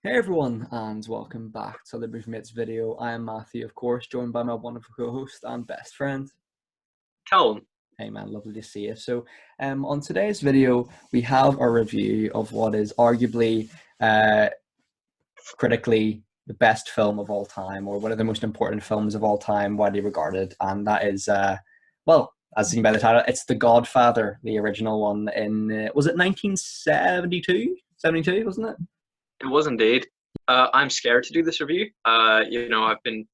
Hey everyone, and welcome back to the Mates video. I am Matthew, of course, joined by my wonderful co-host and best friend. Callum. Hey man, lovely to see you. So, on today's video, we have a review of what is arguably, critically, the best film of all time, or one of the most important films of all time, widely regarded, and that is, well, as seen by the title, it's The Godfather, the original one in, was it 1972? 72, wasn't it? It was indeed. I'm scared to do this review. I've been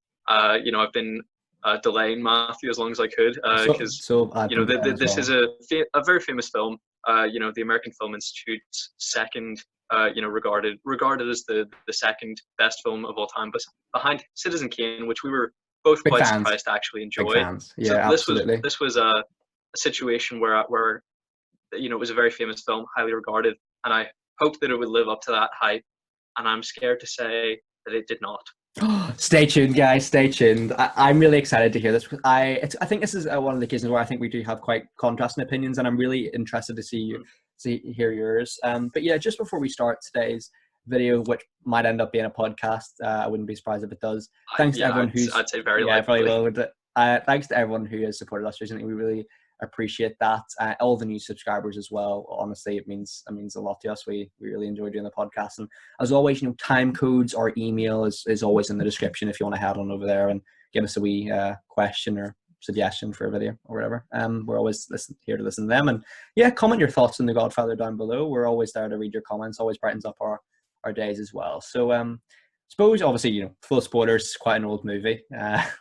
delaying Matthew as long as I could because I've been delaying as this is well. a very famous film. The American Film Institute's second, regarded as the second best film of all time, but behind Citizen Kane, which we were both Big quite fans. surprised to actually Big enjoy. fans. So Yeah, absolutely. this was a situation where it was a very famous film, highly regarded, and I hoped that it would live up to that hype, and I'm scared to say that it did not. Stay tuned, guys. Stay tuned. I'm really excited to hear this. I think this is one of the cases where I think we do have quite contrasting opinions, and I'm really interested to hear yours. But yeah, just before we start today's video, which might end up being a podcast, I wouldn't be surprised if it does. Thanks to everyone I'd say very yeah, likely. probably will. Thanks to everyone who has supported us recently. We really appreciate that. All the new subscribers as well. Honestly, it means a lot to us. We really enjoy doing the podcast, and as always, time codes or email is always in the description if you want to head on over there and give us a wee question or suggestion for a video or whatever. We're always here to listen to them, and yeah, comment your thoughts on The Godfather down below. We're always there to read your comments. Always brightens up our days as well. So suppose obviously full spoilers. Quite an old movie,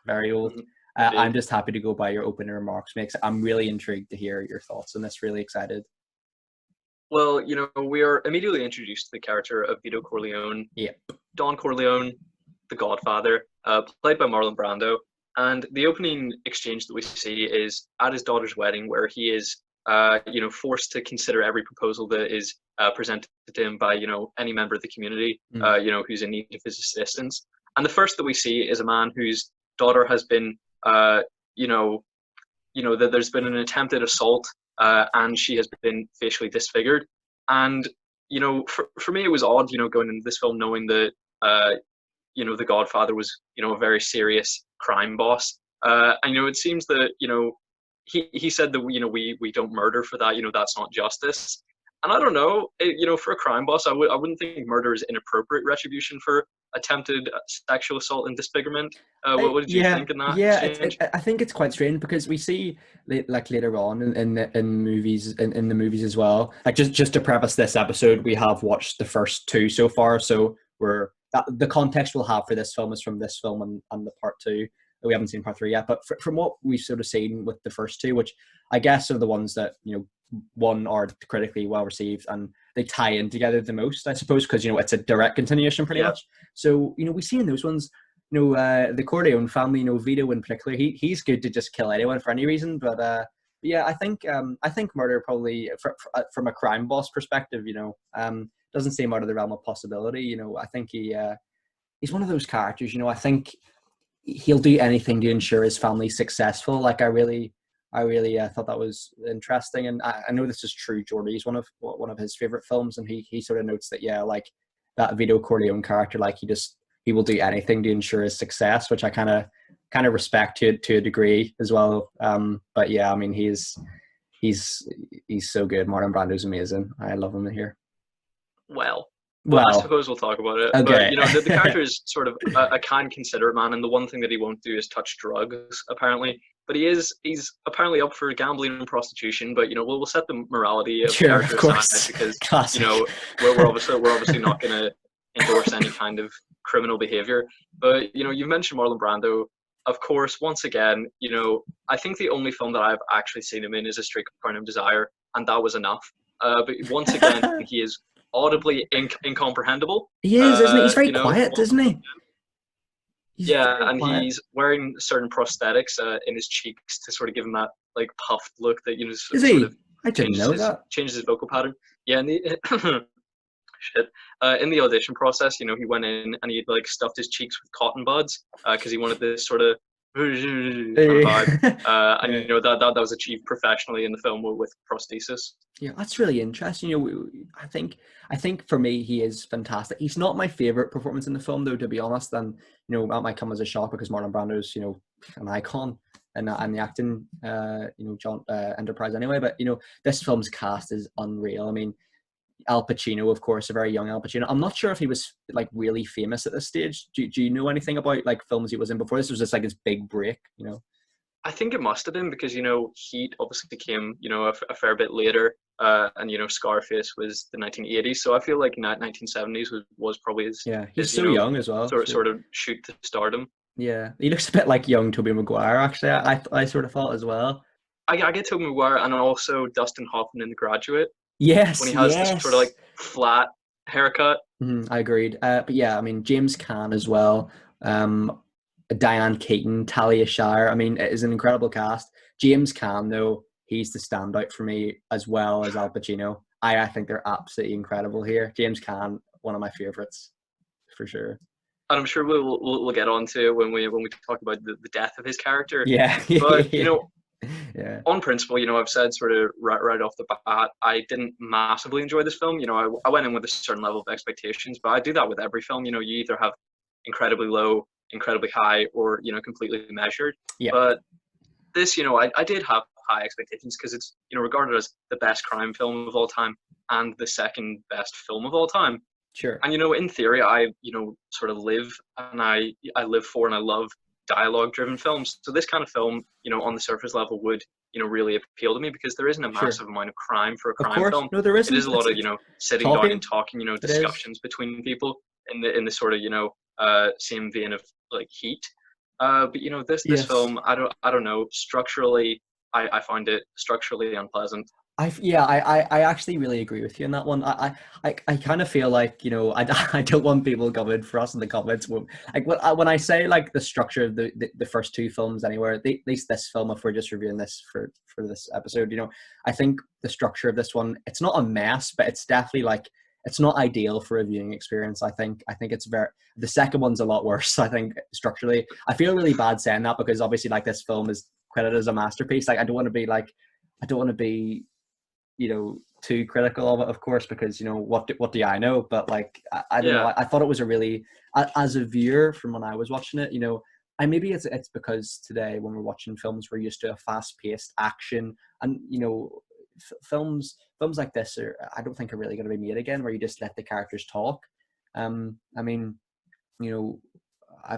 very old. I'm just happy to go by your opening remarks, Mix. I'm really intrigued to hear your thoughts on this. Really excited. Well, we are immediately introduced to the character of Vito Corleone. Yep. Don Corleone, the Godfather, played by Marlon Brando. And the opening exchange that we see is at his daughter's wedding, where he is, forced to consider every proposal that is presented to him by, any member of the community, who's in need of his assistance. And the first that we see is a man whose daughter has been, that there's been an attempted assault, and she has been facially disfigured. And for me, it was odd, going into this film knowing that the Godfather was a very serious crime boss. And it seems that he said that we don't murder for that. That's not justice. And I don't know, for a crime boss, I wouldn't think murder is inappropriate retribution for attempted sexual assault and disfigurement. What did you think in that exchange? I think it's quite strange because we see like later on in movies in the movies as well. Like just to preface this episode, we have watched the first two so far, so the context we'll have for this film is from this film and the part two. We haven't seen part three yet, but from what we've sort of seen with the first two, which I guess are the ones that one are critically well received and they tie in together the most, I suppose, because it's a direct continuation pretty much. So we see in those ones, the Corleone family, Vito in particular, he's good to just kill anyone for any reason, but yeah, I think murder probably from a crime boss perspective, doesn't seem out of the realm of possibility. I think he's one of those characters. I think he'll do anything to ensure his family's successful. Like I really thought that was interesting, and I know this is true. Jordy's one of his favorite films, and he sort of notes that like that Vito Corleone character, like he will do anything to ensure his success, which I kind of respect to a degree as well. But yeah, I mean he's so good. Marlon Brando's amazing. I love him here. Well, I suppose we'll talk about it. Okay. But the character is sort of a kind, considerate man, and the one thing that he won't do is touch drugs, apparently. But he's apparently up for gambling and prostitution. But we'll set the morality of character aside because Classic. we're obviously not going to endorse any kind of criminal behavior. But you mentioned Marlon Brando. Of course, once again, I think the only film that I've actually seen him in is A Streetcar Named Desire, and that was enough. But once again, he is audibly incomprehensible. He is, isn't he? He's very quiet, isn't he? He's wearing certain prosthetics in his cheeks to sort of give him that like puffed look that is he? Sort of I didn't know that. Changes his vocal pattern. Yeah, in the audition process, he went in and he like stuffed his cheeks with cotton buds because he wanted this sort of kind of vibe. And Yeah. you know that was achieved professionally in the film with prosthesis. Yeah, that's really interesting. You know, I think for me he is fantastic. He's not my favorite performance in the film, though, to be honest. And you know, that might come as a shock because Marlon Brando's, you know, an icon and the acting, you know, John enterprise anyway. But you know, this film's cast is unreal. I mean, Al Pacino, of course, a very young Al Pacino. I'm not sure if he was like really famous at this stage. Do you know anything about like films he was in before this? Was just like his big break, you know? I think it must have been because you know Heat obviously came you know a fair bit later, and you know Scarface was the 1980s. So I feel like 1970s was probably Yeah, he's his you so know young as well. So, sort of shoot to stardom. yeah, he looks a bit like young Tobey Maguire, actually. I sort of thought as well. I get Tobey Maguire and also Dustin Hoffman in The Graduate when Yes, he has this sort of like yes. flat haircut. I agreed. But yeah, I mean, James Caan as well. Um, Diane Keaton, Talia Shire. I mean, it is an incredible cast. James Caan, though, he's the standout for me as well as Al Pacino. I think they're absolutely incredible here. James Caan, one of my favorites for sure. And I'm sure we'll get on to it when we talk about the death of his character. Yeah, But you know, yeah, on principle, you know, I've said sort of right off the bat, I didn't massively enjoy this film. You know, I went in with a certain level of expectations, but I do that with every film. You know, you either have incredibly low, incredibly high, or you know, completely measured. yeah, But this, you know, I did have high expectations because it's you know regarded as the best crime film of all time and the second best film of all time. sure, And you know, in theory, I you know sort of live and I live for and I love dialogue-driven films. So this kind of film, you know, on the surface level would you know really appeal to me because there isn't a sure. massive amount of crime for a Of crime course, film. no, there It is isn't. a lot of you It's know sitting down and talking. talking, you know, It is. discussions between people in the sort of you know same vein of like Heat. But you know, this Yes. film, I don't know, structurally, I find it structurally unpleasant. I actually really agree with you on that one. I kind of feel like, you know, I don't want people coming for us in the comments. Like when I say like the structure of the first two films anywhere, at least this film, if we're just reviewing this for this episode, you know, I think the structure of this one, it's not a mess, but it's definitely like, it's not ideal for a viewing experience. I think it's the second one's a lot worse. I think structurally, I feel really bad saying that because obviously like this film is credited as a masterpiece. Like I don't want to be, you know, too critical of it, of course, because you know what do I know? But like I don't know. Yeah, I thought it was a really, as a viewer from when I was watching it, you know, I maybe it's because today when we're watching films we're used to a fast paced action, and you know, films like this are, I don't think, are really going to be made again, where you just let the characters talk. I mean, you know,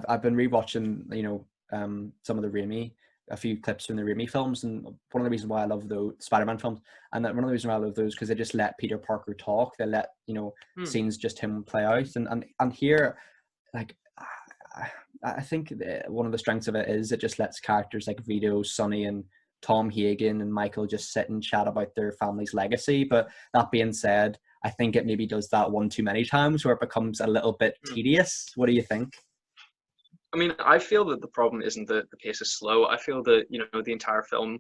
I've been rewatching, you know, some of the Raimi, a few clips from the Raimi films, and one of the reasons why I love the Spider-Man films, and one of the reasons why I love those, because they just let Peter Parker talk. They let, you know, hmm. scenes just him play out, and here, like, I think one of the strengths of it is it just lets characters like Vito, Sonny, and Tom Hagen and Michael just sit and chat about their family's legacy. But that being said, I think it maybe does that one too many times where it becomes a little bit Hmm. tedious. What do you think? I mean, I feel that the problem isn't that the pace is slow. I feel that you know the entire film,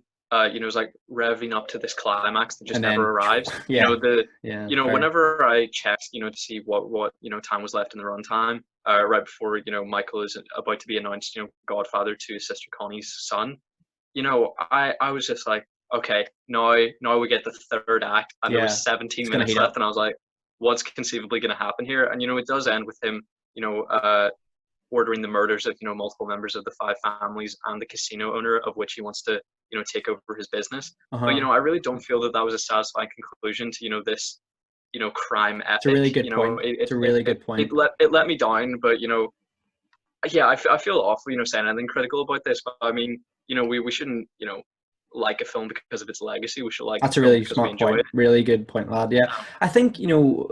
you know, is like revving up to this climax that just And never then, arrives. You yeah, know, yeah, you know, fair. whenever I checked, you know, to see what you know time was left in the runtime, right before you know Michael is about to be announced, you know, Godfather to his sister Connie's son. You know, I was just like, okay, now we get the third act, and there Yeah, was 17 it's gonna minutes heat left, up. and I was like, what's conceivably going to happen here? And you know, it does end with him, you know, ordering the murders of you know multiple members of the five families and the casino owner of which he wants to you know take over his business. But you Uh-huh. know, I really don't feel that that was a satisfying conclusion to you know this you know crime It's a epic. really You good know, point. It's a really good point. it let me down, but you know, yeah, I feel awful you know saying anything critical about this. But I mean, you know, we shouldn't you know like a film because of its legacy. We should like a That's a film really because we smart enjoy point. it. Really good point, lad. Yeah, Um, I think, you know,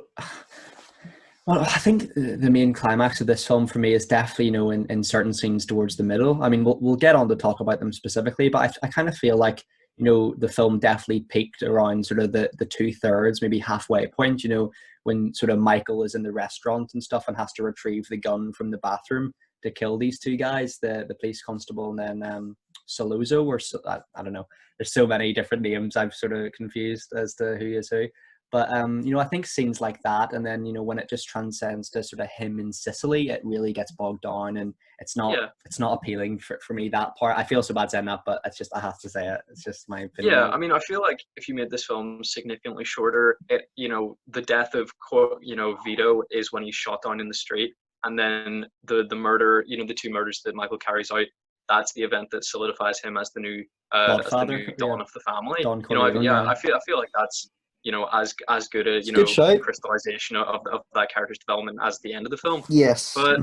well, I think the main climax of this film for me is definitely, you know, in certain scenes towards the middle. I mean, we'll get on to talk about them specifically, but I kind of feel like, you know, the film definitely peaked around sort of the two-thirds, maybe halfway point, you know, when sort of Michael is in the restaurant and stuff and has to retrieve the gun from the bathroom to kill these two guys, the police constable and then Saluzzo, or I don't know. There's so many different names I've sort of confused as to who is who. But I think scenes like that, and then when it just transcends to sort of him in Sicily, it really gets bogged down, and it's not Yeah. it's not appealing for me, that part. I feel so bad saying that, but it's just, I have to say it. It's just my opinion. Yeah, I mean, I feel like if you made this film significantly shorter, the death of Vito is when he's shot down in the street, and then the murder, the two murders that Michael carries out, that's the event that solidifies him as the new Godfather, Don of the family. Don Corleone. Yeah, I feel like that's as good a It's a good shout. crystallization of that character's development as the end of the film. Yes. But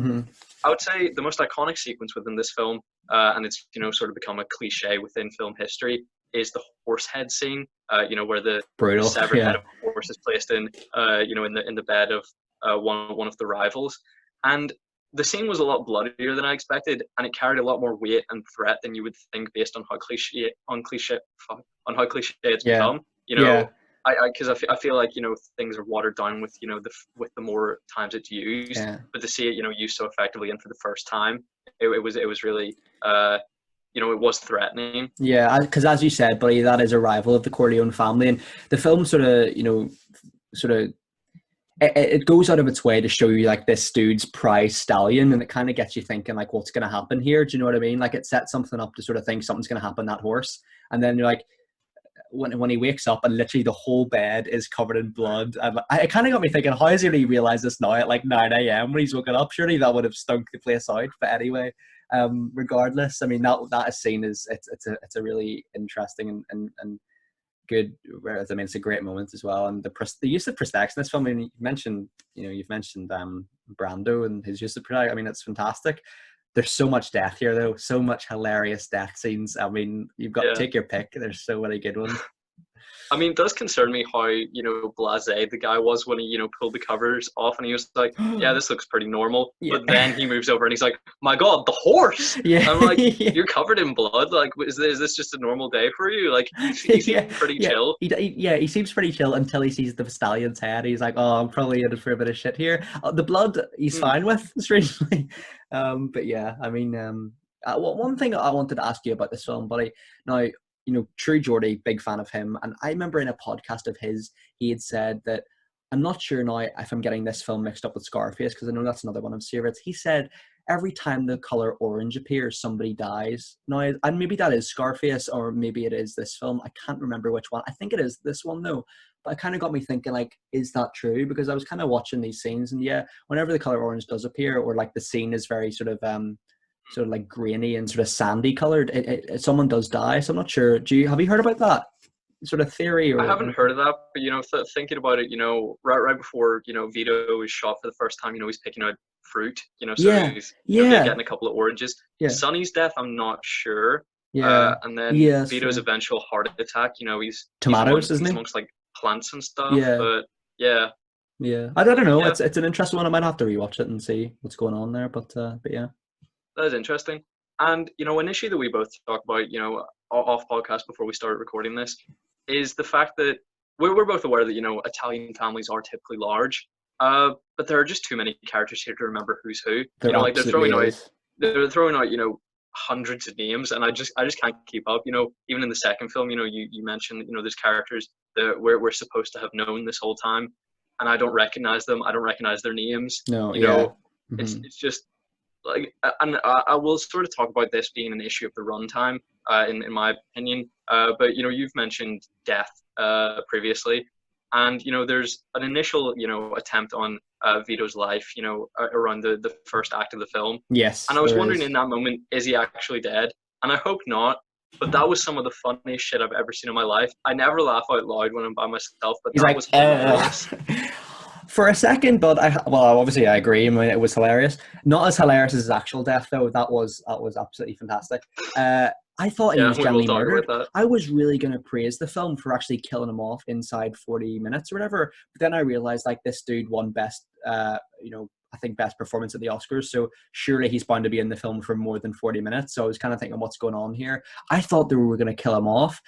I would say the most iconic sequence within this film, and it's sort of become a cliche within film history, is the horse head scene. Where the Brutal. severed Yeah. head of a horse is placed in the bed of one of the rivals, and the scene was a lot bloodier than I expected, and it carried a lot more weight and threat than you would think based on how cliche it's Yeah. become. Yeah. Because I feel like things are watered down with the more times it's used, Yeah. but to see it used so effectively and for the first time, it was really it was threatening. Yeah, because as you said, buddy, that is a rival of the Corleone family, and the film sort of it goes out of its way to show you like this dude's prize stallion, and it kind of gets you thinking like, what's going to happen here? Do you know what I mean? Like, it sets something up to sort of think something's going to happen that horse, and then you're like, when he wakes up and literally the whole bed is covered in blood, and it kind of got me thinking, how has he really realized this now at like 9 a.m. when he's woken up? Surely that would have stunk the place out. But anyway, regardless, I mean, that scene is it's a really interesting and good. Whereas, I mean, it's a great moment as well, and the use of prosthetics in this film. I mean, you've mentioned Brando and his use of prosthetics. I mean, it's fantastic. There's so much death here, though. So much hilarious death scenes. I mean, you've got to take your pick. There's so many good ones. I mean, it does concern me how, blasé the guy was when he, pulled the covers off, and he was like, yeah, this looks pretty normal. Yeah. But then he moves over and he's like, my God, the horse! Yeah. I'm like, you're covered in blood. Like, is this just a normal day for you? Like, he seems pretty chill. He seems pretty chill until he sees the stallion's head. He's like, oh, I'm probably in for a bit of shit here. The blood, he's fine with, strangely. But yeah, I mean, one thing I wanted to ask you about this film, buddy. Now, True Geordie, big fan of him. And I remember in a podcast of his, he had said that, I'm not sure now if I'm getting this film mixed up with Scarface, because I know that's another one of his favorites. He said every time the color orange appears, somebody dies. Now, and maybe that is Scarface, or maybe it is this film. I can't remember which one. I think it is this one, though. But it kind of got me thinking, like, is that true? Because I was kind of watching these scenes, and yeah, whenever the color orange does appear, or like the scene is very sort of like grainy and sort of sandy colored, someone does die. So I'm not sure. Have you heard about that sort of theory? Or I haven't heard of that, but thinking about it, right before Vito is shot for the first time, he's picking out fruit, so he's getting a couple of oranges. Yeah. Sonny's death, I'm not sure. Yeah. And then Vito's eventual heart attack, he's tomatoes, isn't he? Amongst like plants and stuff. Yeah. But yeah. Yeah. I don't know. Yeah. It's an interesting one. I might have to rewatch it and see what's going on there. But yeah. That is interesting. And, an issue that we both talked about, off podcast before we started recording this, is the fact that we're both aware that, Italian families are typically large, but there are just too many characters here to remember who's who. They're throwing out, hundreds of names, and I just can't keep up. Even in the second film, you mentioned, there's characters that we're supposed to have known this whole time, and I don't recognize them. I don't recognize their names. No, it's just, like, and I will sort of talk about this being an issue of the runtime, in my opinion. But you've mentioned death previously, and there's an initial attempt on Vito's life, around the first act of the film. Yes. And I was wondering in that moment, is he actually dead? And I hope not. But that was some of the funniest shit I've ever seen in my life. I never laugh out loud when I'm by myself, but that was hilarious. For a second, but obviously I agree. I mean, it was hilarious. Not as hilarious as his actual death, though. That was absolutely fantastic. I thought he was generally murdered. I was really going to praise the film for actually killing him off inside 40 minutes or whatever. But then I realized, like, this dude won best, I think best performance at the Oscars. So surely he's bound to be in the film for more than 40 minutes. So I was kind of thinking, what's going on here? I thought they were going to kill him off.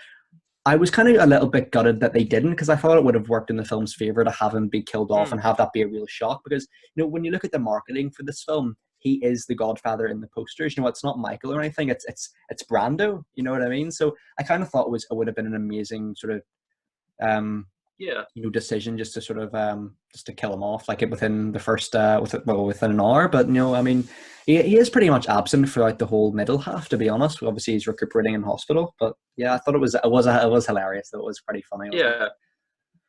I was kind of a little bit gutted that they didn't, because I thought it would have worked in the film's favor to have him be killed off and have that be a real shock. Because, when you look at the marketing for this film, he is the Godfather in the posters. It's not Michael or anything. It's Brando. You know what I mean? So I kind of thought it would have been an amazing sort of Yeah. decision just to sort of just to kill him off like it within the first within an hour. But I mean, he is pretty much absent throughout the whole middle half, to be honest. Obviously he's recuperating in hospital, but yeah, I thought it was hilarious. It was pretty funny, wasn't it? Yeah.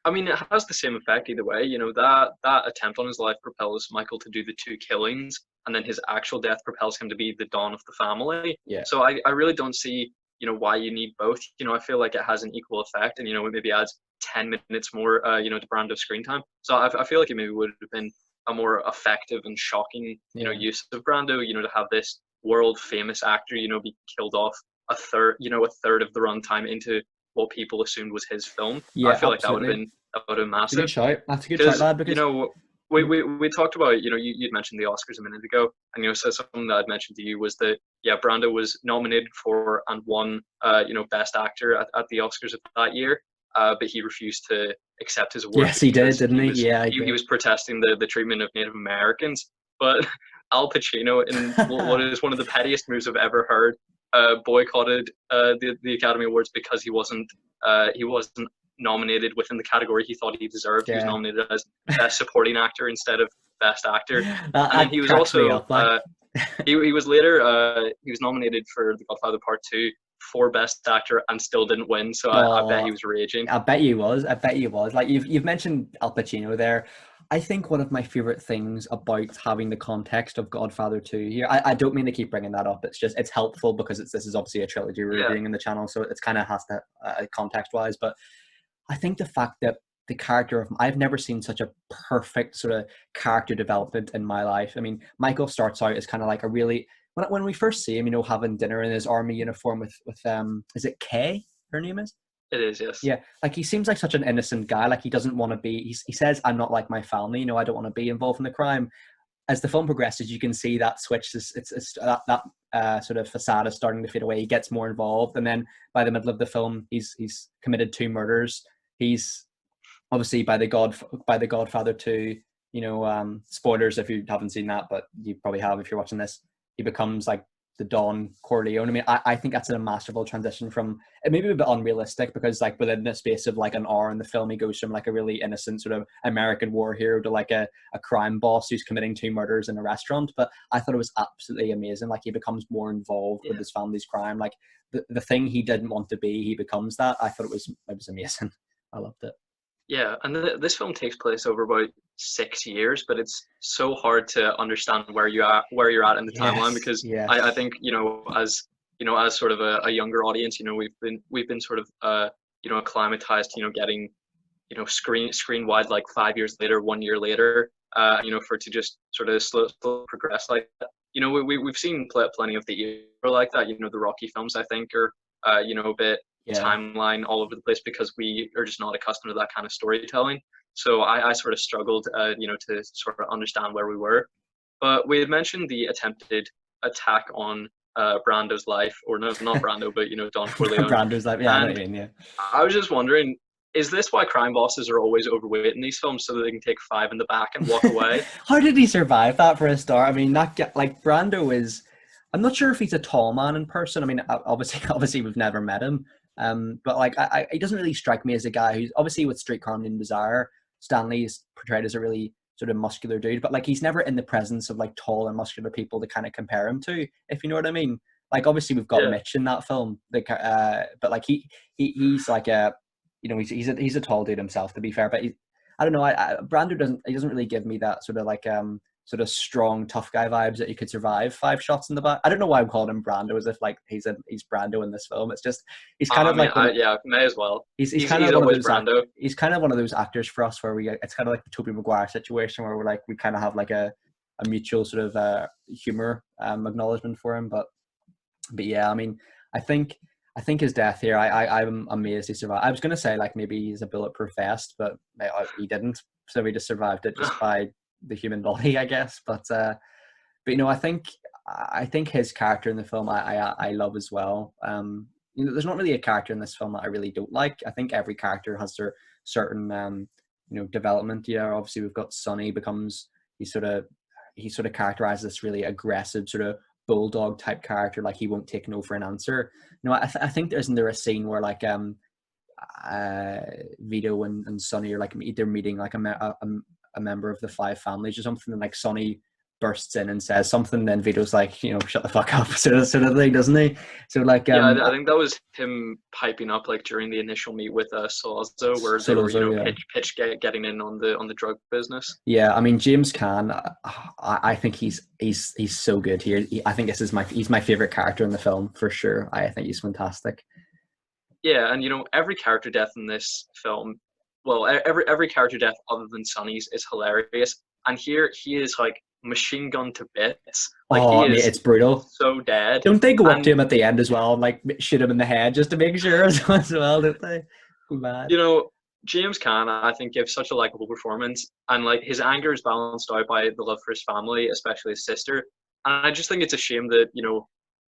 I mean, it has the same effect either way. That attempt on his life propels Michael to do the two killings, and then his actual death propels him to be the dawn of the family. Yeah. So I really don't see, why you need both. I feel like it has an equal effect, and it maybe adds 10 minutes more, to Brando's screen time. So I feel like it maybe would have been a more effective and shocking, use of Brando. To have this world famous actor, be killed off a third of the runtime into what people assumed was his film. I Yeah, feel like that would have absolutely. been It's a good massive. shout. That's a good shout, Because lad. Because we talked about, you'd mentioned the Oscars a minute ago, and so something that I'd mentioned to you was that Brando was nominated for and won Best Actor at the Oscars of that year, but he refused to accept his award yes, he did, because didn't he he? was Yeah, he he did. was protesting the treatment of Native Americans. But Al Pacino, in what is one of the pettiest moves I've ever heard, boycotted the Academy Awards because he wasn't nominated within the category he thought he deserved. He was Yeah, nominated as Best Supporting Actor instead of Best Actor, and then that he was cracks me also up. Like, he was later he was nominated for The Godfather Part II for Best Actor and still didn't win. So I bet oh, he was raging. I bet you was. I bet you was. Like you've mentioned Al Pacino there. I think one of my favorite things about having the context of Godfather 2 here, I don't mean to keep bringing that up. It's helpful because this is obviously a trilogy we're Yeah, reviewing in the channel, so it's kind of has to context wise. But I think the fact that the character of I've never seen such a perfect sort of character development in my life. I mean, Michael starts out as kind of like a really when we first see him, having dinner in his army uniform with is it Kay? Her name is. it is. Yes. Yeah, like he seems like such an innocent guy. Like he doesn't want to be. He says, "I'm not like my family. I don't want to be involved in the crime." As the film progresses, you can see that switch. It's that sort of facade is starting to fade away. He gets more involved, and then by the middle of the film, he's committed two murders. He's obviously by the Godfather 2. Spoilers if you haven't seen that, but you probably have if you're watching this. He becomes like the Don Corleone. I mean, I think that's a masterful transition from it may be a bit unrealistic because like within the space of like an hour in the film, he goes from like a really innocent sort of American war hero to like a crime boss who's committing two murders in a restaurant. But I thought it was absolutely amazing. Like he becomes more involved with Yeah. his family's crime. Like the thing he didn't want to be, he becomes that. I thought it was amazing. I loved it. Yeah, and this film takes place over about 6 years, but it's so hard to understand where you're at in the timeline Yes, because I yes. think as sort of a younger audience, we've been sort of acclimatized to getting screen wide like 5 years later, 1 year later, for it to just sort of slow progress like that. We've seen plenty of the era like that. The Rocky films I think are a bit Yeah. timeline all over the place because we are just not accustomed to that kind of storytelling. So I sort of struggled, to sort of understand where we were. But we had mentioned the attempted attack on Brando's life, or no, not Brando, but Don Corleone. Brando's like, yeah, I know what And you mean, yeah. I was just wondering, is this why crime bosses are always overweight in these films so that they can take five in the back and walk away? How did he survive that for a start? I mean, not get like Brando is. I'm not sure if he's a tall man in person. I mean, obviously, obviously, we've never met him. But like, he doesn't really strike me as a guy who's obviously with Streetcar Named Desire. Stanley is portrayed as a really sort of muscular dude, but like, he's never in the presence of like tall and muscular people to kind of compare him to, if you know what I mean. Like, obviously, we've got Yeah, Mitch in that film, but like he's like a, he's a tall dude himself, to be fair. But I don't know. Brando doesn't really give me that sort of like sort of strong tough guy vibes that you could survive five shots in the back. I don't know why I'm calling him Brando as if like he's Brando in this film. It's just he's kind I of mean, like one of, yeah, may as well. he's He's kind he's of one of always those Brando. he's kind of one of those actors for us where it's kind of like the Tobey Maguire situation where we're like we kind of have like a mutual sort of humor acknowledgement for him. But yeah, I mean, I think his death here, I'm amazed he survived. I was gonna say like maybe he's a bulletproof vest, but he didn't, so he just survived it just by the human body, I guess. But I think his character in the film I love as well. There's not really a character in this film that I really don't like. I think every character has their certain development. Yeah, obviously we've got Sonny becomes he sort of characterizes this really aggressive sort of bulldog type character, like he won't take no for an answer. I think isn't there a scene where like Vito and Sonny are like they're meeting like a member of the five families or something, and like Sonny bursts in and says something, then Vito's like, shut the fuck up, sort of thing, doesn't he? So like Yeah, I think that was him piping up like during the initial meet with Salazzo, where they were Solozo, yeah. getting in on the drug business. Yeah, I mean James Caan, I think he's so good here. I think he's my favorite character in the film for sure. I think he's fantastic. Yeah, and every character death in this film, well, every character death other than Sonny's is hilarious. And here he is like machine gun to bits. Like he Oh, mate, is it's brutal. so dead. Don't they go up to And him at the end as well and like shoot him in the head just to make sure as well, don't they? Mad. James Caan, I think, gives such a likable performance, and like his anger is balanced out by the love for his family, especially his sister. And I just think it's a shame that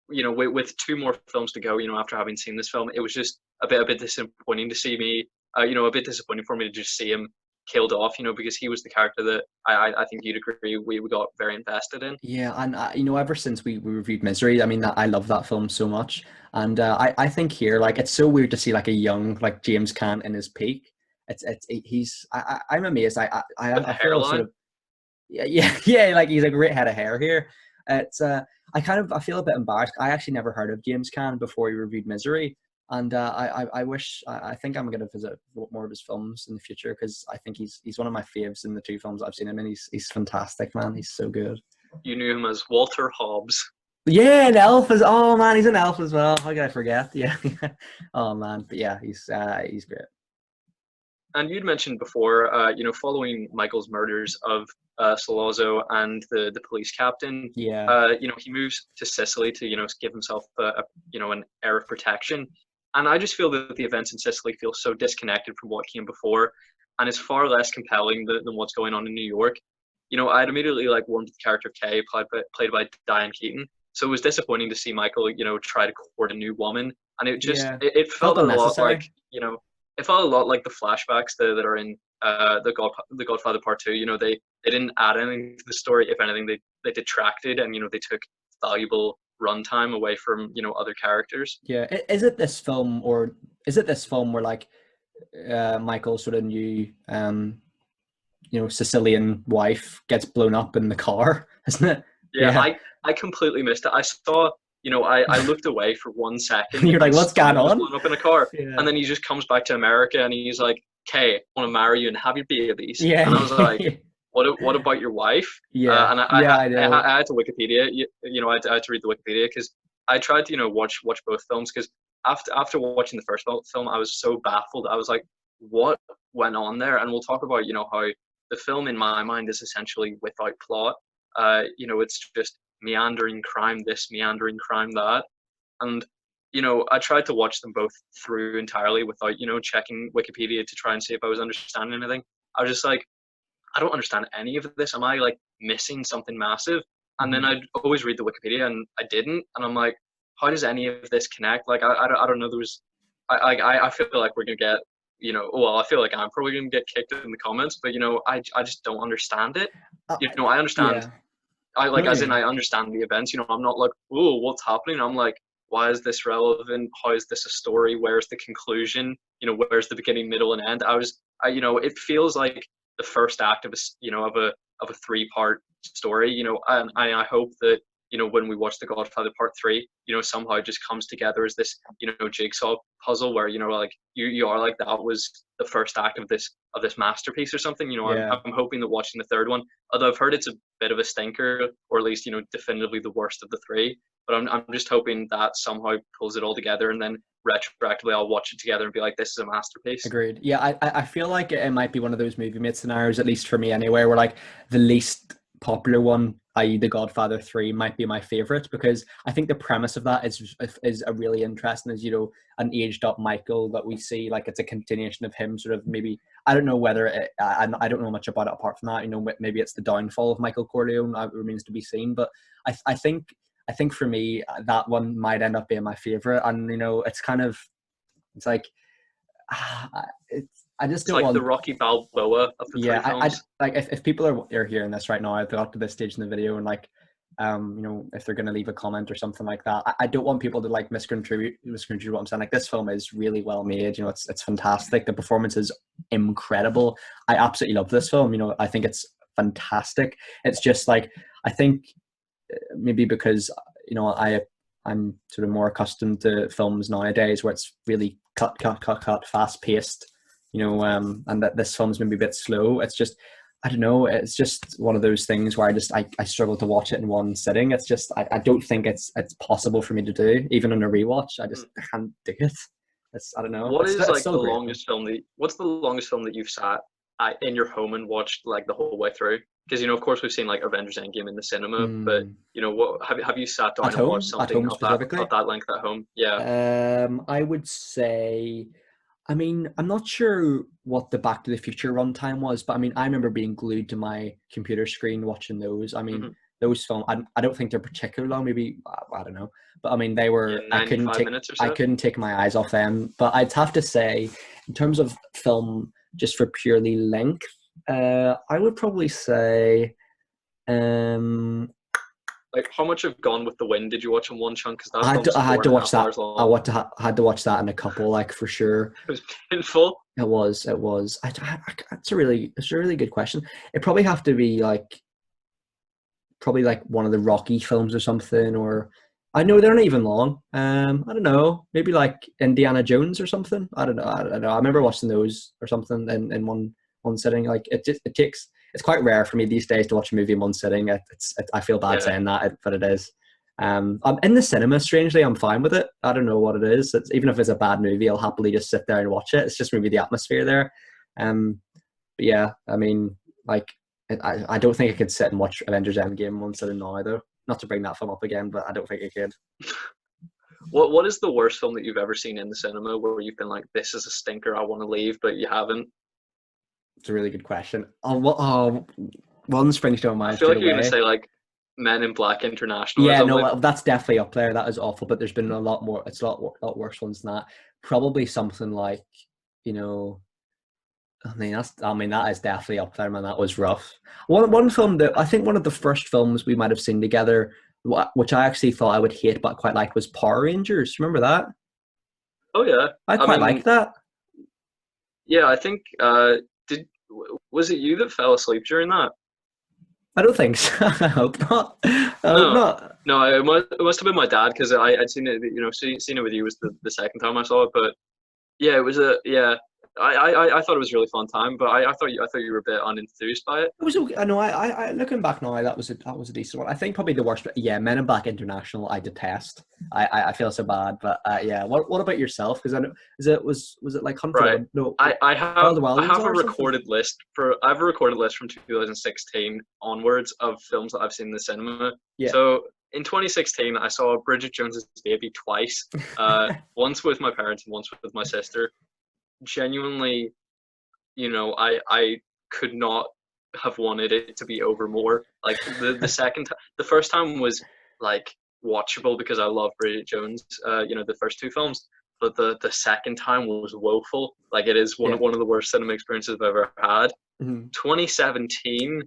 with two more films to go, after having seen this film, it was just a bit disappointing to see me, a bit disappointing for me to just see him killed off, because he was the character that I think you'd agree we got very invested in. Yeah, and ever since we reviewed Misery, I mean, I love that film so much, and I think here, like, it's so weird to see like a young like James Caan in his peak. I'm amazed. With the I feel sort hairline. of yeah, like he's a great head of hair here. It's I feel a bit embarrassed. I actually never heard of James Caan before we reviewed Misery, and I think I'm going to visit more of his films in the future because I think he's one of my faves in the two films I've seen him in. He's fantastic, man. He's so good. You knew him as Walter Hobbs. Yeah, an elf is. Oh man, he's an elf as well. How could I forget? Yeah. Oh man, but yeah, he's great. And you'd mentioned before, following Michael's murders of Salazzo and the police captain, Yeah. he moves to Sicily to, give himself an air of protection. And I just feel that the events in Sicily feel so disconnected from what came before, and is far less compelling than what's going on in New York. I'd immediately like warmed to the character of Kay, played by Diane Keaton. So it was disappointing to see Michael, try to court a new woman, and it just Yeah. it felt a lot unnecessary. like it felt a lot like the flashbacks that are in the Godfather Part II. They didn't add anything to the story. If anything, they detracted, and they took valuable runtime away from other characters. Yeah. Is it this film where like Michael sort of new Sicilian wife gets blown up in the car, isn't it? Yeah. I completely missed it. I saw. I looked away for 1 second. You're like, what's going on? Blown up in a car, Yeah. and then he just comes back to America, and he's like, "Kay, I want to marry you and have your babies." Yeah. And I was like, "What about your wife?" Yeah. And I know. I had to Wikipedia. I had to read the Wikipedia because I tried to watch both films because after watching the first film, I was so baffled. I was like, "What went on there?" And we'll talk about how the film in my mind is essentially without plot. It's just meandering crime this, meandering crime that. And I tried to watch them both through entirely without checking Wikipedia to try and see if I was understanding anything. I was just like, I don't understand any of this. Am I like missing something massive? And then I'd always read the Wikipedia, and I didn't, and I'm like, how does any of this connect? Like I don't know. I feel like we're gonna get I feel like I'm probably gonna get kicked in the comments, but I just don't understand it. I understand. Yeah. I understand the events. I'm not like, oh, what's happening? I'm like, why is this relevant? How is this a story? Where's the conclusion? Where's the beginning, middle, and end? It feels like the first act of a 3-part story. And I hope that when we watch the Godfather Part III, somehow it just comes together as this jigsaw puzzle where like you are like, that was the first act of this masterpiece or something. Yeah. I'm hoping that watching the third one, although I've heard it's a bit of a stinker, or at least definitively the worst of the 3, but I'm just hoping that somehow pulls it all together, and then retroactively I'll watch it together and be like, this is a masterpiece. Agreed. Yeah, I feel like it might be one of those movie made scenarios, at least for me anyway, where like the least popular one, i.e. the Godfather 3, might be my favorite, because I think the premise of that is a really interesting, as an aged up Michael that we see. Like, it's a continuation of him sort of, maybe, I don't know whether I don't know much about it apart from that, maybe it's the downfall of Michael Corleone. It remains to be seen, but I think for me that one might end up being my favorite. And it's like I just It's don't like want the Rocky Balboa of the 3 films. Like if people are hearing this right now, I've got to this stage in the video and like You know, if they're going to leave a comment or something like that. I don't want people to like misconstrue what I'm saying. Like, this film is really well made. You know, it's fantastic. The performance is incredible. I absolutely love this film. You know, I think it's fantastic. It's just like, I think maybe because, you know, I'm sort of more accustomed to films nowadays where it's really cut, fast paced. You know, and that this film's maybe a bit slow. It's just, I don't know, it's just one of those things where I struggle to watch it in one sitting. It's just, I don't think it's possible for me to do, even on a rewatch. I just can't do it. I don't know. What it's, is it's like still the great. longest film what's the longest film that you've sat in your home and watched like the whole way through? Because, you know, of course we've seen like Avengers Endgame in the cinema, but you know, what have you sat down At and home? watched At something home of specifically? that length at home? Yeah. I would say, I mean, I'm not sure what the Back to the Future runtime was, but I mean, I remember being glued to my computer screen watching those. I mean, those films, I don't think they're particularly long, maybe, I don't know. But I mean, they were, Yeah, 95 minutes or so. I couldn't take my eyes off them. But I'd have to say, in terms of film, just for purely length, I would probably say, Like, how much of Gone with the Wind did you watch in one chunk? Because that I film's had to watch 4.5 that. hours long. Had to watch that in a couple, like, for sure. It was painful. It was. It's a really good question. It probably have to be like one of the Rocky films or something, or I know they're not even long. I don't know, maybe like Indiana Jones or something. I don't know. I remember watching those or something in one sitting. Like, it takes. It's quite rare for me these days to watch a movie in one sitting. I feel bad saying that, but it is. I'm in the cinema. Strangely, I'm fine with it. I don't know what it is. Even if it's a bad movie, I'll happily just sit there and watch it. It's just maybe the atmosphere there. But yeah, I mean, like, I don't think I could sit and watch Avengers Endgame in one sitting now, though. Not to bring that film up again, but I don't think I could. What is the worst film that you've ever seen in the cinema where you've been like, this is a stinker, I want to leave, but you haven't? It's a really good question. One springs to my mind. I feel like you're going to say like Men in Black International. Yeah, or something. no, that's definitely up there. That is awful, but there's been a lot more. It's a lot worse ones than that. Probably something like, you know, that is definitely up there, man. That was rough. One film that I think one of the first films we might have seen together, which I actually thought I would hate but quite liked, was Power Rangers. Remember that? Oh yeah, I quite liked that. Yeah, I think. Was it you that fell asleep during that? I don't think so. I hope not. No, it must have been my dad, because I'd seen it. You know, seen it with you was the second time I saw it. But yeah, it was I thought it was a really fun time, but I thought you were a bit unenthused by it. It was okay. I know. I looking back now, that was a decent one. I think probably the worst. Yeah, Men in Black International, I detest. I feel so bad, but yeah. What about yourself? Because I know, was it like Hunter? Right. No, I have a recorded list from 2016 onwards of films that I've seen in the cinema. Yeah. So in 2016, I saw Bridget Jones's Baby twice. Once with my parents and once with my sister. Genuinely, you know, I could not have wanted it to be over more. Like the first time was like watchable because I love Bridget Jones. You know, the first two films, but the second time was woeful. Like, it is one of the worst cinema experiences I've ever had. 2017.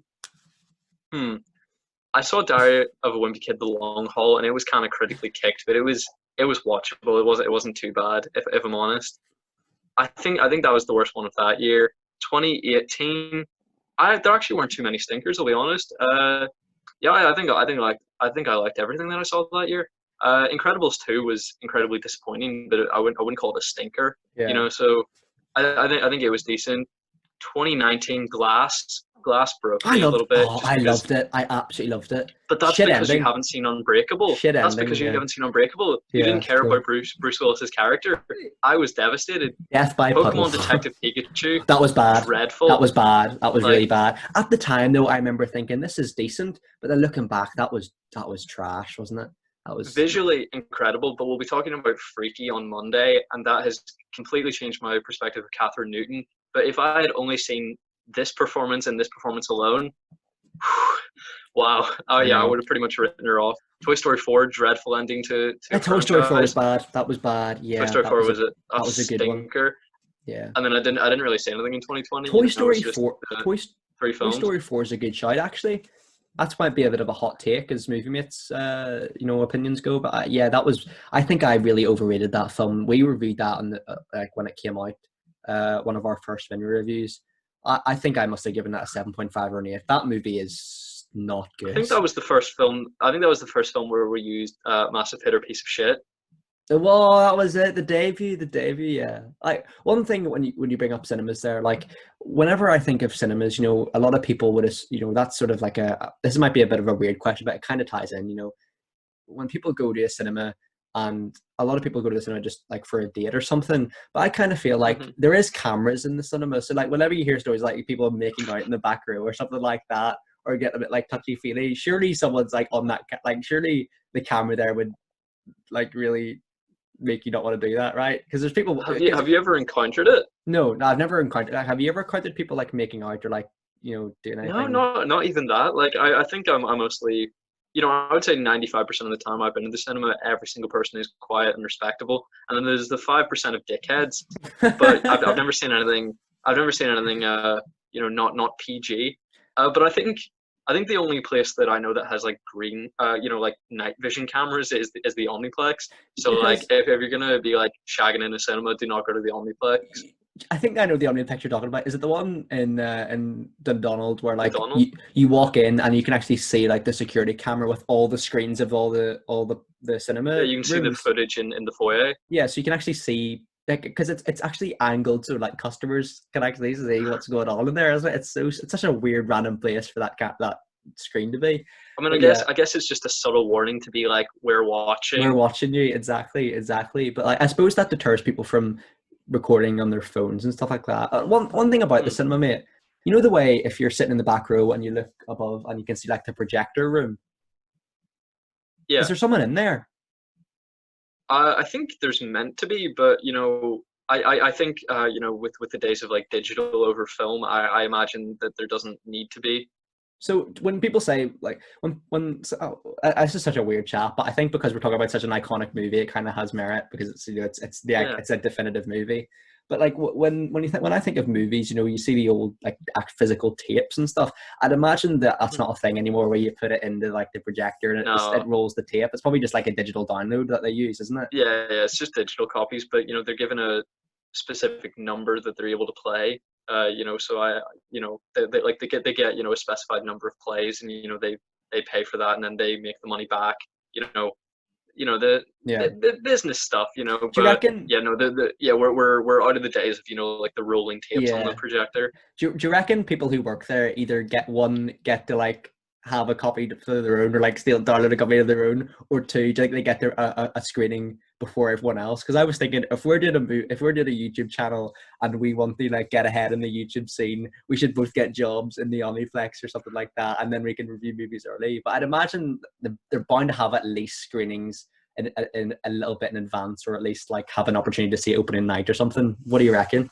I saw Diary of a Wimpy Kid: The Long Haul, and it was kind of critically kicked, but it was watchable. It wasn't too bad, if I'm honest. I think that was the worst one of that year. 2018, there actually weren't too many stinkers, I'll be honest. Yeah, I think I liked everything that I saw that year. Incredibles 2 was incredibly disappointing, but I wouldn't call it a stinker. Yeah. You know, so I think it was decent. 2019, Glass broke me a little bit. I loved it. I absolutely loved it. But that's because you haven't seen Unbreakable. That's because you haven't seen Unbreakable. You didn't care about Bruce Willis's character. I was devastated. Death by Pokemon Detective Pikachu. That was bad. Dreadful. That was bad. That was really bad. At the time, though, I remember thinking this is decent, but then looking back, that was trash, wasn't it? That was visually incredible. But we'll be talking about Freaky on Monday, and that has completely changed my perspective of Catherine Newton. But if I had only seen this performance and this performance alone, wow. Oh yeah, I would have pretty much written her off. Toy Story 4, dreadful ending to Toy Story 4 was bad. That was bad. Yeah. Toy Story 4 was a good stinker. One. Yeah. And then I didn't really say anything in 2020. Toy Story 4. Three films. Toy Story 4 is a good shout, actually. That might be a bit of a hot take as movie mates, opinions go. But yeah, that was. I think I really overrated that film. We reviewed that on like when it came out, one of our first mini reviews. I think I must have given that a 7.5 or an 8. That movie is not I good. think that was the first film. I think that was the first film where we used massive hitter piece of shit. Well, that was it. The debut. Yeah. Like one thing when you bring up cinemas, there, like whenever I think of cinemas, a lot of people would, that's sort of like this might be a bit of a weird question, but it kind of ties in. When people go to a cinema, and a lot of people go to the cinema just like for a date or something, but I kind of feel like Mm-hmm. there is cameras in the cinema, so like whenever you hear stories like people making out in the back row or something like that, or get a bit like touchy feely, surely someone's like on that, like surely the camera there would like really make you not want to do that, right? Because there's people. Have you ever encountered it? No, I've never encountered. Have you ever encountered people like making out or like doing No, anything? not even that. Like I think I'm mostly, I would say 95% of the time I've been in the cinema, every single person is quiet and respectable, and then there's the 5% of dickheads. But I've never seen anything. I've never seen anything. Not PG. But I think the only place that I know that has like green, like night vision cameras is the Omniplex. So like Because if you're gonna be like shagging in a cinema, do not go to the Omniplex. I think I know the Omniplex you're talking about. Is it the one in Dundonald where like Donald. you walk in and you can actually see like the security camera with all the screens of all the Yeah, cinema you can see the rooms? footage in the foyer. Yeah, so you can actually see like because it's actually angled so like customers can actually see what's going on in there. Isn't it? It's such a weird random place for that screen to be. I mean, I But guess yeah, I guess it's just a subtle warning to be like, we're we're watching. watching you. Exactly. But like, I suppose that deters people from recording on their phones and stuff like that. One thing about the Hmm. cinema, mate, the way if you're sitting in the back row and you look above and you can see like the projector room, is Yeah, there someone in there? I think there's meant to be, but I think with the days of like digital over film, I imagine that there doesn't need to be. So when people say like when so, this is such a weird chat, but I think because we're talking about such an iconic movie, it kind of has merit because Yeah. it's a definitive movie. But like when I think of movies, you see the old like physical tapes and stuff. I'd imagine that that's Mhm. not a thing anymore, where you put it into like the projector and it No. rolls the tape. It's probably just like a digital download that they use, isn't it? Yeah, it's just digital copies, but they're given a specific number that they're able to play. So they get a specified number of plays, and they pay for that, and then they make the money back. You know, the, Yeah. the business stuff. Do you But reckon? yeah, no, we're out of the days of like the rolling tapes on the Yeah. projector. Do you reckon people who work there either get to like have a copy for their own or like still download a copy of their own, or two, do you think they get their a screening before everyone else? Because I was thinking if we're doing a YouTube channel and we want to like get ahead in the YouTube scene, we should both get jobs in the Omniplex or something like that, and then we can review movies early. But I'd imagine they're bound to have at least screenings in a little bit in advance, or at least like have an opportunity to see opening night or something. What do you reckon?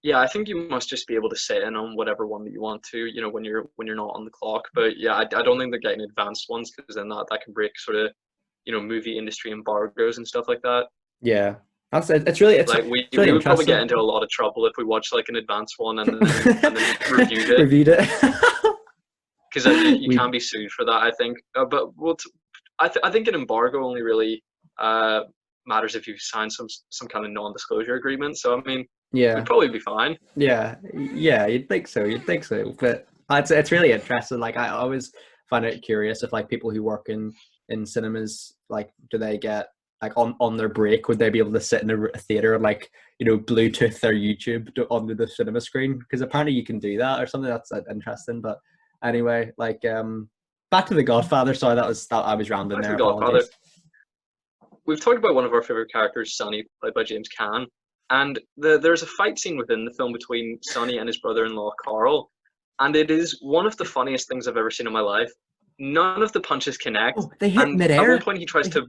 Yeah, I think you must just be able to sit in on whatever one that you want to, when you're not on the clock. But yeah, I don't think they're getting advanced ones, because then that can break sort of movie industry embargoes and stuff like that. Yeah, that's it. It's really Like we it's really we would probably get interesting. into a lot of trouble if we watched like an advanced one and then reviewed it, Reviewed it. because you we can be sued for that. I think, but I think an embargo only really uh, matters if you sign some kind of non-disclosure agreement. So I mean, we'd yeah probably be fine. yeah. You'd think so, but it's really interesting. Like I always find it curious if like people who work in cinemas, like do they get like on their break, would they be able to sit in a theater and like Bluetooth their YouTube onto the cinema screen? Because apparently you can do that or something. That's interesting. But anyway, like back to the Godfather. Sorry, that I was rambling Back to there. the Godfather. Apologies. We've talked about one of our favorite characters, Sonny, played by James Caan, and there's a fight scene within the film between Sonny and his brother-in-law Carl, and it is one of the funniest things I've ever seen in my life. None of the punches connect, Oh, they hit and at one midair. point he tries They to, they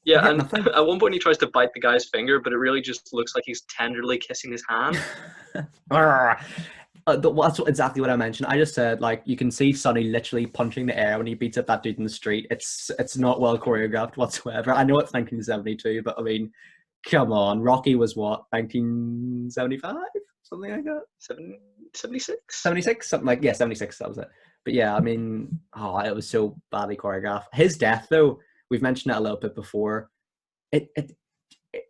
yeah, hit and nothing. at one point he tries to bite the guy's finger, but it really just looks like he's tenderly kissing his hand. That's exactly what I mentioned. I just said like you can see Sonny literally punching the air when he beats up that dude in the street. It's not well choreographed whatsoever. I know it's 1972, but I mean, come on, Rocky was what 1975, something like that. 76. 76, something like 76. That was it. But yeah, I mean, oh, it was so badly choreographed. His death, though, we've mentioned it a little bit before. It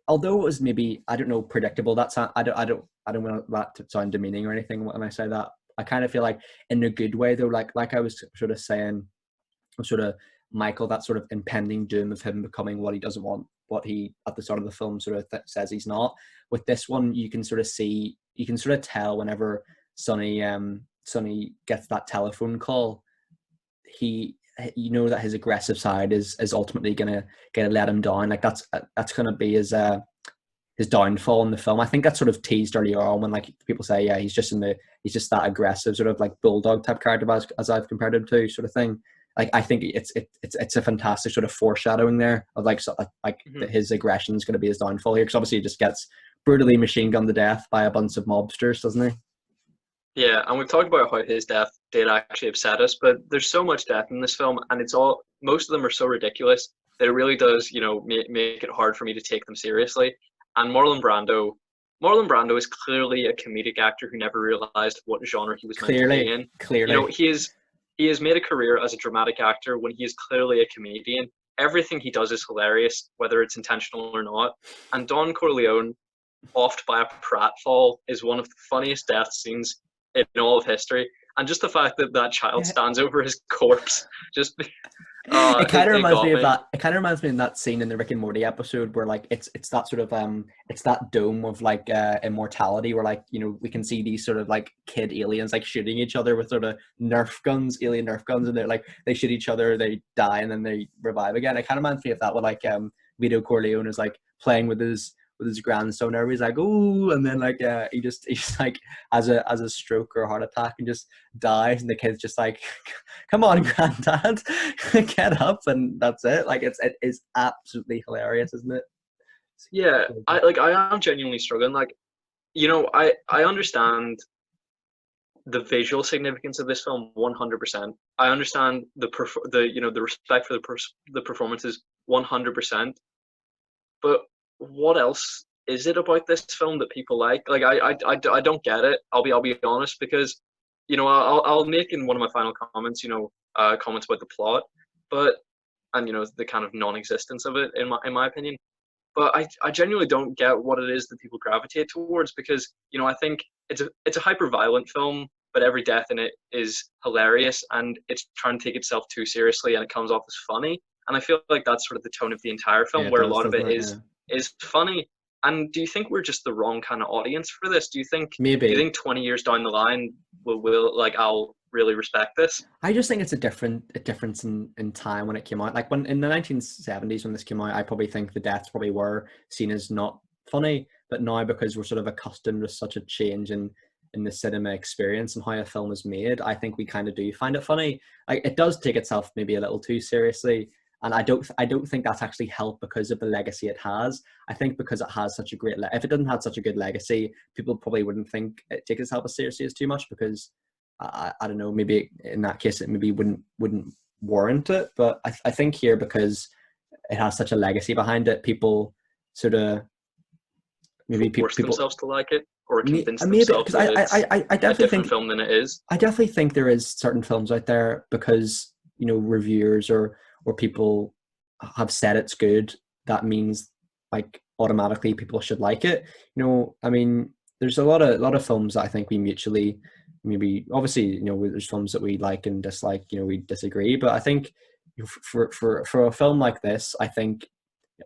although it was maybe, I don't know, predictable. That's I don't want that to sound demeaning or anything when I say that. I kind of feel like in a good way though, like I was sort of saying, sort of Michael, that sort of impending doom of him becoming what he doesn't want, what he at the start of the film sort of says he's not. With this one, you can sort of see, you can sort of tell whenever Sonny gets that telephone call, he, you know that his aggressive side is ultimately gonna let him down. Like that's gonna be his downfall in the film. I think that's sort of teased earlier on when like people say, yeah, he's just that aggressive sort of like bulldog type character as I've compared him to, sort of thing. Like I think it's a fantastic sort of foreshadowing there of like that his aggression is going to be his downfall here, because obviously he just gets brutally machine gunned to death by a bunch of mobsters, doesn't he? Yeah, and we've talked about how his death did actually upset us, but there's so much death in this film, and most of them are so ridiculous that it really does, make it hard for me to take them seriously. And Marlon Brando is clearly a comedic actor who never realized what genre he was meant to be in. Clearly, he has made a career as a dramatic actor when he is clearly a comedian. Everything he does is hilarious, whether it's intentional or not. And Don Corleone, offed by a pratfall, is one of the funniest death scenes in all of history. And just the fact that that child stands over his corpse, just it kind of reminds me of me. that. It kind of reminds me of that scene in the Rick and Morty episode where like it's that sort of it's that dome of like immortality where like we can see these sort of like kid aliens like shooting each other with sort of alien Nerf guns, and they're like they shoot each other, they die, and then they revive again. It kind of reminds me of that when like Vito Corleone is like playing with his grandson, everybody's like, "Ooh," and then like he's like has a stroke or a heart attack and just dies, and the kid's just like, "Come on, granddad, get up," and that's it. Like it is absolutely hilarious, isn't it? Yeah, I am genuinely struggling. Like, I understand the visual significance of this film 100%. I understand the respect for the performances 100%. But what else is it about this film that people like? Like I don't get it. I'll be honest, because I'll make in one of my final comments comments about the plot, but and the kind of non-existence of it in my opinion. But I genuinely don't get what it is that people gravitate towards, because I think it's a hyper violent film, but every death in it is hilarious, and it's trying to take itself too seriously, and it comes off as funny. And I feel like that's sort of the tone of the entire film, where a lot of it is funny. And do you think we're just the wrong kind of audience for this? Do you think maybe? Do you think 20 years down the line will like I'll really respect this? I just think it's a difference in time when it came out. Like when in the 1970s when this came out, I probably think the deaths probably were seen as not funny, but now because we're sort of accustomed to such a change in the cinema experience and how a film is made, I think we kind of do find it funny. Like it does take itself maybe a little too seriously. And I don't think that's actually helped because of the legacy it has. I think because it has such a great if it didn't have such a good legacy, people probably wouldn't think it takes itself as seriously as too much, because I don't know, maybe in that case it maybe wouldn't warrant it. But I think here, because it has such a legacy behind it, people sort of maybe force themselves to like it, or convince maybe, themselves that I definitely a different think film than it is. I definitely think there is certain films out there because reviewers or people have said it's good, that means like automatically people should like it. I mean, there's a lot of films that I think we mutually maybe, obviously, there's films that we like and dislike, we disagree, but I think for a film like this, I think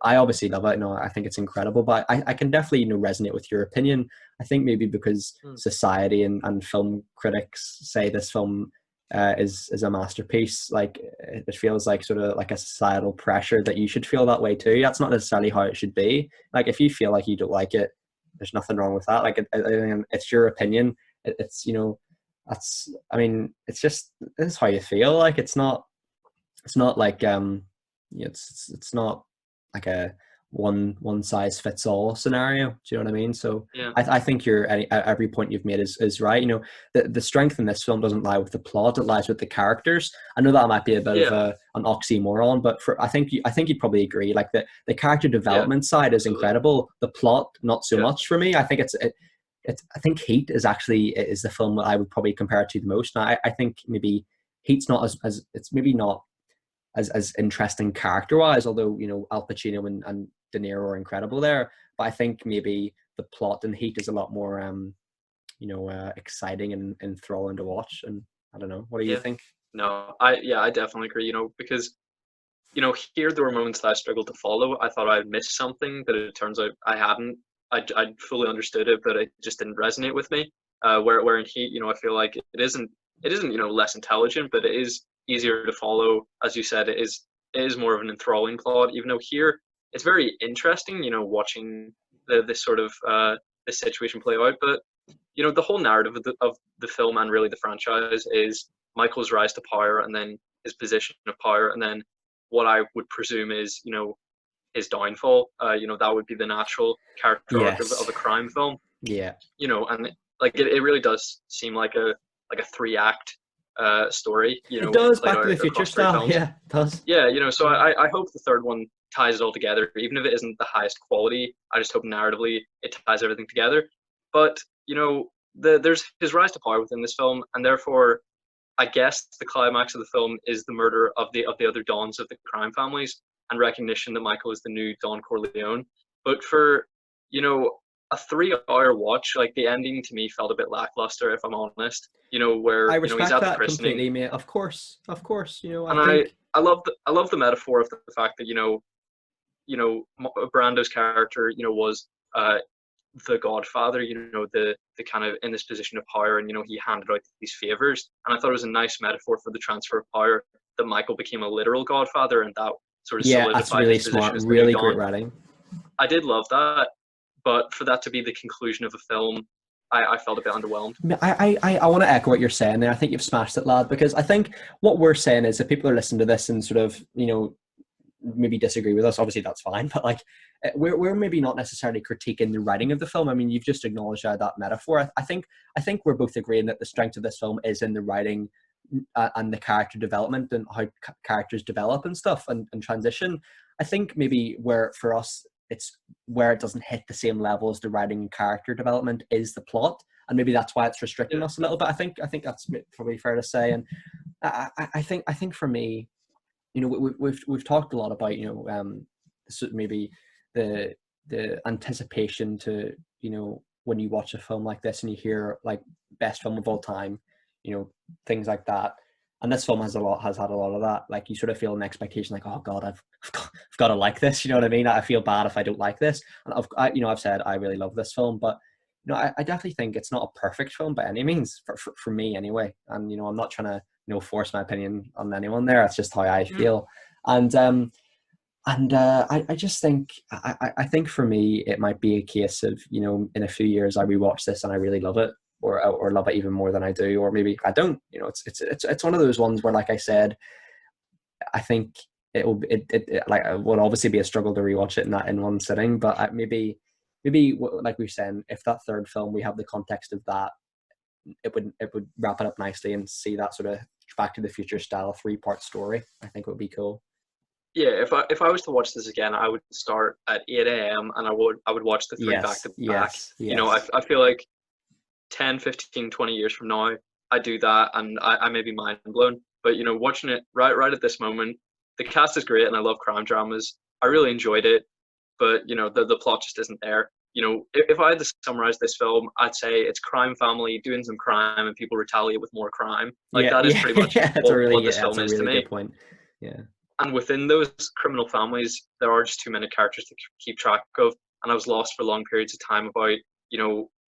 I obviously love it. I think it's incredible, but I can definitely resonate with your opinion. I think maybe because society and film critics say this film is a masterpiece. Like it feels like sort of like a societal pressure that you should feel that way too. That's not necessarily how it should be. Like if you feel like you don't like it, there's nothing wrong with that. Like it's your opinion. It's that's, I mean, it's just, this is how you feel. Like it's not like it's not like a one size fits all scenario. Do you know what I mean? So yeah. I think every point you've made is right. The strength in this film doesn't lie with the plot; it lies with the characters. I know that might be a bit of an oxymoron, but I think you'd probably agree. Like the character development side is incredible. The plot, not so much for me. I think I think Heat is the film that I would probably compare it to the most. Now, I think maybe Heat's not as it's maybe not as interesting character wise, although Al Pacino and De Niro are incredible there. But I think maybe the plot in Heat is a lot more exciting and enthralling to watch. And I don't know, what do you Yeah. think? No, I definitely agree. Because here there were moments that I struggled to follow. I thought I'd missed something, but it turns out I hadn't. I fully understood it, but it just didn't resonate with me. Where in Heat, I feel like it isn't less intelligent, but it is easier to follow. As you said, it is more of an enthralling plot. Even though here it's very interesting, watching this sort of this situation play out. But the whole narrative of the film and really the franchise is Michael's rise to power, and then his position of power, and then what I would presume is his downfall. That would be the natural character arc of a crime film. Yeah. And like it really does seem like a 3-act story. It does, played Back to the out Future across 3 style. films. Yeah, it does. Yeah, so I hope the third one ties it all together, even if it isn't the highest quality. I just hope narratively it ties everything together. But there's his rise to power within this film, and therefore I guess the climax of the film is the murder of the other dons of the crime families, and recognition that Michael is the new Don Corleone. But for a 3-hour watch, like, the ending to me felt a bit lackluster, if I'm honest. Where I he's respect at the that christening, completely, mate. Of course. and I think I love the metaphor of the fact that Brando's character was the Godfather, the kind of in this position of power, and he handed out these favors, and I thought it was a nice metaphor for the transfer of power, that Michael became a literal Godfather, and that sort of yeah, that's solidified really his position smart. as the new Really great Don. writing. I did love that, but for that to be the conclusion of the film, I felt a bit underwhelmed. I want to echo what you're saying there. I think you've smashed it, lad, because I think what we're saying is that people are listening to this and sort of, maybe disagree with us. Obviously, that's fine, but like, we're maybe not necessarily critiquing the writing of the film. I mean, you've just acknowledged that metaphor. I think we're both agreeing that the strength of this film is in the writing and the character development and how characters develop and stuff and transition. I think maybe where for us it's where it doesn't hit the same level as the writing and character development is the plot, and maybe that's why it's restricting us a little bit. I think that's probably fair to say. And I think for me, we've talked a lot about maybe the anticipation to when you watch a film like this and you hear like best film of all time, things like that. And this film has had a lot of that. Like, you sort of feel an expectation, like, oh God, I've got to like this. You know what I mean? I feel bad if I don't like this. And I've said I really love this film, but I definitely think it's not a perfect film by any means for me anyway. And I'm not trying to force my opinion on anyone there. It's just how I feel. And I just think I think for me it might be a case of in a few years I rewatch this and I really love it, or love it even more than I do, or maybe I don't. It's one of those ones where, like I said, I think it would obviously be a struggle to rewatch it in one sitting, but maybe like we were saying, if that third film we have the context of that, it would wrap it up nicely and see that sort of Back to the Future style 3-part story. I think it would be cool. Yeah, if I was to watch this again, I would start at 8 a.m. and I would watch the 3 back to back. Yes. I feel like 10, 15, 20 years from now, I do that and I may be mind blown. But watching it right at this moment, the cast is great and I love crime dramas. I really enjoyed it, but the plot just isn't there. If I had to summarize this film, I'd say it's crime family doing some crime and people retaliate with more crime. Like, that is pretty much what this film is to me. Good point. Yeah. And within those criminal families, there are just too many characters to keep track of. And I was lost for long periods of time about,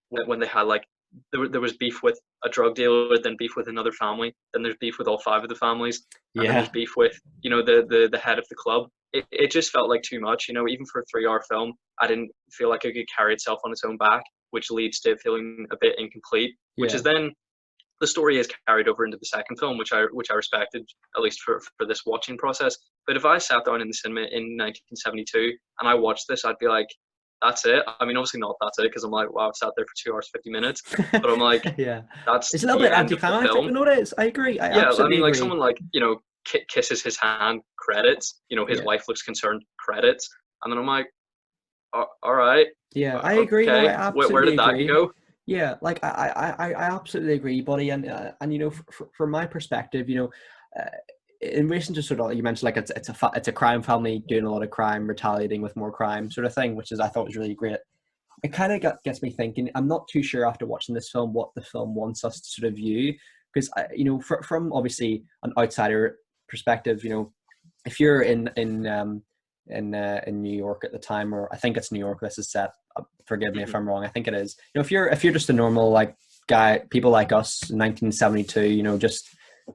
when they had, like, there was beef with a drug dealer, then beef with another family, then there's beef with all 5 of the families, and then there's beef with, the head of the club. It just felt like too much, even for a 3-hour film. I didn't feel like it could carry itself on its own back, which leads to it feeling a bit incomplete, which is then the story is carried over into the second film, which I respected, at least for this watching process. But if I sat down in the cinema in 1972 and I watched this, I'd be like, that's it. I mean, obviously not that's it, because I'm like, wow, I've sat there for 2 hours 50 minutes. But I'm like, that's it's a little bit anticlimactic. No, it is. I agree. I mean, like, someone like kisses his hand, credits. His wife looks concerned, credits. And then I'm like, all right. Yeah, I agree. Okay. No, I absolutely Where did agree. that go? Yeah, like I absolutely agree, buddy. And you know, from my perspective, you know, in relation to sort of you mentioned like it's a crime family doing a lot of crime, retaliating with more crime, sort of thing, which is I thought was really great. It kind of gets me thinking. I'm not too sure after watching this film what the film wants us to sort of view, because you know, from obviously an outsider perspective, you know, if you're in New York at the time, or I think it's New York. This is set. Forgive me if Hmm. I'm wrong. I think it is. You know, if you're just a normal like guy, people like us, in 1972. You know, just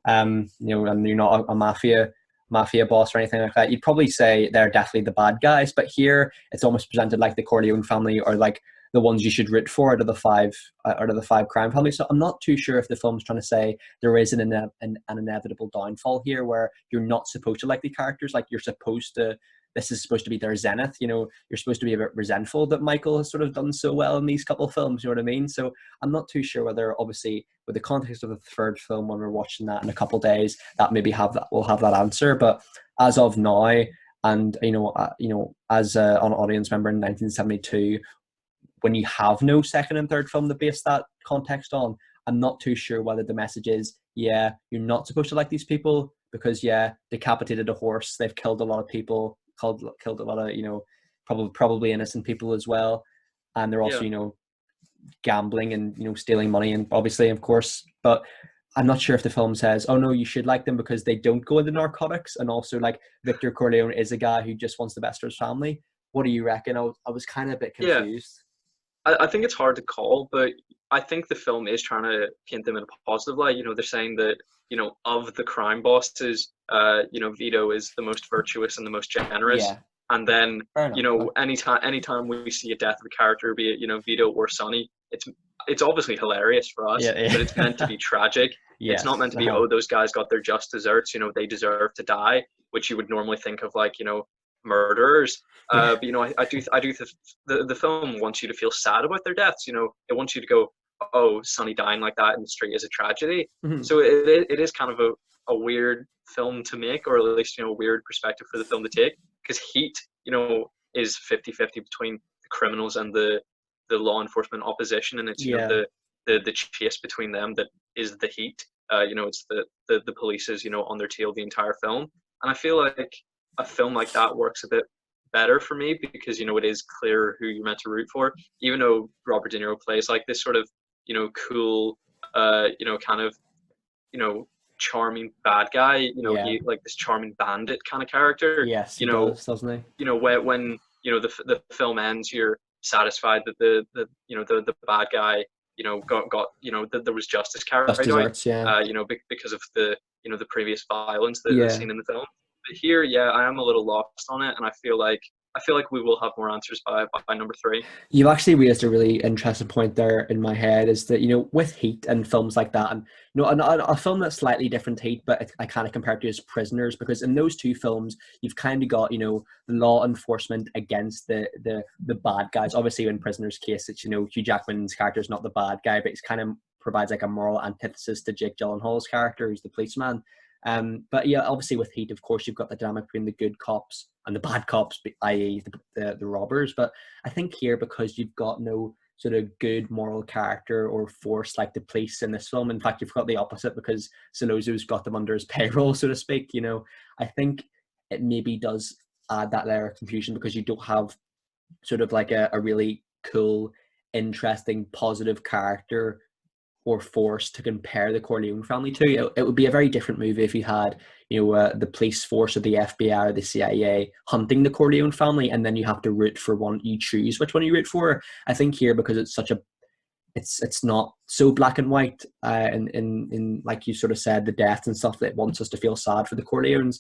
you know, and you're not a mafia boss or anything like that. You'd probably say they're definitely the bad guys. But here, it's almost presented like the Corleone family, or like the ones you should root for out of the five crime families. So I'm not too sure if the film's trying to say there is an inevitable downfall here where you're not supposed to like the characters, like you're supposed to. This is supposed to be their zenith, you know. You're supposed to be a bit resentful that Michael has sort of done so well in these couple of films. You know what I mean? So I'm not too sure whether, obviously, with the context of the third film, when we're watching that in a couple of days, that maybe we'll have that answer. But as of now, and you know, as an audience member in 1972, when you have no second and third film to base that context on, I'm not too sure whether the message is, yeah, you're not supposed to like these people because, yeah, decapitated a horse, they've killed a lot of people, killed a lot of, you know, probably innocent people as well, and they're also, Yeah. you know, gambling and, you know, stealing money, and obviously, of course, but I'm not sure if the film says, oh no, you should like them because they don't go into narcotics, and also like Victor Corleone is a guy who just wants the best for his family. What do you reckon? I was kind of a bit Yeah. confused. I think it's hard to call, but I think the film is trying to paint them in a positive light. You know, they're saying that, you know, of the crime bosses, you know, Vito is the most virtuous and the most generous. Yeah, And then, fair you enough. know, anytime we see a death of a character, be it, you know, Vito or Sonny, it's obviously hilarious for us, Yeah, but it's meant to yeah. be tragic. It's not Yes. meant to be, Uh-huh. oh, those guys got their just desserts, you know, they deserve to die, which you would normally think of like, you know, murderers. Yeah. But you know, I do the film wants you to feel sad about their deaths. You know, it wants you to go, oh, Sonny dying like that in the street is a tragedy. Mhm. So it is kind of a weird film to make, or at least, you know, a weird perspective for the film to take, because Heat, you know, is 50-50 between the criminals and the law enforcement opposition, and it's, you know, Yeah. the chase between them that is the heat. You know, it's the police is, you know, on their tail the entire film, and I feel like a film like that works a bit better for me because, you know, it is clear who you're meant to root for, even though Robert De Niro plays like this sort of, you know, cool, you know, kind of, you know, charming bad guy. You know, Yeah. he like this charming bandit kind of character. Yes, he You know, does, doesn't he? when you know the film ends, you're satisfied that the you know the bad guy, you know, got you know that there was justice Just carried out. desserts, yeah. You know, because of the, you know, the previous violence that's Yeah. seen in the film. But here, yeah, I am a little lost on it, and I feel like we will have more answers by number three. You've actually raised a really interesting point there in my head, is that, you know, with Heat and films like that, and, you know, a film that's slightly different to Heat, but I kind of compare it to as Prisoners, because in those two films, you've kind of got, you know, the law enforcement against the bad guys. Obviously, in Prisoners' case, it's, you know, Hugh Jackman's character is not the bad guy, but he's kind of provides like a moral antithesis to Jake Gyllenhaal's character, who's the policeman. But yeah, obviously with Heat, of course, you've got the dynamic between the good cops and the bad cops, i.e., the robbers. But I think here, because you've got no sort of good moral character or force like the police in this film, in fact, you've got the opposite, because Solozo's got them under his payroll, so to speak. You know, I think it maybe does add that layer of confusion, because you don't have sort of like a really cool, interesting, positive character or force to compare the Corleone family to. It would be a very different movie if you had, you know, the police force or the FBI or the CIA hunting the Corleone family, and then you have to root for one. You choose which one you root for. I think here, because it's such a, it's not so black and white, in like you sort of said, the deaths and stuff, that wants us to feel sad for the Corleones.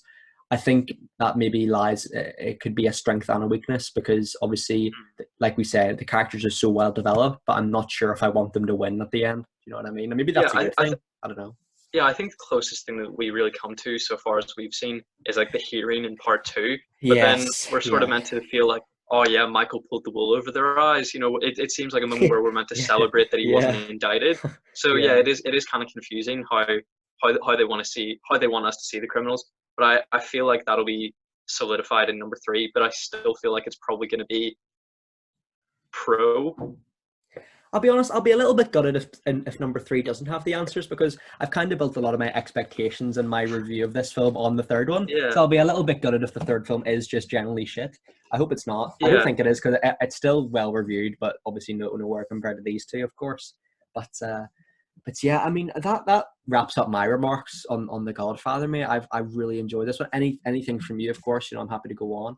I think that maybe lies, it could be a strength and a weakness, because obviously, like we said, the characters are so well developed, but I'm not sure if I want them to win at the end. You know what I mean? And maybe Yeah, that's a good thing. I don't know. yeah, I think the closest thing that we really come to so far as we've seen is like the hearing in part two. But then Yes. we're sort of Yeah. meant to feel like, oh yeah, Michael pulled the wool over their eyes. You know, it seems like a moment where we're meant to Yeah. celebrate that he wasn't Yeah. indicted. So yeah, Yeah. it is kind of confusing how they want to see, how they want us to see the criminals. But I feel like that'll be solidified in number three. But I still feel like it's probably going to be pro. I'll be honest, I'll be a little bit gutted if number three doesn't have the answers, because I've kind of built a lot of my expectations and my review of this film on the third one. Yeah. So I'll be a little bit gutted if the third film is just generally shit. I hope it's not. I Yeah. don't think it is, because it's still well reviewed, but obviously nowhere compared to these two, of course. But yeah, I mean, that wraps up my remarks on The Godfather, mate. I've really enjoyed this one. Anything from you, of course, I'm happy to go on.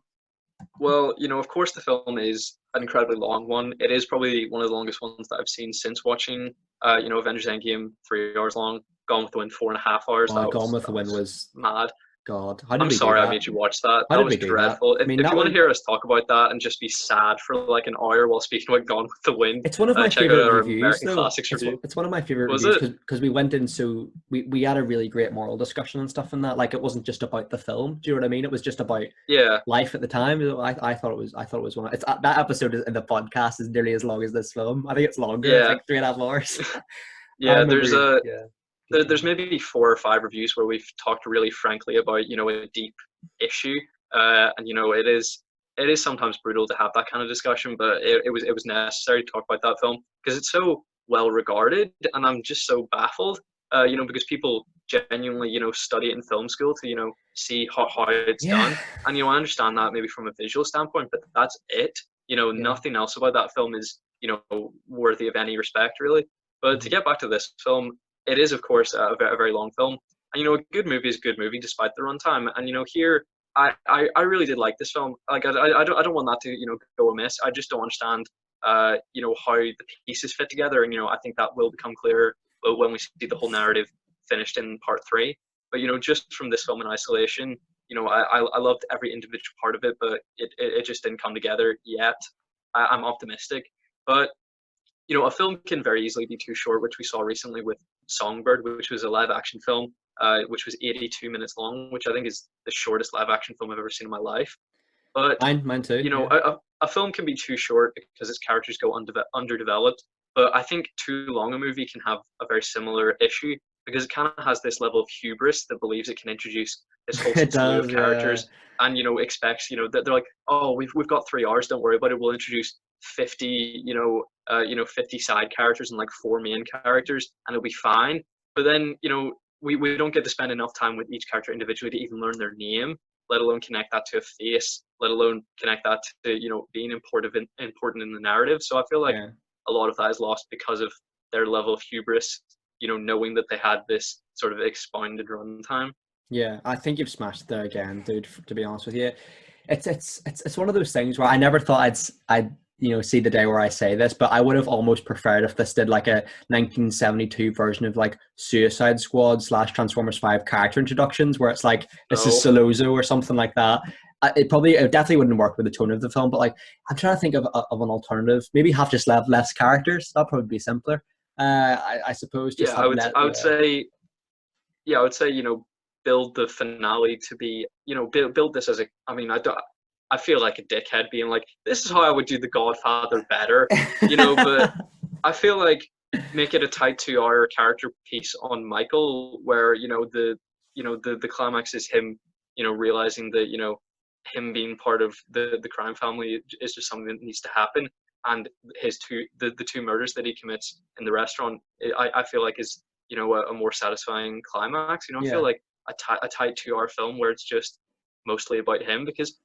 Well, of course, the film is an incredibly long one. It is probably one of the longest ones that I've seen since watching, Avengers Endgame, 3 hours long. Gone with the Wind, 4.5 hours. Gone with the Wind was mad. God. How did I'm we sorry do I that? made you watch that. How That did was we do dreadful. that? I mean, if you want one, to hear us talk about that and just be sad for like an hour while speaking about Gone with the Wind, it's one of my check out favorite our reviews, American though. Classics review. It's one of my favorite Was reviews it? because we went in, so we had a really great moral discussion and stuff in that. Like, it wasn't just about the film. Do you know what I mean? It was just about Yeah. life at the time. I thought it was one. It's that episode in the podcast is nearly as long as this film. I think it's longer. Yeah. It's like 3.5 hours. Yeah. Yeah. There's maybe 4 or 5 reviews where we've talked really frankly about a deep issue, and it is sometimes brutal to have that kind of discussion, but it was necessary to talk about that film because it's so well regarded, and I'm just so baffled, because people genuinely study it in film school to see how it's done, and I understand that maybe from a visual standpoint, but that's it. Nothing else about that film is worthy of any respect, really. But to get back to this film, it is, of course, a very long film. And, a good movie is a good movie despite the runtime. And, here, I really did like this film. Like, I don't want that to, go amiss. I just don't understand, how the pieces fit together. And, I think that will become clearer when we see the whole narrative finished in part 3. But, just from this film in isolation, I loved every individual part of it, but it just didn't come together yet. I'm optimistic. But a film can very easily be too short, which we saw recently with Songbird, which was a live action film, which was 82 minutes long, which I think is the shortest live action film I've ever seen in my life. But mine too. a film can be too short because its characters go underdeveloped. But I think too long a movie can have a very similar issue because it kind of has this level of hubris that believes it can introduce this whole slew of characters, and expects that they're like, oh, we've got 3 hours, don't worry about it. We'll introduce 50 50 side characters and like 4 main characters, and it'll be fine. But then we don't get to spend enough time with each character individually to even learn their name, let alone connect that to a face, let alone connect that to being important in the narrative. So I feel like a lot of that is lost because of their level of hubris, knowing that they had this sort of expounded runtime. Yeah, I think you've smashed there again, dude. To be honest with you, it's one of those things where I never thought I'd see the day where I say this, but I would have almost preferred if this did like a 1972 version of like Suicide Squad / Transformers 5 character introductions, where it's like this is Solozo or something like that. It definitely wouldn't work with the tone of the film, but like I'm trying to think of an alternative. Maybe have just less characters. That'd probably be simpler. I suppose. Just I would say, build the finale to be, build this as I feel like a dickhead being like, this is how I would do The Godfather better, but I feel like make it a tight 2-hour character piece on Michael, where the climax is him, realizing that him being part of the crime family is just something that needs to happen, and the 2 murders that he commits in the restaurant, I feel like is a more satisfying climax. I feel like a tight 2-hour film where it's just mostly about him, because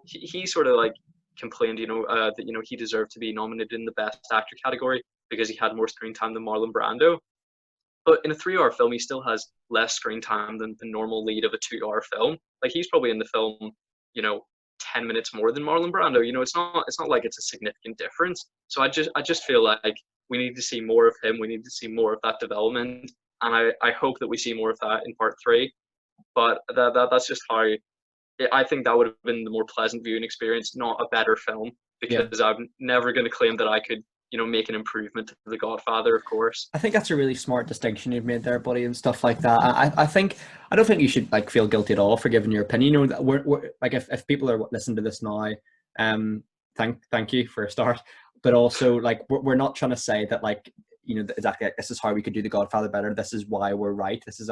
he sort of like complained that he deserved to be nominated in the best actor category because he had more screen time than Marlon Brando. But in a 3-hour film, he still has less screen time than the normal lead of a 2-hour film. Like, he's probably in the film 10 minutes more than Marlon Brando. It's not like it's a significant difference. So I just feel like we need to see more of him. We need to see more of that development, and I hope that we see more of that in part 3. But that's just how I think that would have been the more pleasant viewing experience, not a better film, because I'm never going to claim that I could, make an improvement to The Godfather, of course. I think that's a really smart distinction you've made there, buddy, and stuff like that. I don't think you should like feel guilty at all for giving your opinion. We're like, if people are listening to this now, thank you for a start, but also like we're not trying to say that like exactly like, this is how we could do The Godfather better. This is why we're right. This is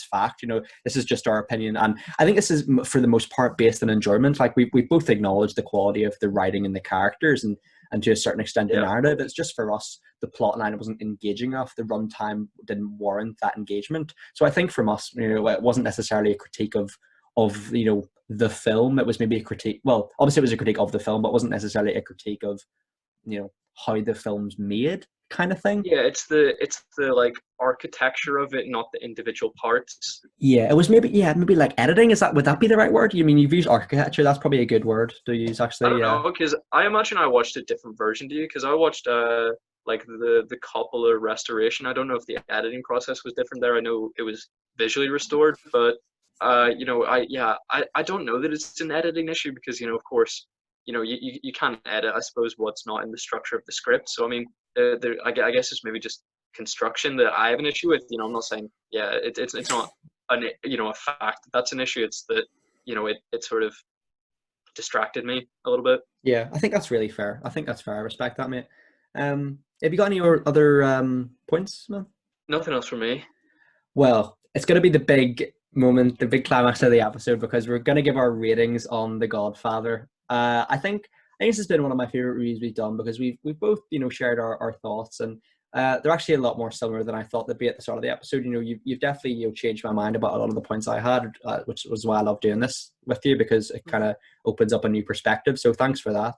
fact. This is just our opinion, and I think this is for the most part based on enjoyment. Like we both acknowledge the quality of the writing and the characters, and and to a certain extent the Yeah. narrative. It's just for us, the plot line wasn't engaging enough. The runtime didn't warrant that engagement. So I think from us, it wasn't necessarily a critique of the film. It was maybe a critique. Well, obviously it was a critique of the film, but it wasn't necessarily a critique of how the film's made, kind of thing. Yeah, it's the like architecture of it, not the individual parts. Yeah, it was maybe like editing. Would that be the right word? You mean you've used architecture? That's probably a good word to use, I actually. don't Yeah. know, because I imagine I watched a different version to you, because I watched like the Coppola restoration. I don't know if the editing process was different there. I know it was visually restored, but I don't know that it's an editing issue, because of course you can't edit, I suppose, what's not in the structure of the script. So I mean, I guess it's maybe just construction that I have an issue with. I'm not saying it's not a fact that's an issue. It's that it sort of distracted me a little bit. Yeah, I think that's really fair. I think that's fair. I respect that, mate. Have you got any other points, man? Nothing else for me. Well, it's going to be the big moment, the big climax of the episode, because we're going to give our ratings on The Godfather. I think this has been one of my favorite reviews we've done, because we've both shared our thoughts, and they're actually a lot more similar than I thought they'd be at the start of the episode. You've definitely changed my mind about a lot of the points I had, which was why I love doing this with you, because it kind of opens up a new perspective. So thanks for that.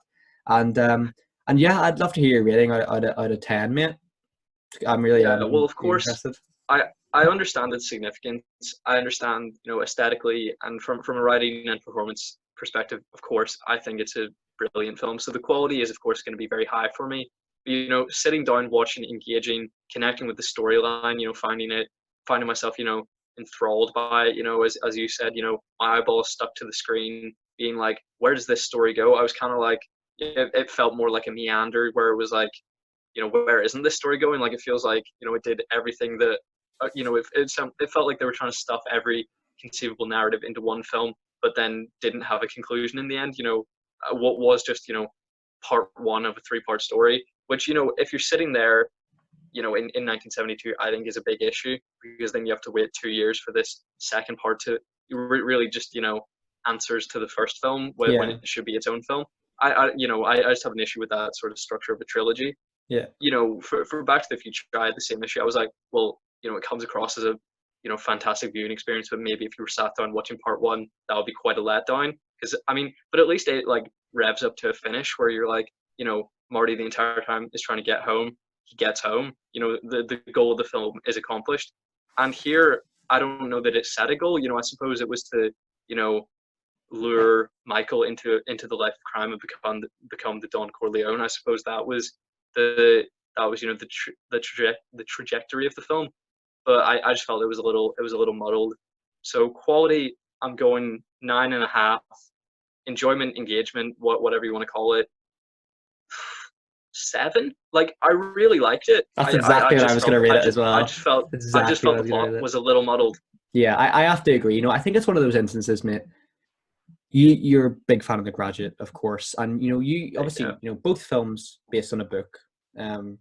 And yeah, I'd love to hear your rating out of 10, mate. I'm really Well, of course, interested. I understand its significance. I understand, aesthetically and from a writing and performance perspective. Of course, I think it's a brilliant film. So the quality is, of course, going to be very high for me. But, sitting down, watching, engaging, connecting with the storyline, finding myself, enthralled by it, as you said, my eyeballs stuck to the screen, being like, where does this story go? I was kind of like, it felt more like a meander, where it was like, where isn't this story going? Like, it feels like, it did everything that, it felt like they were trying to stuff every conceivable narrative into one film, but then didn't have a conclusion in the end. What was just, part one of a three-part story, which, if you're sitting there, in 1972, I think is a big issue, because then you have to wait 2 years for this second part to really just, answers to the first film when it should be its own film. I just have an issue with that sort of structure of a trilogy. Yeah. For Back to the Future, I had the same issue. I was like, well, it comes across as a fantastic viewing experience, but maybe if you were sat down watching part one, that would be quite a letdown. Because but at least it like revs up to a finish where you're like, Marty the entire time is trying to get home. He gets home. The goal of the film is accomplished. And here, I don't know that it set a goal. I suppose it was to lure Michael into the life of crime and become the Don Corleone. I suppose that was the trajectory of the film. But I just felt it was a little muddled. So quality, I'm going 9.5. Enjoyment, engagement, whatever you want to call it, 7. Like, I really liked it. That's exactly what I was going to rate it as well. I just felt the plot was a little muddled. Yeah, I have to agree. I think it's one of those instances, mate. You're a big fan of The Graduate, of course, and you obviously both films based on a book. And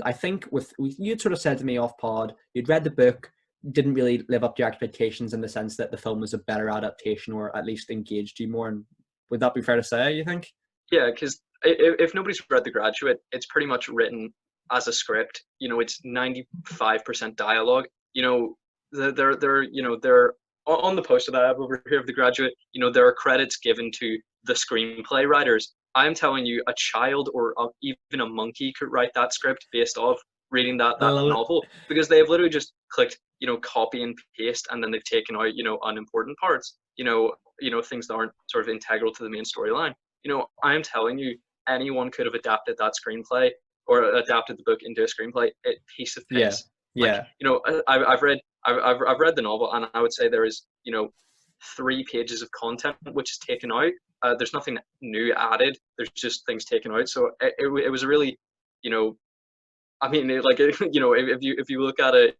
I think with you'd sort of said to me off pod, you'd read the book, didn't really live up to your expectations in the sense that the film was a better adaptation, or at least engaged you more. And would that be fair to say, you think? Yeah, because if nobody's read The Graduate, it's pretty much written as a script. It's 95% dialogue. They're on the poster that I have over here of The Graduate. There are credits given to the screenplay writers. I'm telling you, a child or even a monkey could write that script based off reading that novel, because they have literally just clicked, copy and paste, and then they've taken out, unimportant parts, things that aren't sort of integral to the main storyline. I am telling you, anyone could have adapted that screenplay or adapted the book into a screenplay. A piece of piss. Yeah. I've read the novel, and I would say there is, 3 pages of content which is taken out. There's nothing new added. There's just things taken out. So it was a really, if you look at it,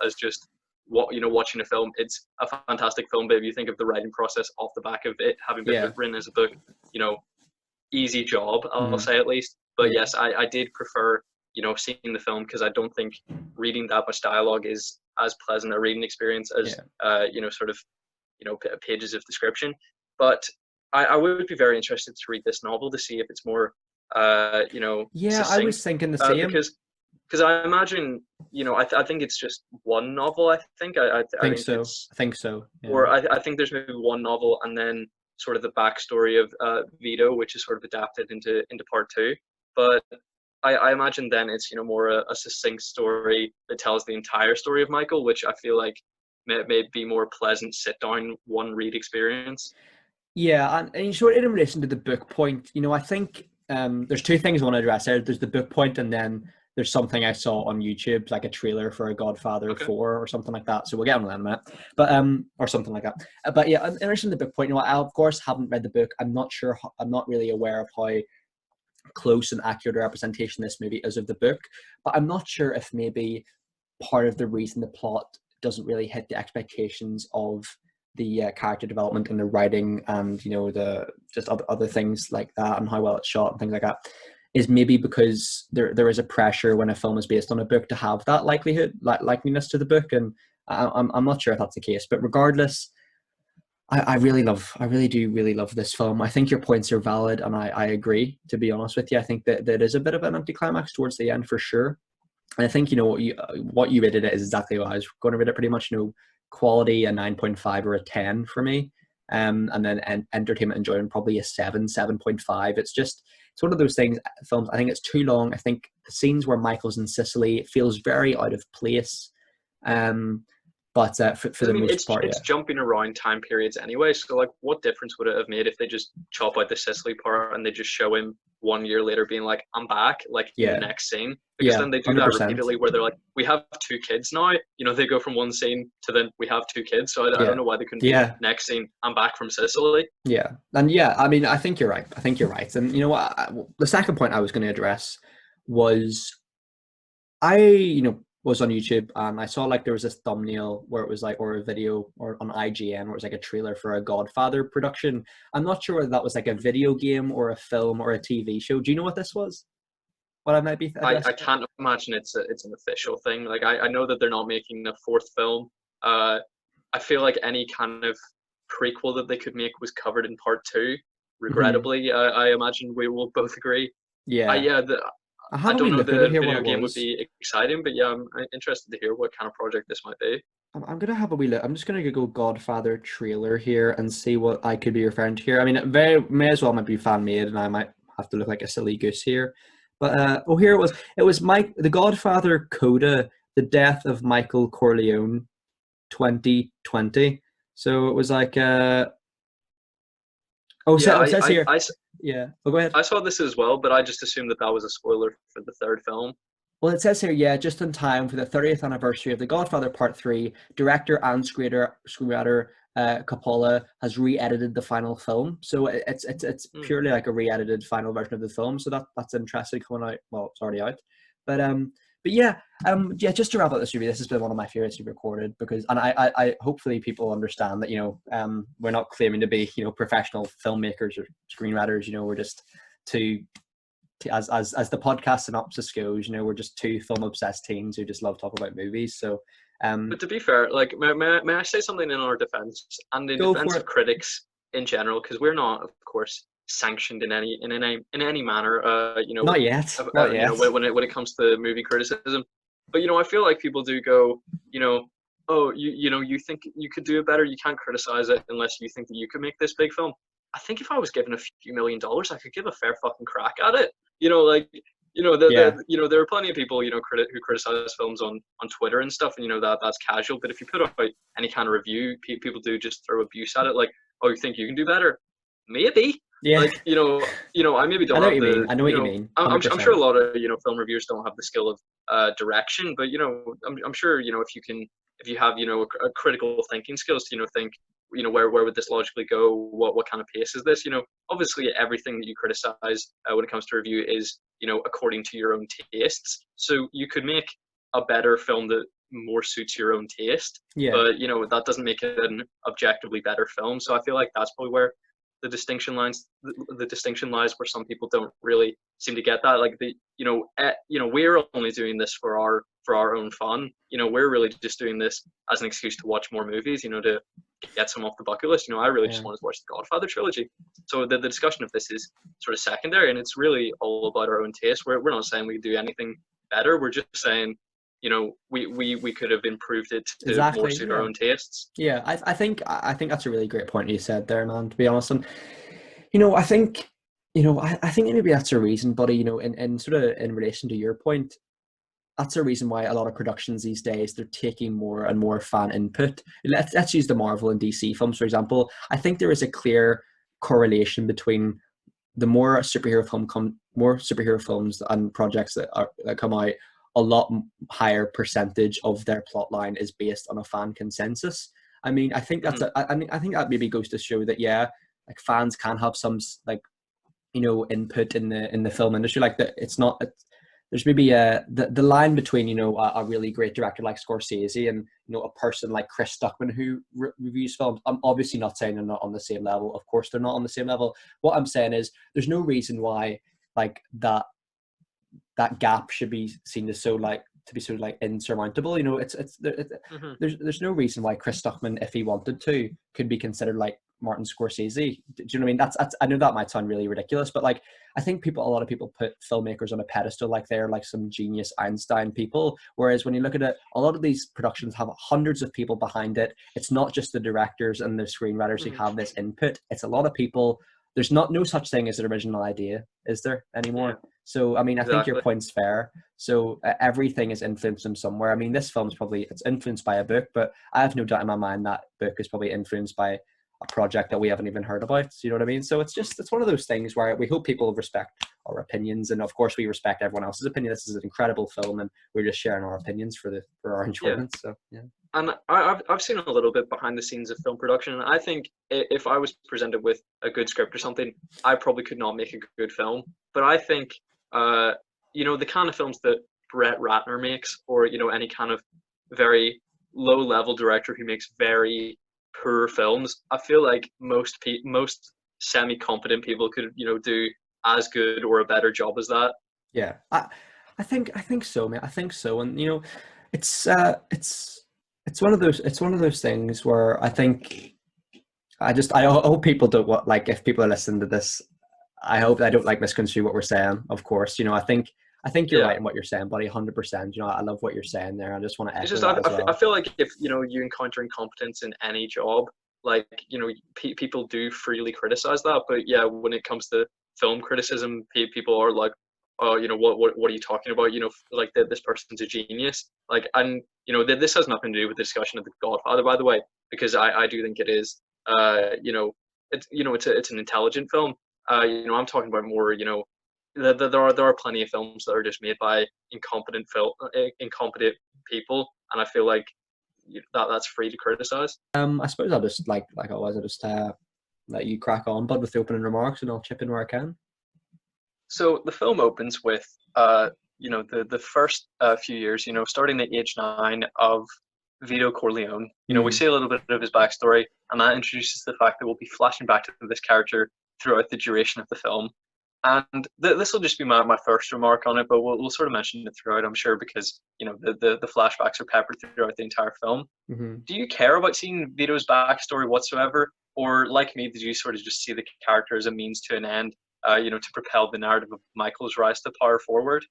as just watching a film, it's a fantastic film. But if you think of the writing process off the back of it having been written as a book, easy job, I'll say, at least. But yes, I did prefer, seeing the film, because I don't think reading that much dialogue is as pleasant a reading experience as pages of description. But I would be very interested to read this novel to see if it's more Yeah, I was succinct. thinking the same. Because I imagine, I think it's just one novel. I Think think so. it's, I think so. Yeah. or I think there's maybe one novel and then sort of the backstory of Vito, which is sort of adapted into part two. But I imagine then it's more a succinct story that tells the entire story of Michael, which I feel like may be more pleasant sit down one read experience. Yeah, and sort of in relation to the book point, I think there's two things I want to address there. There's the book point, and then there's something I saw on YouTube, like a trailer for a Godfather Okay. 4 or something like that. So we'll get on that in a minute, but or something like that. But yeah, in relation to the book point, I of course haven't read the book. I'm not sure. I'm not really aware of how close and accurate a representation this movie is of the book. But I'm not sure if maybe part of the reason the plot doesn't really hit the expectations of the character development and the writing and the just other things like that and how well it's shot and things like that is maybe because there is a pressure when a film is based on a book to have that likeliness to the book, and I'm not sure if that's the case, but regardless, I really do really love this film. I think your points are valid, and I agree, to be honest with you. I think that is a bit of an anticlimax towards the end for sure. And I think what you rated it is exactly what I was going to rate it. Pretty much, quality a 9.5 or a 10 for me, and then entertainment enjoyment probably a 7.5. It's one of those films. I think it's too long. I think the scenes where Michael's in Sicily, it feels very out of place. But for I the mean, most part, it's yeah. jumping around time periods anyway. So, like, what difference would it have made if they just chop out the Sicily part and they just show him 1 year later being like, "I'm back," like in the Yeah, next scene? Because yeah, then they do that 100%. repeatedly, where they're like, "We have two kids now." They go from one scene to then we have two kids. So I don't Yeah, know why they couldn't be yeah, next scene. I'm back from Sicily. yeah, and yeah. I mean, I think you're right. I think you're right. And you know what? The second point I was going to address was was on YouTube and I saw like there was this thumbnail where it was like, or a video or on IGN where it was like a trailer for a Godfather production. I'm not sure whether that was like a video game or a film or a TV show. Do you know what this was? What I might be I addressing? can't imagine it's an official thing. Like I know that they're not making a fourth film. Uh, I feel like any kind of prequel that they could make was covered in part two. Hmm. Regrettably, I imagine we will both agree. Yeah, Yeah, I I have a don't wee know, look at it the here. What video it game would was. be exciting, but yeah, I'm interested to hear what kind of project this might be. I'm gonna have a wee look. I'm just gonna Google Godfather trailer here and see what I could be referring to here. I mean, it may as well might be fan made, and I might have to look like a silly goose here. But here it was. It was Mike, the Godfather Coda, the death of Michael Corleone, 2020. So it was like Yeah, it says here. Yeah. Oh, go ahead. I saw this as well, but I just assumed that was a spoiler for the third film. Well, it says here, yeah, just in time for the 30th anniversary of The Godfather Part III, director and screenwriter Coppola has re-edited the final film. So it's Hmm. purely like a re-edited final version of the film. So that's interesting coming out. Well, it's already out, but yeah. Just to wrap up this review, this has been one of my favorites we've recorded because, and I hopefully people understand that we're not claiming to be professional filmmakers or screenwriters. We're just two as the podcast synopsis goes, we're just two film obsessed teens who just love talking about movies. So, But to be fair, like, may I say something in our defense and in go defense for of it. critics in general, because we're not, of course, sanctioned in any manner. Not yet. Not yet. When it comes to movie criticism, but I feel like people do go, oh, you think you could do it better. You can't criticize it unless you think that you could make this big film. I think if I was given a few $1 million, I could give a fair fucking crack at it. Like Yeah. there are plenty of people who criticize films on Twitter and stuff, and that's casual. But if you put out any kind of review, people do just throw abuse at it, like, oh, you think you can do better? Maybe. Yeah. Like, I maybe I don't know what have you mean. the, I know what you mean. I'm sure 100%. a lot of film reviewers don't have the skill of direction, but I'm sure if you have a critical thinking skills to think where would this logically go, what kind of pace is this, obviously everything that you criticize when it comes to review is according to your own tastes, so you could make a better film that more suits your own taste, Yeah. but that doesn't make it an objectively better film. So I feel like that's probably where the distinction lies, where some people don't really seem to get that, like we're only doing this for our for our own fun. You know, we're really just doing this as an excuse to watch more movies, you know, to get some off the bucket list. You know, I really just wanted to watch the Godfather trilogy. So the discussion of this is sort of secondary, and it's really all about our own taste. We're not saying we could do anything better. We're just saying, you know, we could have improved it to more suit our own tastes. Yeah, I think that's a really great point you said there, man, to be honest. And you know, I think maybe that's a reason, buddy, you know, in sort of in relation to your point, that's a reason why a lot of productions these days, they're taking more and more fan input. Let's use the Marvel and DC films, for example. I think there is a clear correlation between the more superhero films and projects that come out, a lot higher percentage of their plot line is based on a fan consensus. I mean, I think that's I think that maybe goes to show that, yeah, like fans can have some, like, you know, input in the film industry. Like that, there's maybe the line between, you know, a really great director like Scorsese and, you know, a person like Chris Stuckman who reviews films. I'm obviously not saying they're not on the same level. Of course, they're not on the same level. What I'm saying is there's no reason why like that gap should be seen as so insurmountable. You know, there's no reason why Chris Stuckman, if he wanted to, could be considered like Martin Scorsese. Do you know what I mean? That's I know that might sound really ridiculous, but like I think a lot of people put filmmakers on a pedestal like they're like some genius Einstein people. Whereas when you look at it, a lot of these productions have hundreds of people behind it. It's not just the directors and the screenwriters who have this input. It's a lot of people. There's no such thing as an original idea, is there, anymore? Yeah. So, I mean, I think your point's fair. So everything is influenced from somewhere. I mean, this film's it's influenced by a book, but I have no doubt in my mind that book is probably influenced by a project that we haven't even heard about. So, you know what I mean? So it's one of those things where we hope people respect our opinions. And of course we respect everyone else's opinion. This is an incredible film and we're just sharing our opinions for our enjoyment. Yeah. So, yeah. And I've seen a little bit behind the scenes of film production. And I think if I was presented with a good script or something, I probably could not make a good film. But I think, you know, the kind of films that Brett Ratner makes, or, you know, any kind of very low level director who makes very poor films, I feel like most semi-competent people could, you know, do as good or a better job as that. Yeah, I think so, man. I think so. And, you know, it's one of those things where I think I hope people don't if people are listening to this, I hope they don't misconstrue what we're saying. Of course, you know, I think you're right in what you're saying, buddy, 100%. You know, I love what you're saying there. I just want to echo that as well. I feel like if, you know, you encounter incompetence in any job, like, you know, people do freely criticize that. But yeah, when it comes to film criticism, people are like, oh, you know, what are you talking about? You know, like this person's a genius. Like, and, you know, this has nothing to do with the discussion of The Godfather, by the way, because I do think it is, you know, it's an intelligent film. You know, I'm talking about more, you know, there are plenty of films that are just made by incompetent people, and I feel like that's free to criticize. I suppose I'll just like always, I'll just let you crack on, bud, with the opening remarks, and I'll chip in where I can. So the film opens with you know, the first few years, you know, starting at age 9 of Vito Corleone. You know, we see a little bit of his backstory, and that introduces the fact that we'll be flashing back to this character throughout the duration of the film. And this will just be my first remark on it, but we'll sort of mention it throughout, I'm sure, because, you know, the flashbacks are peppered throughout the entire film. Mm-hmm. Do you care about seeing Vito's backstory whatsoever? Or, like me, did you sort of just see the character as a means to an end, you know, to propel the narrative of Michael's rise to power forward?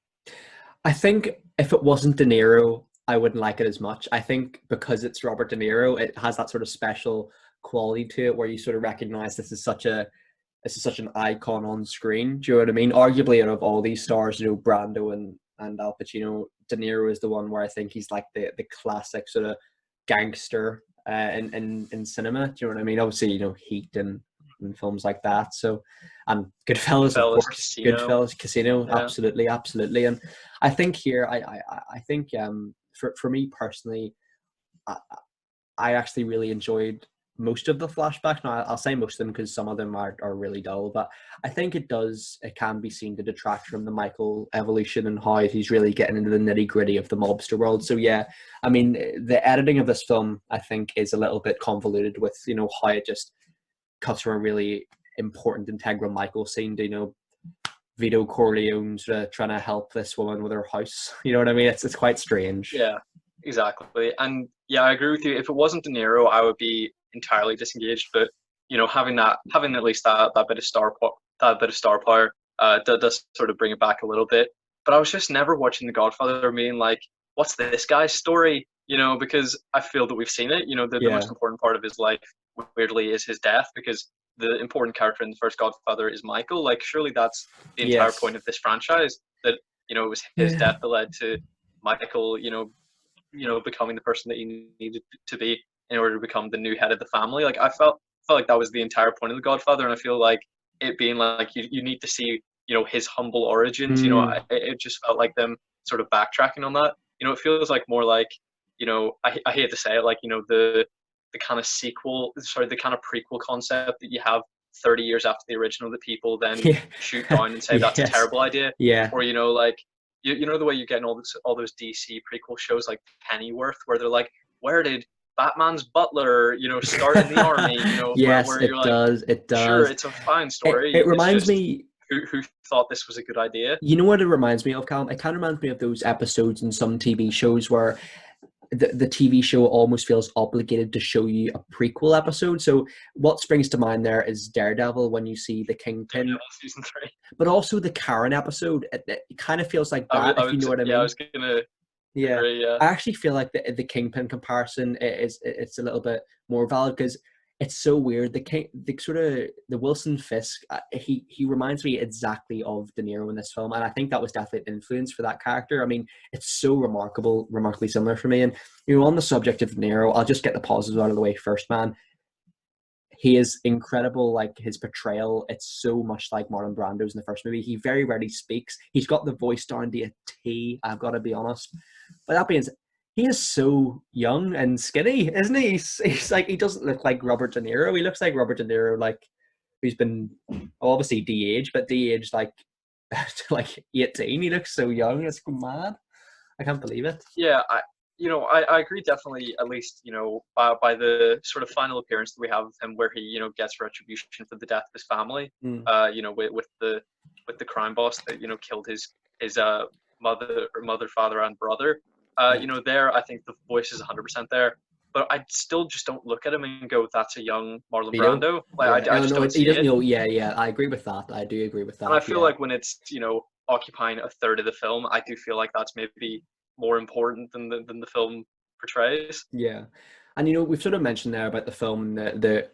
I think if it wasn't De Niro, I wouldn't like it as much. I think because it's Robert De Niro, it has that sort of special quality to it where you sort of recognize this is such an icon on screen. Do you know what I mean? Arguably, out of all these stars, you know, Brando and Al Pacino, De Niro is the one where I think he's like the classic sort of gangster in cinema. Do you know what I mean? Obviously, you know, Heat and films like that. So, and Goodfellas, of course. Casino. Goodfellas, Casino, yeah. Absolutely. And I think here, I think for me personally, I actually really enjoyed most of the flashbacks. Now, I'll say most of them because some of them are really dull, but I think it can be seen to detract from the Michael evolution and how he's really getting into the nitty gritty of the mobster world. So yeah, I mean, the editing of this film, I think, is a little bit convoluted with, you know, how it just cuts from a really important integral Michael scene to, you know, Vito Corleone sort of trying to help this woman with her house. You know what I mean? It's quite strange. Yeah, exactly. And yeah, I agree with you. If it wasn't De Niro, I would be entirely disengaged. But having at least that bit of star power, does sort of bring it back a little bit. But I was just never watching The Godfather being like, what's this guy's story? Because I feel that we've seen it. The Yeah. most important part of his life, weirdly, is his death, because the important character in the first Godfather is Michael. Like, surely that's the entire Yes. point of this franchise, that it was his Yeah. death that led to Michael, becoming the person that he needed to be in order to become the new head of the family. Like, I felt like that was the entire point of The Godfather, and I feel like it being like you need to see his humble origins. Mm. It just felt like them sort of backtracking on that. It feels like more like I hate to say it, like the kind of the kind of prequel concept that you have 30 years after the original that people then Yeah. shoot down and say that's a Yes. terrible idea. Yeah. Or like the way you get in all those DC prequel shows like Pennyworth, where they're like, where did Batman's butler start in the army, Yes, where it you're like, does. It sure, does. it's a fine It, story, it it's reminds just me. who thought this was a good idea. You know what it reminds me of, Callum? It kind of reminds me of those episodes in some TV shows where the TV show almost feels obligated to show you a prequel episode. So what springs to mind there is Daredevil, when you see the Kingpin, Daredevil season 3. but also the Karen episode. It kind of feels like that, if you know what I Yeah, I mean. was gonna Yeah, agree. Yeah, I actually feel like the Kingpin comparison it's a little bit more valid, because it's so weird. The sort of the Wilson Fisk, he reminds me exactly of De Niro in this film, and I think that was definitely an influence for that character. I mean, it's so remarkably similar for me. And on the subject of De Niro, I'll just get the positives out of the way first, man. He is incredible. Like, his portrayal, it's so much like Marlon Brando's in the first movie. He very rarely speaks. He's got the voice down to a T, I've got to be honest. But that being said, he is so young and skinny, isn't he? He's like, he doesn't look like Robert De Niro. He looks like Robert De Niro, like, who's been obviously de-aged, but de-aged like to like 18. He looks so young. It's mad. I can't believe it. yeah. I agree definitely. At least by the sort of final appearance that we have of him, where he gets retribution for the death of his family. Mm. With the crime boss that killed his mother, father, and brother. There, I think the voice is 100% there. But I still just don't look at him and go, "That's a young Marlon Brando." Like, I just don't he see doesn't it. know. Yeah, I agree with that. I do agree with that. And I feel yeah. like when it's occupying a third of the film, I do feel like that's maybe more important than the film portrays. Yeah. And we've sort of mentioned there about the film, the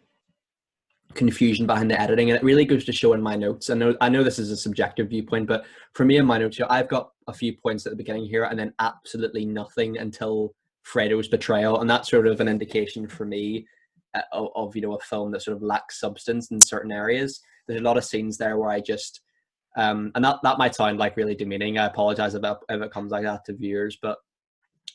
confusion behind the editing, and it really goes to show in my notes. I know this is a subjective viewpoint, but for me in my notes, I've got a few points at the beginning here, and then absolutely nothing until Fredo's betrayal, and that's sort of an indication for me of a film that sort of lacks substance in certain areas. There's a lot of scenes there where I just and that might sound like really demeaning. I apologize if it comes like that to viewers, but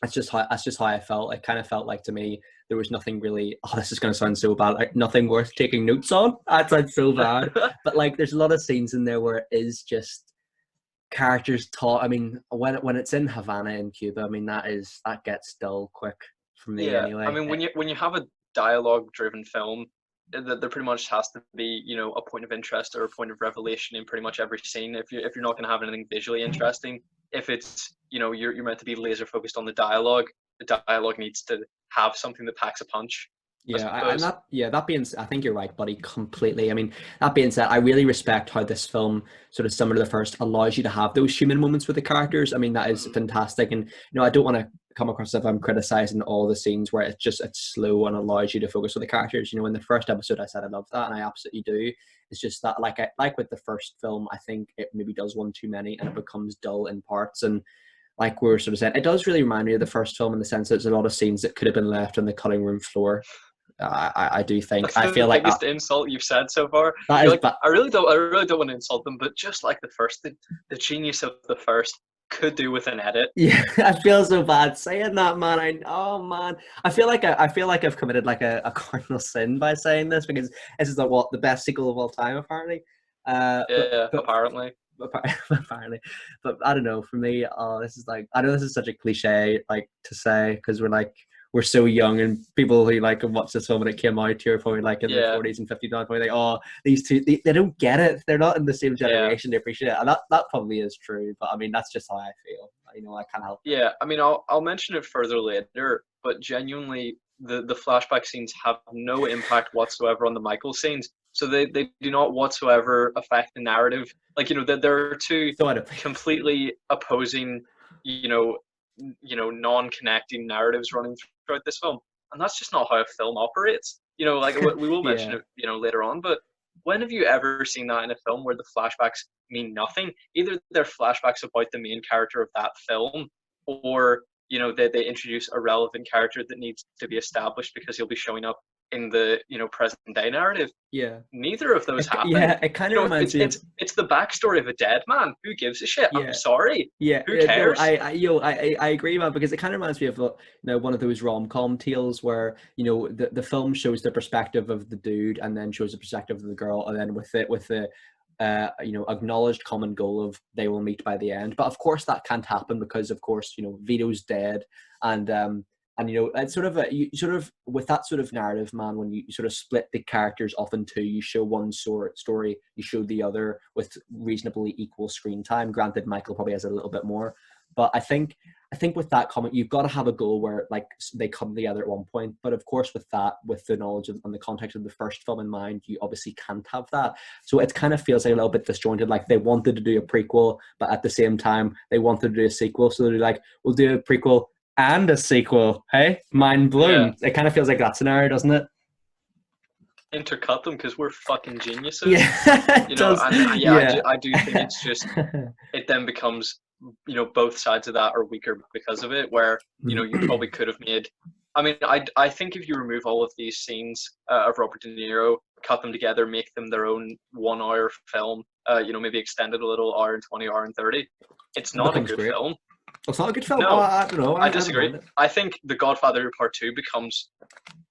that's just how I felt. It kind of felt like, to me, there was nothing really. Oh, this is going to sound so bad. Like, nothing worth taking notes on. That sounds so bad. But like, there's a lot of scenes in there where it is just characters talk. I mean, when it's in Havana in Cuba, I mean, that gets dull quick for me Yeah, anyway. I mean, when you have a dialogue-driven film, there pretty much has to be a point of interest or a point of revelation in pretty much every scene. If you're not going to have anything visually interesting, if it's you're meant to be laser focused on the dialogue needs to have something that packs a punch. Yeah, that being, I think you're right, buddy, completely. I mean, that being said, I really respect how this film, sort of similar to the first, allows you to have those human moments with the characters. I mean, that is fantastic. And I don't want to come across as if I'm criticizing all the scenes where it's slow and allows you to focus on the characters. In the first episode, I said I love that, and I absolutely do. It's just that, like with the first film, I think it maybe does one too many, and it becomes dull in parts. And like we were sort of saying, it does really remind me of the first film in the sense that there's a lot of scenes that could have been left on the cutting room floor. I do think. That's I feel the like biggest insult you've said so far. that You're is. like, I really don't want to insult them, but just like the first, the genius of the first could do with an edit. Yeah, I feel so bad saying that, man. Man, I feel like I've committed like a cardinal sin by saying this, because this is like the best sequel of all time, apparently. Yeah, but apparently. apparently, but I don't know. For me, this is like, I know this is such a cliche like to say, because we're like, we're so young, and people who like watch this film when it came out here probably like in the 40s and 50s, probably like, oh, these two, they don't get it. They're not in the same generation. They appreciate it, and that probably is true. But I mean, that's just how I feel. You know, I can't help it. Yeah, I mean, I'll mention it further later, but genuinely, the flashback scenes have no impact whatsoever on the Michael scenes. So they do not whatsoever affect the narrative. Like, you know, there are two completely opposing, non-connecting narratives running throughout this film, and that's just not how a film operates. You know, like we will mention it, later on. But when have you ever seen that in a film where the flashbacks mean nothing? Either they're flashbacks about the main character of that film, or they introduce a relevant character that needs to be established because he'll be showing up in the present day narrative. Yeah, neither of those happen. Yeah, it kind of reminds me. It's the backstory of a dead man. Who gives a shit? Yeah. I'm sorry. Yeah, who cares? No, I agree, man, because it kind of reminds me of one of those rom-com tales where the film shows the perspective of the dude and then shows the perspective of the girl, and then with the acknowledged common goal of they will meet by the end. But of course that can't happen because of course Vito's dead, and it's sort of with that sort of narrative, man, when you sort of split the characters off in two, you show one story, you show the other with reasonably equal screen time. Granted, Michael probably has a little bit more, but I think with that comment, you've got to have a goal where like they come together at one point. But of course, with the knowledge and the context of the first film in mind, you obviously can't have that. So it kind of feels like a little bit disjointed. Like they wanted to do a prequel, but at the same time they wanted to do a sequel. So they're like, we'll do a prequel and a sequel. Hey, mind blown. Yeah. It kind of feels like that scenario, doesn't it? Intercut them because we're fucking geniuses. Yeah, I do think it's just it then becomes both sides of that are weaker because of it. Where you probably could have made. I mean, I think if you remove all of these scenes of Robert De Niro, cut them together, make them their own 1 hour film, maybe extend it a little, hour and 20, hour and 30. It's not a good film. It's not a good film. No, I don't know. I disagree. I think The Godfather Part II becomes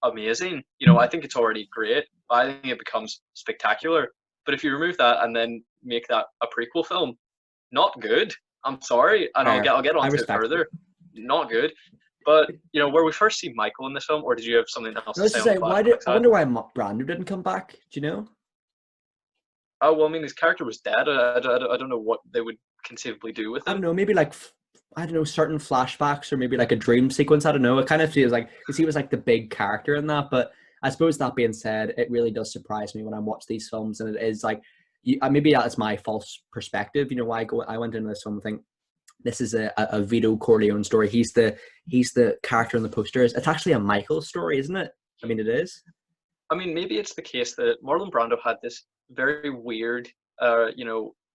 amazing. I think it's already great. I think it becomes spectacular. But if you remove that and then make that a prequel film, not good. I'm sorry, and I'll get onto it further. Not good. But where we first see Michael in this film, or did you have something else to say? I wonder why Brando didn't come back. Do you know? Oh well, I mean, his character was dead. I don't know what they would conceivably do with him. I don't know. Maybe like certain flashbacks, or maybe like a dream sequence. I don't know. It kind of feels like because he was like the big character in that. But I suppose that being said, it really does surprise me when I watch these films, and it is like maybe that is my false perspective. I went into this film and think this is a Vito Corleone story. He's the character in the posters. It's actually a Michael story, isn't it? I mean, it is. I mean, maybe it's the case that Marlon Brando had this very weird,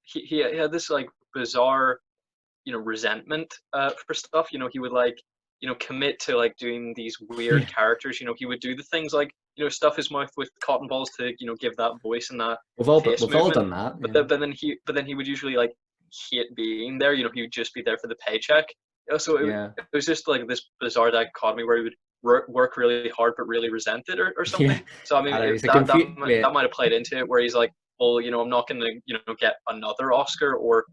he had this like bizarre, resentment for stuff. He would like, commit to like doing these weird characters. He would do the things like, stuff his mouth with cotton balls to, give that voice and that. We've all done that. But then he would usually like hate being there. He would just be there for the paycheck. So it was just like this bizarre dichotomy where he would work really hard but really resent it or something. Yeah. So I mean, that might have played into it, where he's like, well, I'm not going to, get another Oscar, or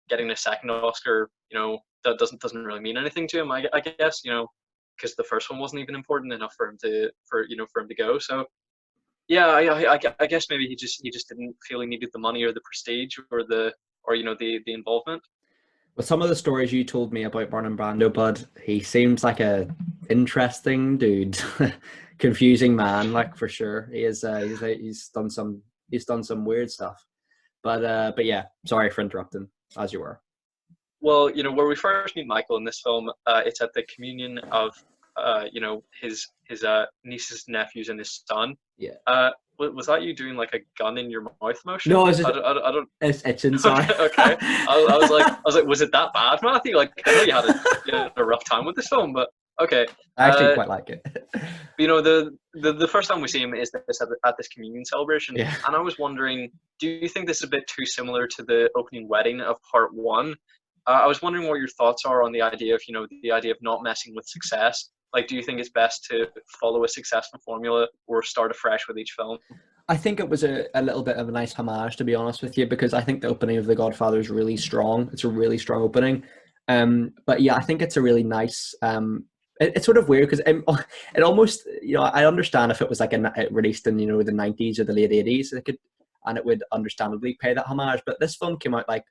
getting a second Oscar, that doesn't really mean anything to him. I guess, because the first one wasn't even important enough for him to go. So yeah, I guess maybe he just didn't feel he needed the money or the prestige or the involvement. With some of the stories you told me about Marlon Brando, bud, he seems like a interesting dude, confusing man, like for sure. He is. He's done some weird stuff, but yeah. Sorry for interrupting. As you were. Well, where we first meet Michael in this film, it's at the communion of, his nieces, nephews, and his son. Yeah. Was that you doing like a gun in your mouth motion? No, I don't. It's inside. Okay. I was like, was it that bad, Matthew? Like, I know you had a rough time with this film, but okay. I actually quite like it. The first time we see him is at this communion celebration, yeah. And I was wondering, do you think this is a bit too similar to the opening wedding of Part 1? I was wondering what your thoughts are on the idea of not messing with success. Like, do you think it's best to follow a successful formula or start afresh with each film? I think it was a little bit of a nice homage, to be honest with you, because I think the opening of The Godfather is really strong. It's a really strong opening. But yeah, I think it's a really nice it's sort of weird because it almost, I understand if it was like released in the 90s or the late 80s, and it would understandably pay that homage. But this film came out like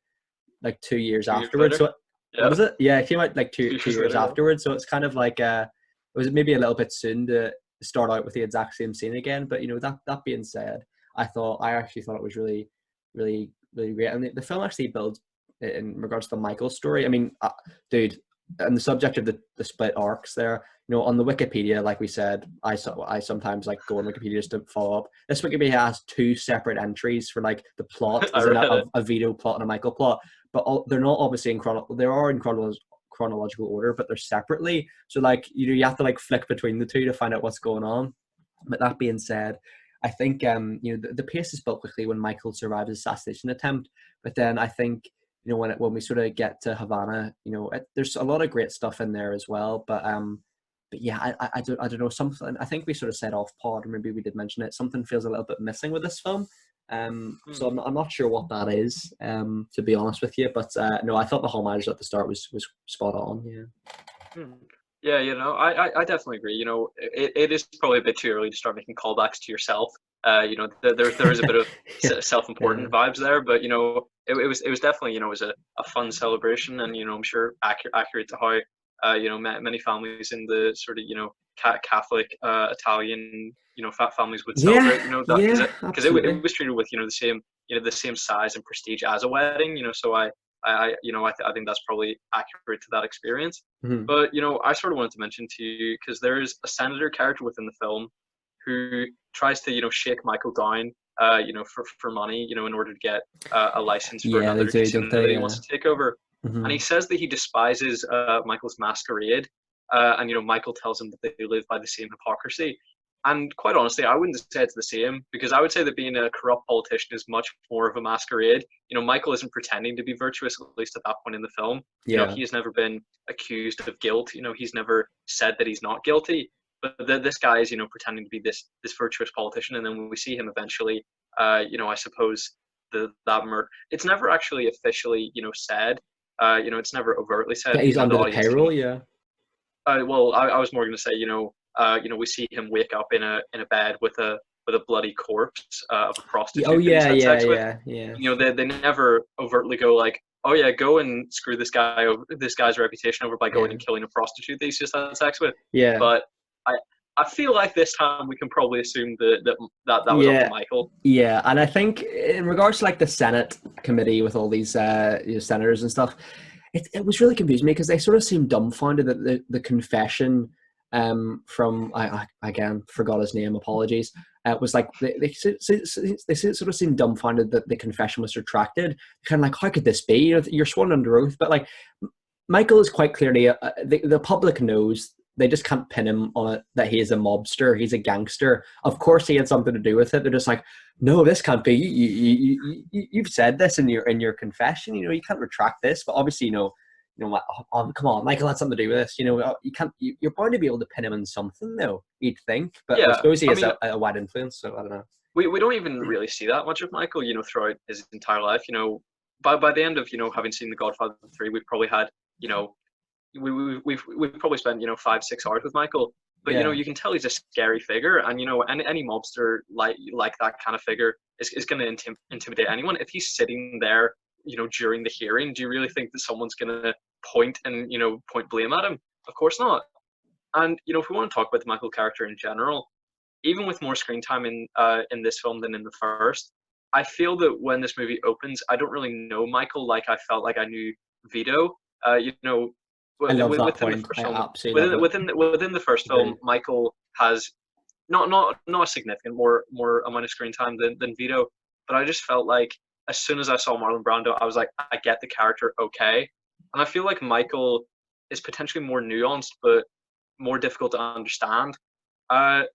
2 years 2 years afterwards. later. So Yeah. what is it? Yeah, it came out like two 2 years years later. afterwards. So it's kind of like it was maybe a little bit soon to start out with the exact same scene again. But that being said, I actually thought it was really, really, really great. And the film actually builds in regards to Michael's story. I mean, dude, and the subject of the split arcs there, on the Wikipedia, like we said, I sometimes like go on Wikipedia just to follow up. This Wikipedia has two separate entries for like the plot, I as in read it. a Vito plot and a Michael plot, but they're not obviously they are in chronological order, but they're separately. So like you have to like flick between the two to find out what's going on. But that being said, I think the pace is built quickly when Michael survives his assassination attempt. But then I think when we sort of get to Havana, there's a lot of great stuff in there as well. But yeah, I don't know, something. I think we sort of said off pod, or maybe we did mention it. Something feels a little bit missing with this film. So I'm not sure what that is. To be honest with you, but no, I thought the homage at the start was spot on. Yeah. Yeah, I definitely agree. It is probably a bit too early to start making callbacks to yourself. There is a bit of self-important vibes there, but it was definitely it was a fun celebration, and I'm sure accurate to how many families in the sort of Catholic Italian families would celebrate because it was treated with the same size and prestige as a wedding. So I think that's probably accurate to that experience. Mm-hmm. But I sort of wanted to mention to you, because there's a senator character within the film who tries to shake Michael down for money in order to get a license for another casino that he wants to take over. Mm-hmm. And he says that he despises Michael's masquerade, and Michael tells him that they live by the same hypocrisy. And quite honestly, I wouldn't say it's the same, because I would say that being a corrupt politician is much more of a masquerade. Michael isn't pretending to be virtuous, at least at that point in the film. He has never been accused of guilt. He's never said that he's not guilty. But this guy is, pretending to be this virtuous politician. And then when we see him eventually, I suppose that murder, it's never actually officially, said. It's never overtly said. Yeah, he's under the payroll, yeah. Well, I was more going to say, we see him wake up in a bed with a bloody corpse of a prostitute. Oh yeah, that he's had sex yeah. They never overtly go like, oh yeah, go and screw this guy's reputation over by going and killing a prostitute that he's just had sex with. Yeah. But I feel like this time we can probably assume that was up to Michael. Yeah, and I think in regards to like the Senate committee with all these senators and stuff, it was really confusing me, because they sort of seemed dumbfounded that the confession from I again forgot his name, apologies. Was like they sort of seemed dumbfounded that the confession was retracted. Kind of like, how could this be? You're sworn under oath, but like Michael is quite clearly the public knows. They just can't pin him on it that he is a mobster, he's a gangster. Of course he had something to do with it. They're just like, no, this can't be. You've said this in your confession. You can't retract this. But obviously, oh, come on, Michael had something to do with this. You can't. You're bound to be able to pin him on something, though. You'd think, but I suppose he has a wide influence. So I don't know. We don't even really see that much of Michael, throughout his entire life. By the end of having seen The Godfather 3, we've probably had we've probably spent 5-6 hours with Michael, but you can tell he's a scary figure, and any mobster like that kind of figure is going to intimidate anyone. If he's sitting there during the hearing, do you really think that someone's going to point blame at him? Of course not. And if we want to talk about the Michael character in general, even with more screen time in this film than in the first, I feel that when this movie opens, I don't really know Michael like I felt like I knew Vito. I love that point. I absolutely love it. Within the first film, Michael has not a significant more amount of screen time than Vito, but I just felt like as soon as I saw Marlon Brando, I was like, I get the character okay, and I feel like Michael is potentially more nuanced but more difficult to understand. But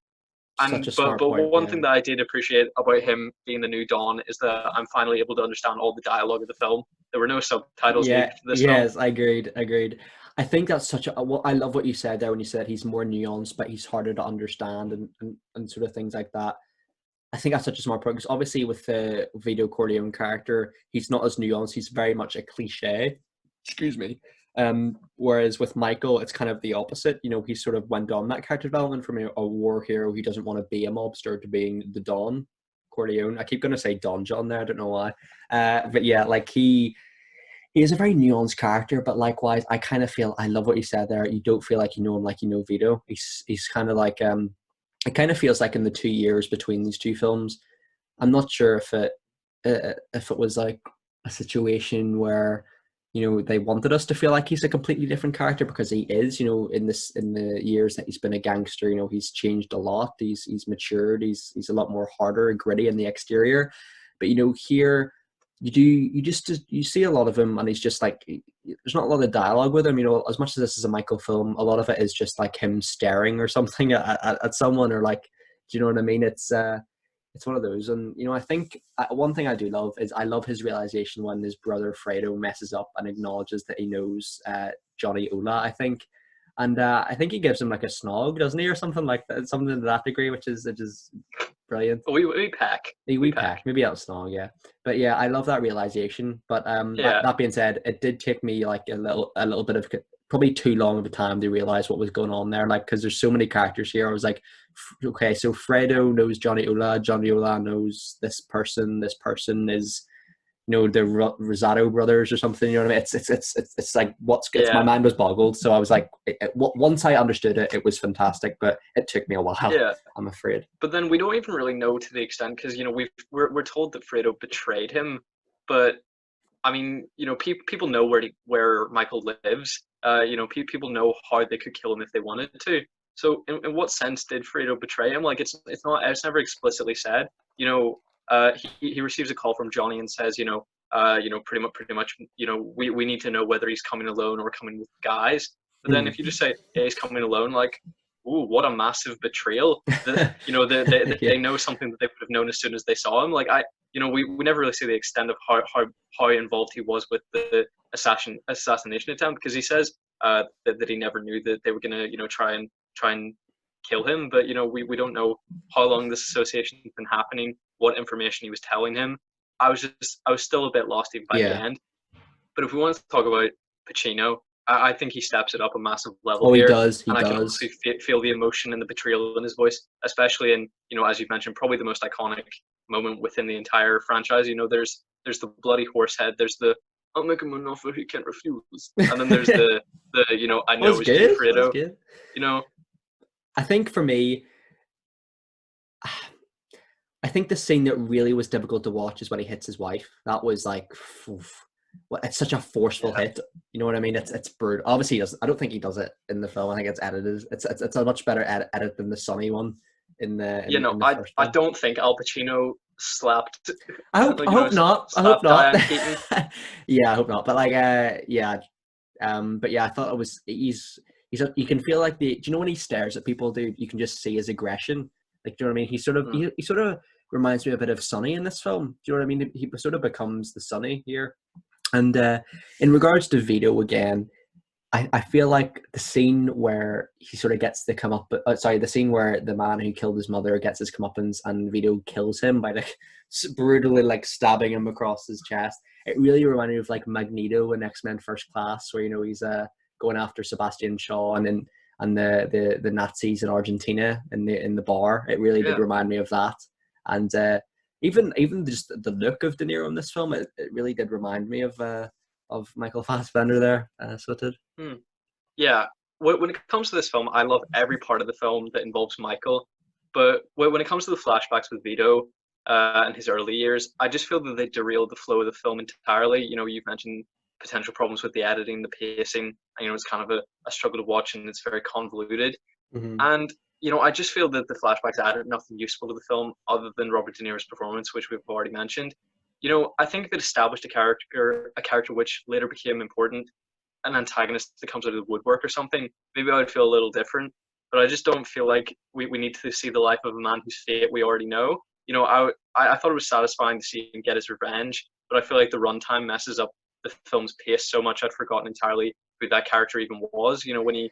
one thing that I did appreciate about him being the new Don is that I'm finally able to understand all the dialogue of the film. There were no subtitles needed for this film. Yes, agreed. I think that's I love what you said there when you said he's more nuanced, but he's harder to understand and sort of things like that. I think that's such a smart point, because obviously with the Vito Corleone character, he's not as nuanced. He's very much a cliche. Excuse me. Whereas with Michael, it's kind of the opposite. You know, he sort of went on that character development from a war hero who doesn't want to be a mobster to being the Don Corleone. I keep going to say Don John there. I don't know why. But yeah, like he is a very nuanced character, but likewise, I kind of feel, I love what you said there. You don't feel like you know him like you know Vito. He's kind of like, it kind of feels like in the 2 years between these two films, I'm not sure if it was like a situation where, you know, they wanted us to feel like he's a completely different character, because he is, you know, in the years that he's been a gangster, you know, he's changed a lot. He's matured. He's a lot more harder and gritty in the exterior. But you know, here you see a lot of him, and he's just like, there's not a lot of dialogue with him. You know, as much as this is a Michael film, a lot of it is just like him staring or something at someone, or like, do you know what I mean? It's one of those. And you know, I think one thing I do love is I love his realization when his brother Fredo messes up and acknowledges that he knows Johnny Ola, I think. And I think he gives him like a snog, doesn't he, or something like that, something to that degree, which is brilliant. We pack. We pack. Maybe out snog, yeah. But yeah, I love that realization. But Yeah. that being said, it did take me like a little bit of, probably too long of a time to realize what was going on there. Like, because there's so many characters here. I was like, okay, so Fredo knows Johnny Ola. Johnny Ola knows this person. This person is, you know, the Rosado brothers or something. You know what I mean? It's like my mind was boggled. So I was like, once I understood it, it was fantastic. But it took me a while. Yeah. I'm afraid. But then we don't even really know to the extent, because you know we're told that Fredo betrayed him, but I mean, you know, people know where Michael lives. You know, people know how they could kill him if they wanted to. So, in what sense did Fredo betray him? Like, it's never explicitly said. You know, he receives a call from Johnny and says, you know, pretty much, you know, we need to know whether he's coming alone or coming with guys. But then if you just say, yeah, he's coming alone, like, ooh, what a massive betrayal! You know, they know something that they would have known as soon as they saw him. Like, you know, we never really see the extent of how involved he was with the assassination attempt, because he says that he never knew that they were gonna, you know, try and kill him. But you know, we don't know how long this association has been happening, what information he was telling him. I was still a bit lost even by the end. But if we want to talk about Pacino, I think he steps it up a massive level here. He does. I can also feel the emotion and the betrayal in his voice, especially in, you know, as you've mentioned, probably the most iconic moment within the entire franchise. You know, there's the bloody horse head. There's the I'll make him an offer he can't refuse, and then there's the you know, I know it's Fredo. You know, I think for me, I think the scene that really was difficult to watch is when he hits his wife. That was like, it's such a forceful hit. You know what I mean? It's brutal. Obviously, he does. I don't think he does it in the film. I think it's edited. It's a much better edit than the Sonny one in the. In the first I don't think Al Pacino slapped. I hope not. I hope not. Yeah, I hope not. But like, yeah. But yeah, I thought it was. You can feel like do you know when he stares at people, dude? You can just see his aggression. Like, do you know what I mean? He sort of reminds me a bit of Sonny in this film. Do you know what I mean? He sort of becomes the Sonny here. And in regards to Vito again, I feel like the scene where he sort of gets the the scene where the man who killed his mother gets his comeuppance and Vito kills him by like brutally like stabbing him across his chest. It really reminded me of like Magneto in X-Men First Class, where, you know, he's going after Sebastian Shaw and the Nazis in Argentina in the bar. It really did remind me of that. And even just the look of De Niro in this film, it really did remind me of Michael Fassbender there. So it did. Yeah. When it comes to this film, I love every part of the film that involves Michael. But when it comes to the flashbacks with Vito and his early years, I just feel that they derailed the flow of the film entirely. You know, you've mentioned potential problems with the editing, the pacing. You know, it's kind of a struggle to watch, and it's very convoluted. Mm-hmm. And you know, I just feel that the flashbacks added nothing useful to the film other than Robert De Niro's performance, which we've already mentioned. You know, I think it established a character which later became important, an antagonist that comes out of the woodwork or something. Maybe I would feel a little different, but I just don't feel like we need to see the life of a man whose fate we already know. You know, I thought it was satisfying to see him get his revenge, but I feel like the runtime messes up the film's pace so much I'd forgotten entirely who that character even was. You know, when he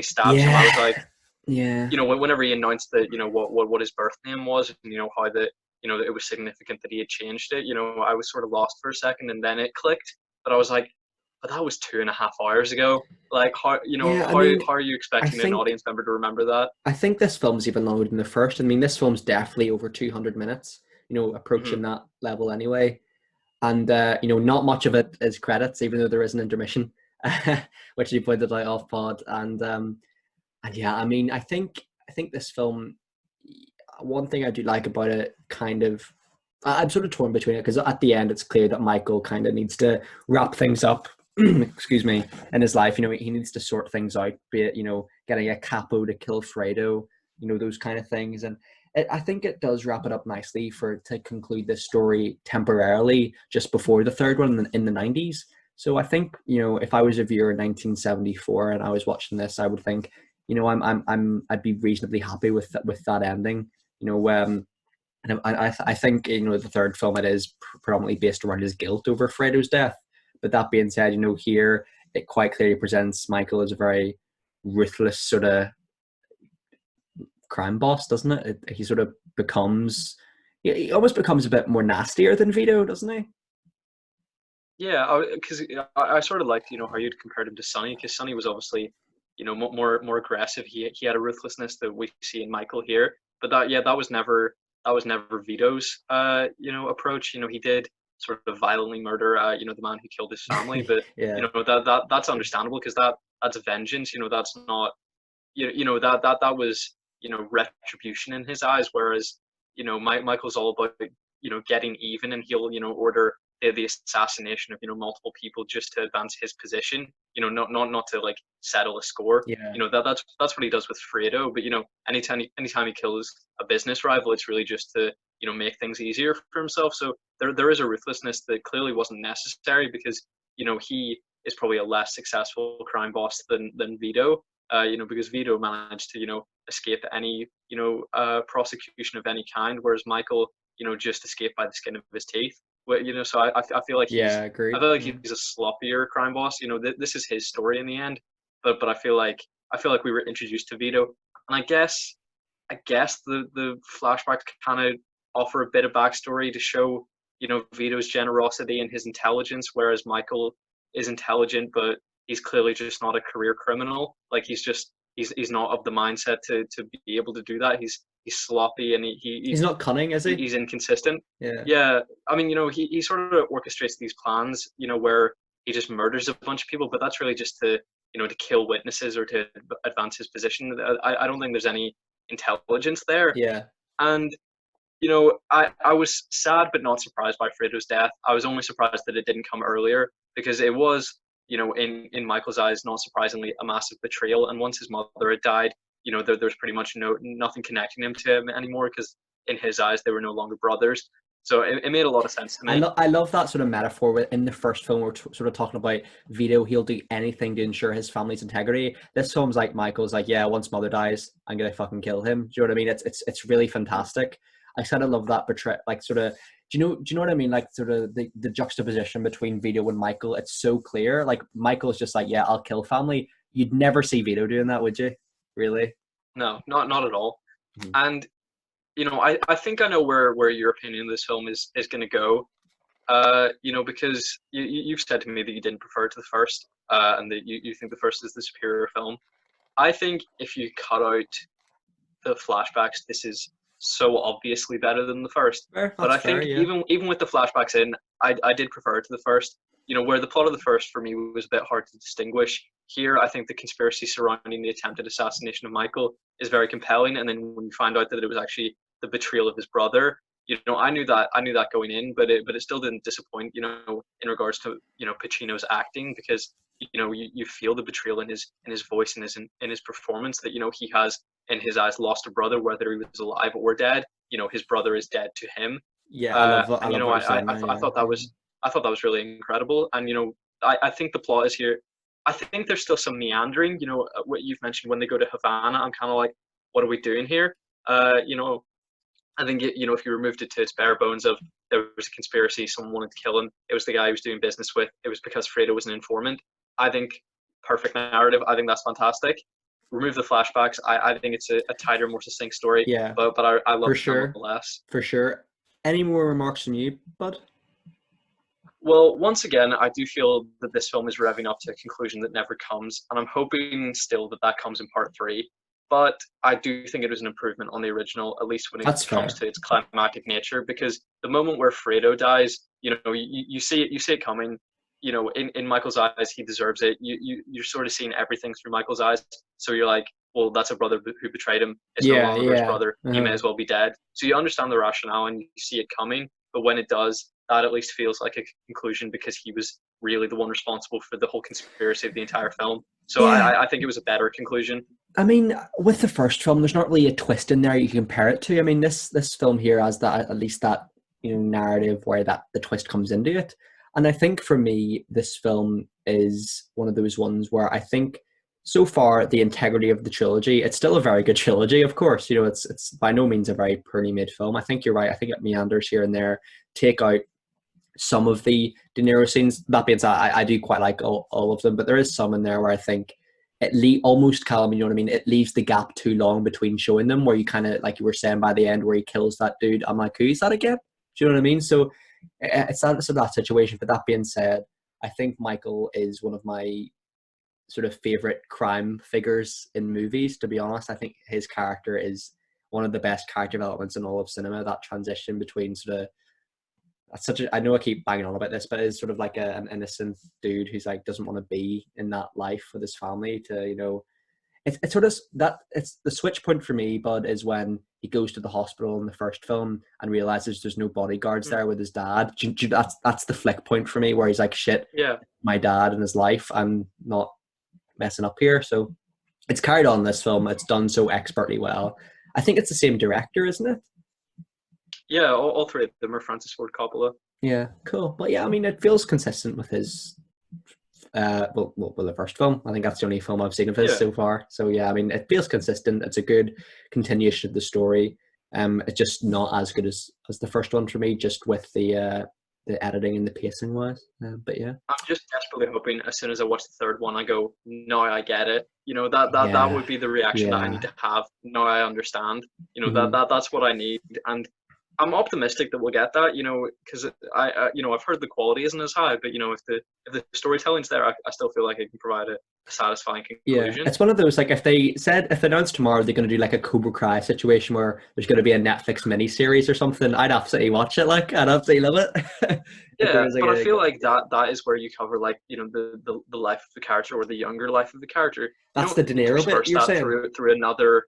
stabs him, I was like, yeah. You know, whenever he announced that, you know, what his birth name was, and you know how you know, it was significant that he had changed it. You know, I was sort of lost for a second, and then it clicked. But I was like, but that was 2.5 hours ago. Like, how, Yeah, I how mean, are you I expecting an think audience member to remember that? I think this film's even longer than the first. I mean, this film's definitely over 200 minutes, Hmm. approaching that level anyway. And not much of it is credits, even though there is an intermission, which you pointed out off pod. And yeah, I mean, I think this film, one thing I do like about it, kind of, I'm sort of torn between it because at the end it's clear that Michael kind of needs to wrap things up. Excuse me, in his life, he needs to sort things out, be it getting a capo to kill Fredo, those kind of things, and I think it does wrap it up nicely to conclude this story temporarily just before the third one in the 90s. So I think if I was a viewer in 1974 and I was watching this, I would think I'd be reasonably happy with that ending. And I think the third film, it is predominantly based around his guilt over Fredo's death. But that being said, here it quite clearly presents Michael as a very ruthless sort of crime boss, doesn't it? He sort of becomes, he almost becomes a bit more nastier than Vito, doesn't he? Yeah, because I sort of liked, how you'd compared him to Sonny, because Sonny was obviously, more aggressive. He had a ruthlessness that we see in Michael here, but that was never Vito's approach. He did sort of violently murder the man who killed his family, but Yeah, that's understandable because that's vengeance. That's not that was retribution in his eyes, whereas Michael's all about getting even, and he'll order the assassination of multiple people just to advance his position, not to like settle a score. yeah, That's what he does with Fredo. But anytime he kills a business rival, it's really just to make things easier for himself. So there is a ruthlessness that clearly wasn't necessary, because he is probably a less successful crime boss than Vito. Because Vito managed to escape any prosecution of any kind, whereas Michael just escaped by the skin of his teeth. So I feel like yeah, I agreed. feel like Yeah. he's a sloppier crime boss. This is his story in the end, but I feel like we were introduced to Vito, and I guess the flashbacks kind of offer a bit of backstory to show Vito's generosity and his intelligence, whereas Michael is intelligent, but he's clearly just not a career criminal. Like he's not of the mindset to be able to do that. He's sloppy, and He's not cunning, is he? he's inconsistent. Yeah. Yeah, I mean, he sort of orchestrates these plans, where he just murders a bunch of people, but that's really just to kill witnesses or to advance his position. I don't think there's any intelligence there. Yeah. And I was sad but not surprised by Fredo's death. I was only surprised that it didn't come earlier, because it was, in Michael's eyes, not surprisingly, a massive betrayal. And once his mother had died, there's pretty much nothing connecting him to him anymore, because in his eyes they were no longer brothers. So it made a lot of sense to me. I love that sort of metaphor in the first film. We're sort of talking about Vito. He'll do anything to ensure his family's integrity. This film's like Michael's like, yeah, once mother dies, I'm gonna fucking kill him. Do you know what I mean? It's really fantastic. I kind of love that portray, like sort of. Do you know what I mean? Like sort of the juxtaposition between Vito and Michael. It's so clear. Like Michael's just like, yeah, I'll kill family. You'd never see Vito doing that, would you? Really? No, not at all. Mhm. And I think I know where your opinion of this film is going to go. Because you've said to me that you didn't prefer it to the first, and that you think the first is the superior film. I think if you cut out the flashbacks, this is so obviously better than the first. Fair. But That's I fair. think Yeah. even with the flashbacks in, I did prefer it to the first. Where the plot of the first for me was a bit hard to distinguish. Here, I think the conspiracy surrounding the attempted assassination of Michael is very compelling, and then when you find out that it was actually the betrayal of his brother, I knew that going in, but it still didn't disappoint. In regards to Pacino's acting, because you feel the betrayal in his voice and in his performance, that he has in his eyes lost a brother, whether he was alive or dead. His brother is dead to him. Yeah. I love. I And love what you're saying there. I Yeah. thought that was really incredible. And I think the plot is here. I think there's still some meandering. What you've mentioned, when they go to Havana, I'm kind of like, what are we doing here? I think if you removed it to its bare bones of there was a conspiracy, someone wanted to kill him, it was the guy he was doing business with, it was because Fredo was an informant. I think perfect narrative. I think that's fantastic. Remove the flashbacks. I think it's a tighter, more succinct story. Yeah. But I love For it sure. nonetheless. For sure. Any more remarks from you, bud? Well, once again, I do feel that this film is revving up to a conclusion that never comes, and I'm hoping still that that comes in part three. But I do think it was an improvement on the original, at least when it That's comes fair. to its climactic nature. Because the moment where Fredo dies, you see it coming. In Michael's eyes, he deserves it. You're sort of seeing everything through Michael's eyes. So you're like, well, that's a brother who betrayed him. It's no Yeah, longer his yeah. brother. He may as well be dead. So you understand the rationale and you see it coming. But when it does, that at least feels like a conclusion because he was really the one responsible for the whole conspiracy of the entire film. So Yeah. I think it was a better conclusion. I mean, with the first film, there's not really a twist in there you can compare it to. I mean, this film here has that, at least that, narrative where that the twist comes into it. And I think for me, this film is one of those ones where I think so far the integrity of the trilogy, it's still a very good trilogy, of course. It's by no means a very poorly made film. I think you're right. I think it meanders here and there, take out some of the De Niro scenes. That being said, I do quite like all of them, but there is some in there where I think almost, Callum, you know what I mean? It leaves the gap too long between showing them, where you kind of, like you were saying by the end, where he kills that dude. I'm like, who is that again? Do you know what I mean? So it's that situation. But that being said, I think Michael is one of my sort of favorite crime figures in movies, to be honest. I think his character is one of the best character developments in all of cinema. That transition between sort of, that's such a, I know I keep banging on about this, but it's sort of like an innocent dude who's like doesn't want to be in that life with his family, to, it's sort of that, it's the switch point for me, Bud, is when he goes to the hospital in the first film and realizes there's no bodyguards there with his dad. That's the flick point for me, where he's like, shit, Yeah. my dad and his life, I'm not messing up here. So it's carried on this film. It's done so expertly well. I think it's the same director, isn't it? Yeah, all three of them are Francis Ford Coppola. Yeah, cool. But yeah, I mean, it feels consistent with his the first film. I think that's the only film I've seen of his Yeah. so far. So yeah, I mean, it feels consistent. It's a good continuation of the story. It's just not as good as the first one for me, just with the editing and the pacing wise. But yeah, I'm just desperately hoping as soon as I watch the third one, I go, no, I get it. That yeah, would be the reaction that I need yeah. to have. No, I understand. Mhm. That's what I need, and I'm optimistic that we'll get that. Because I've heard the quality isn't as high, but if the storytelling's there, I still feel like it can provide a satisfying Yeah, conclusion. it's one of those, like, if they announced tomorrow they're going to do like a Cobra Kai situation where there's going to be a Netflix miniseries or something, I'd absolutely watch it. Like, I'd absolutely love it. If there Yeah, was like but I a, feel like that is where you cover like the life of the character or the younger life of the character. You that's the don't De Niro bit intersperse you're that saying. through another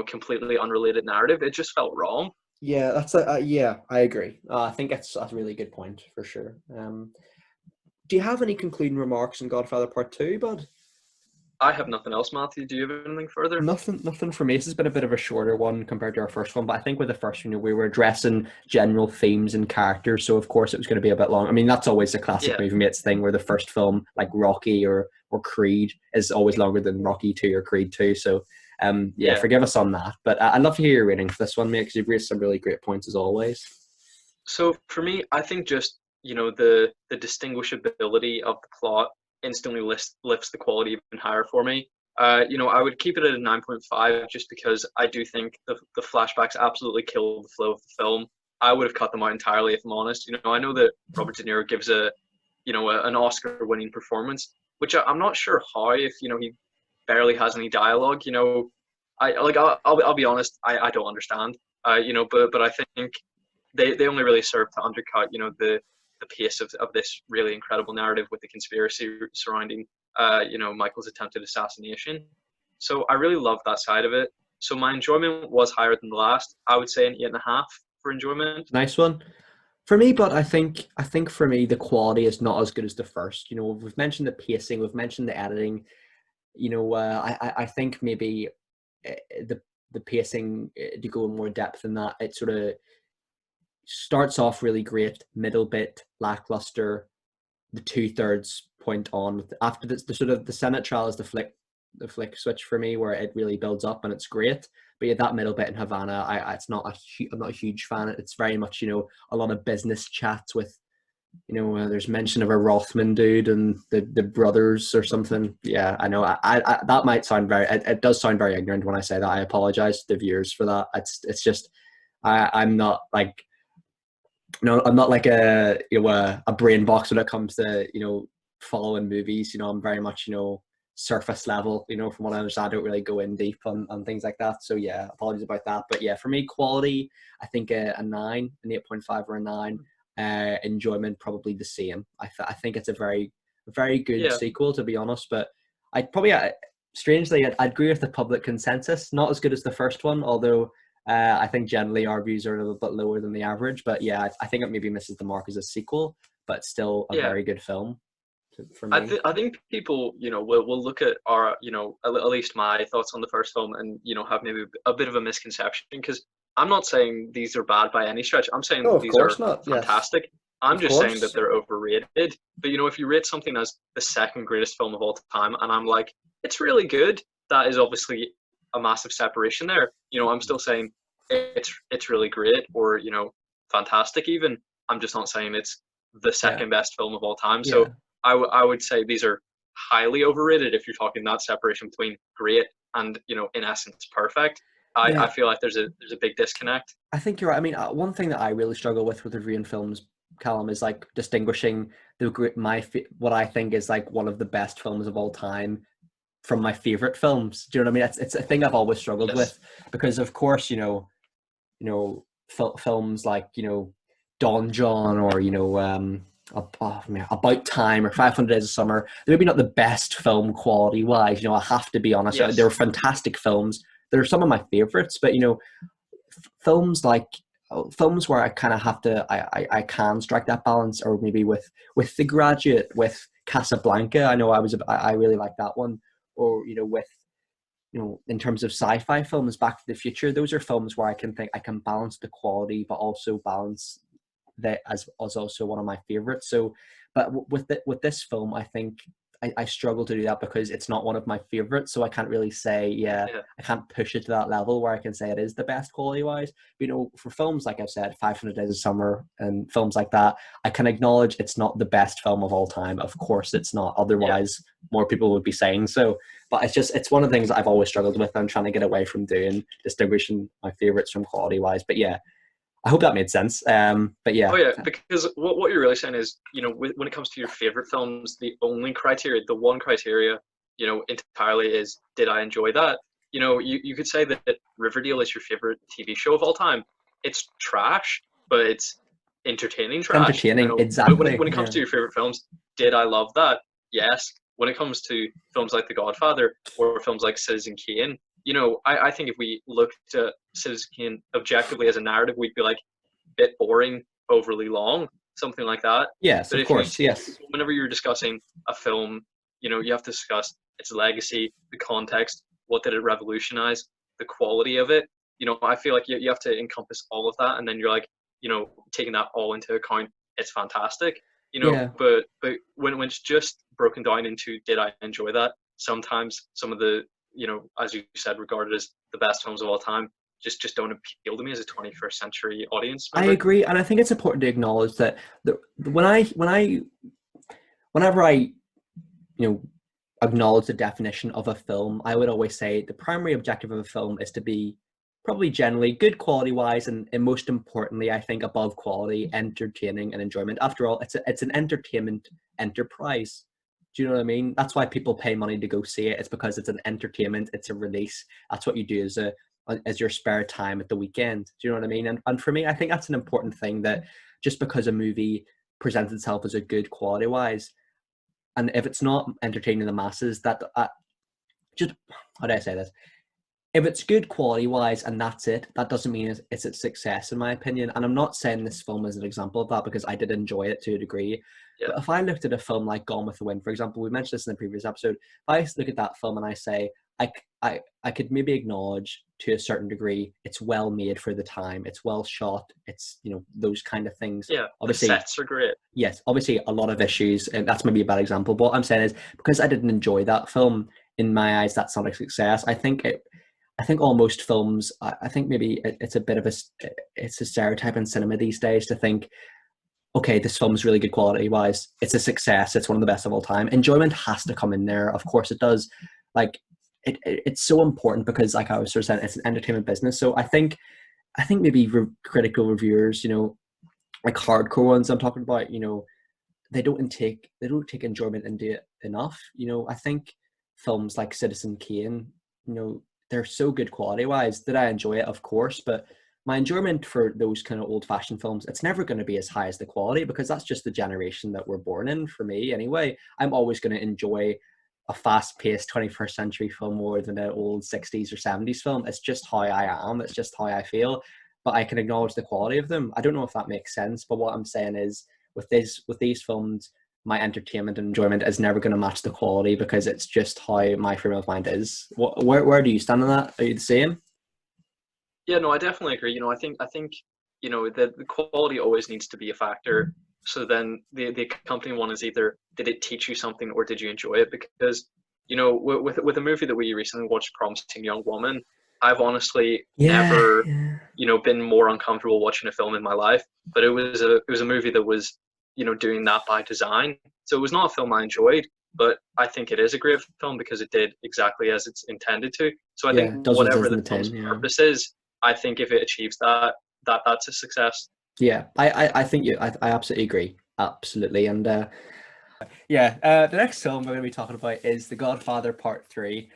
completely unrelated narrative. It just felt wrong. Yeah, that's a, yeah, I agree. I think that's a really good point for sure. Do you have any concluding remarks on Godfather Part II, bud? I have nothing else, Matthew. Do you have anything further? Nothing for me. This has been a bit of a shorter one compared to our first one, but I think with the first one, we were addressing general themes and characters, so of course it was going to be a bit long. I mean, that's always a classic Yeah, movie mates thing, where the first film, like Rocky or Creed, is always longer than Rocky 2 or Creed 2. So, yeah, yeah. forgive us on that. But I'd love to hear your rating for this one, mate, because you've raised some really great points as always. So for me, I think just the distinguishability of the plot instantly lifts the quality even higher for me. I would keep it at a 9.5 just because I do think the flashbacks absolutely kill the flow of the film. I would have cut them out entirely if I'm honest. I know that Robert De Niro gives an Oscar-winning performance, which I'm not sure how if he barely has any dialogue. I'll be honest, I don't understand. But I think they only really serve to undercut the pace of this really incredible narrative with the conspiracy surrounding Michael's attempted assassination. So I really love that side of it. So my enjoyment was higher than the last. I would say an 8.5 for enjoyment. Nice one. For me, but I think for me the quality is not as good as the first. We've mentioned the pacing, we've mentioned the editing. I think maybe the pacing, to go in more depth than that, it sort of starts off really great, middle bit lackluster, the 2/3 point on. After the sort of the Senate trial is the flick switch for me, where it really builds up and it's great. But yeah, that middle bit in Havana, I'm not a huge fan. It's very much a lot of business chats with there's mention of a Rothman dude and the brothers or something. Yeah, I know. I that might sound very. It does sound very ignorant when I say that. I apologize to the viewers for that. It's just I'm not like I'm not like a brain box when it comes to following movies. I'm very much surface level. From what I understand, I don't really go in deep on things like that. So yeah, apologies about that. But yeah, for me, quality, I think a 9, an 8.5 or a 9. Enjoyment probably the same. I think it's a very good Yeah, sequel, to be honest. But I'd probably strangely I'd agree with the public consensus. Not as good as the first one, although I think generally our views are a little bit lower than the average. But yeah, I think it maybe misses the mark as a sequel, but still a yeah. very good film for me. I think people, will look at our, at least my thoughts on the first film and, have maybe a bit of a misconception because I'm not saying these are bad by any stretch. I'm saying Oh, of these are course not. Yes, fantastic. I'm of just saying that course. they're overrated. But, if you rate something as the second greatest film of all time and I'm like, it's really good, that is obviously a massive separation there. I'm still saying it's really great or, fantastic even. I'm just not saying it's the Yeah, second best film of all time. So yeah, I would say these are highly overrated if you're talking that separation between great and in essence perfect. I yeah. feel like there's a big disconnect. I think you're right. I mean, one thing that I really struggle with reviewing films, Callum, is like distinguishing what I think is like one of the best films of all time from my favorite films. Do you know what I mean? It's a thing I've always struggled Yes. with because, of course, films like Don John or About Time or 500 Days of Summer. They're maybe not the best film quality wise. I have to be honest. They're Yes. fantastic films. They're some of my favorites, but films like films where I kind of have to I can strike that balance, or maybe with The Graduate, with Casablanca. I know I really like that one, or with in terms of sci-fi films, Back to the Future. Those are films where I can think I can balance the quality, but also balance that as also one of my favorites. So, but with this film, I think I struggle to do that because it's not one of my favorites. So I can't really say, yeah, Yeah. I can't push it to that level where I can say it is the best quality wise. But, for films like I've said, 500 Days of Summer and films like that, I can acknowledge it's not the best film of all time. Of course, it's not. Yeah. Otherwise, more people would be saying so. But it's one of the things that I've always struggled with. I'm trying to get away from doing distinguishing my favorites from quality wise. But yeah, I hope that made sense. But Oh yeah, yeah, because what you're really saying is, when it comes to your favorite films, the only criteria, the one criteria, entirely is did I enjoy that? You could say that Riverdale is your favorite TV show of all time. It's trash, but it's entertaining it's trash. entertaining. But when Exactly. when it comes Yeah. to your favorite films, did I love that? Yes. When it comes to films like The Godfather or films like Citizen Kane, I think if we looked at Citizen Kane objectively as a narrative, we'd be like bit boring, overly long, something like that. Yes, But of if you course. Yes. whenever you're discussing a film, you have to discuss its legacy, the context, what did it revolutionize, the quality of it. I feel like you have to encompass all of that, and then you're like, taking that all into account, it's fantastic. Yeah. But when it's just broken down into did I enjoy that? Sometimes some of the as you said, regarded as the best films of all time, just don't appeal to me as a 21st century audience I member. agree, and I think it's important to acknowledge that whenever I acknowledge the definition of a film, I would always say the primary objective of a film is to be probably generally good quality wise, and most importantly, I think above quality, entertaining and enjoyment. After all, it's an entertainment enterprise. Do you know what I mean? That's why people pay money to go see it. It's because it's an entertainment, it's a release. That's what you do as your spare time at the weekend. Do you know what I mean? And for me, I think that's an important thing, that just because a movie presents itself as a good quality wise, and if it's not entertaining the masses, that just how do I say this? If it's good quality wise and that's it, that doesn't mean it's a success in my opinion. And I'm not saying this film is an example of that, because I did enjoy it to a degree. Yeah. But if I looked at a film like Gone with the Wind, for example, we mentioned this in the previous episode. If I look at that film and I say, I could maybe acknowledge to a certain degree it's well made for the time, it's well shot, it's those kind of things. Yeah, the Obviously, sets are great. yes, obviously a lot of issues, and that's maybe a bad example. But what I'm saying is, because I didn't enjoy that film, in my eyes, that's not a success. I think almost films. I think maybe it's a bit of it's a stereotype in cinema these days to think, okay, this film is really good quality wise, it's a success, it's one of the best of all time. Enjoyment has to come in there, of course it does. Like it's so important because, like I was sort of saying, it's an entertainment business. So I think maybe critical reviewers, like hardcore ones I'm talking about, you know, they don't take enjoyment into it enough. You know, I think films like Citizen Kane, you know, they're so good quality wise. Did I enjoy it? Of course, but my enjoyment for those kind of old fashioned films, it's never going to be as high as the quality because that's just the generation that we're born in. For me, anyway, I'm always going to enjoy a fast paced 21st century film more than an old 60s or 70s film. It's just how I am. It's just how I feel. But I can acknowledge the quality of them. I don't know if that makes sense, but what I'm saying is with these films, my entertainment and enjoyment is never going to match the quality because it's just how my frame of mind is. Where do you stand on that? Are you the same? Yeah, no, I definitely agree. You know, I think the quality always needs to be a factor. So then the accompanying one is either did it teach you something or did you enjoy it? Because with a movie that we recently watched, Promising Young Woman, I've honestly Yeah, never yeah, been more uncomfortable watching a film in my life. But it was a movie that was doing that by design. So it was not a film I enjoyed, but I think it is a great film because it did exactly as it's intended to. So I think yeah. Does what it says whatever in the the film's tin. Yeah, purpose is, I think if it achieves that, that's a success. yeah. I think I absolutely agree. Absolutely. And yeah, the next film we're going to be talking about is The Godfather Part III.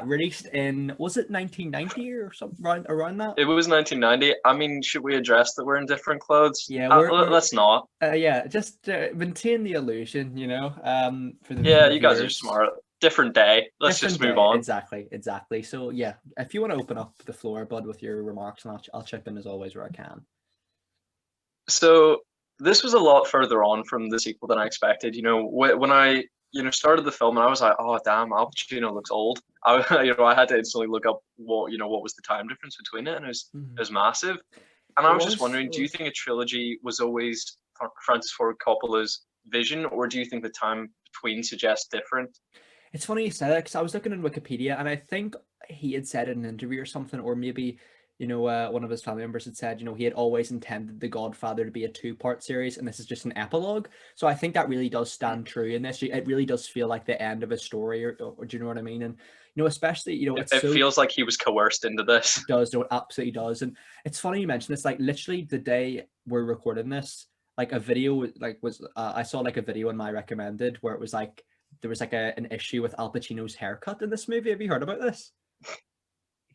Released in, was it 1990 or something around that? It was 1990. I mean, should we address that we're in different clothes? Yeah, we're Let's not. yeah, just maintain the illusion, you know, for Yeah, the you guys are viewers. smart. Different day. Let's just Different move day, on. exactly, exactly. So yeah, if you want to open up the floor, Bud, with your remarks, and I'll chip in as always where I can. So this was a lot further on from the sequel than I expected. When I started the film and I was like, oh damn, Al Pacino looks old. I had to instantly look up what was the time difference between it, and it Mhm. was massive. And It I was just was. wondering, It do you was. think a trilogy was always Francis Ford Coppola's vision, or do you think the time between suggests different? It's funny you said it because I was looking in Wikipedia and I think he had said in an interview or something, or maybe, you know, one of his family members had said, you know, he had always intended The Godfather to be a two-part series and this is just an epilogue. So I think that really does stand true in this. It really does feel like the end of a story, or do you know what I mean? And, you know, especially, you know, It, it's it so, feels like he was coerced into this. it does, no, it absolutely does. And it's funny you mentioned this, like literally the day we're recording this, like a video like was I saw like a video in my recommended where it was like there was like an issue with Al Pacino's haircut in this movie. Have you heard about this?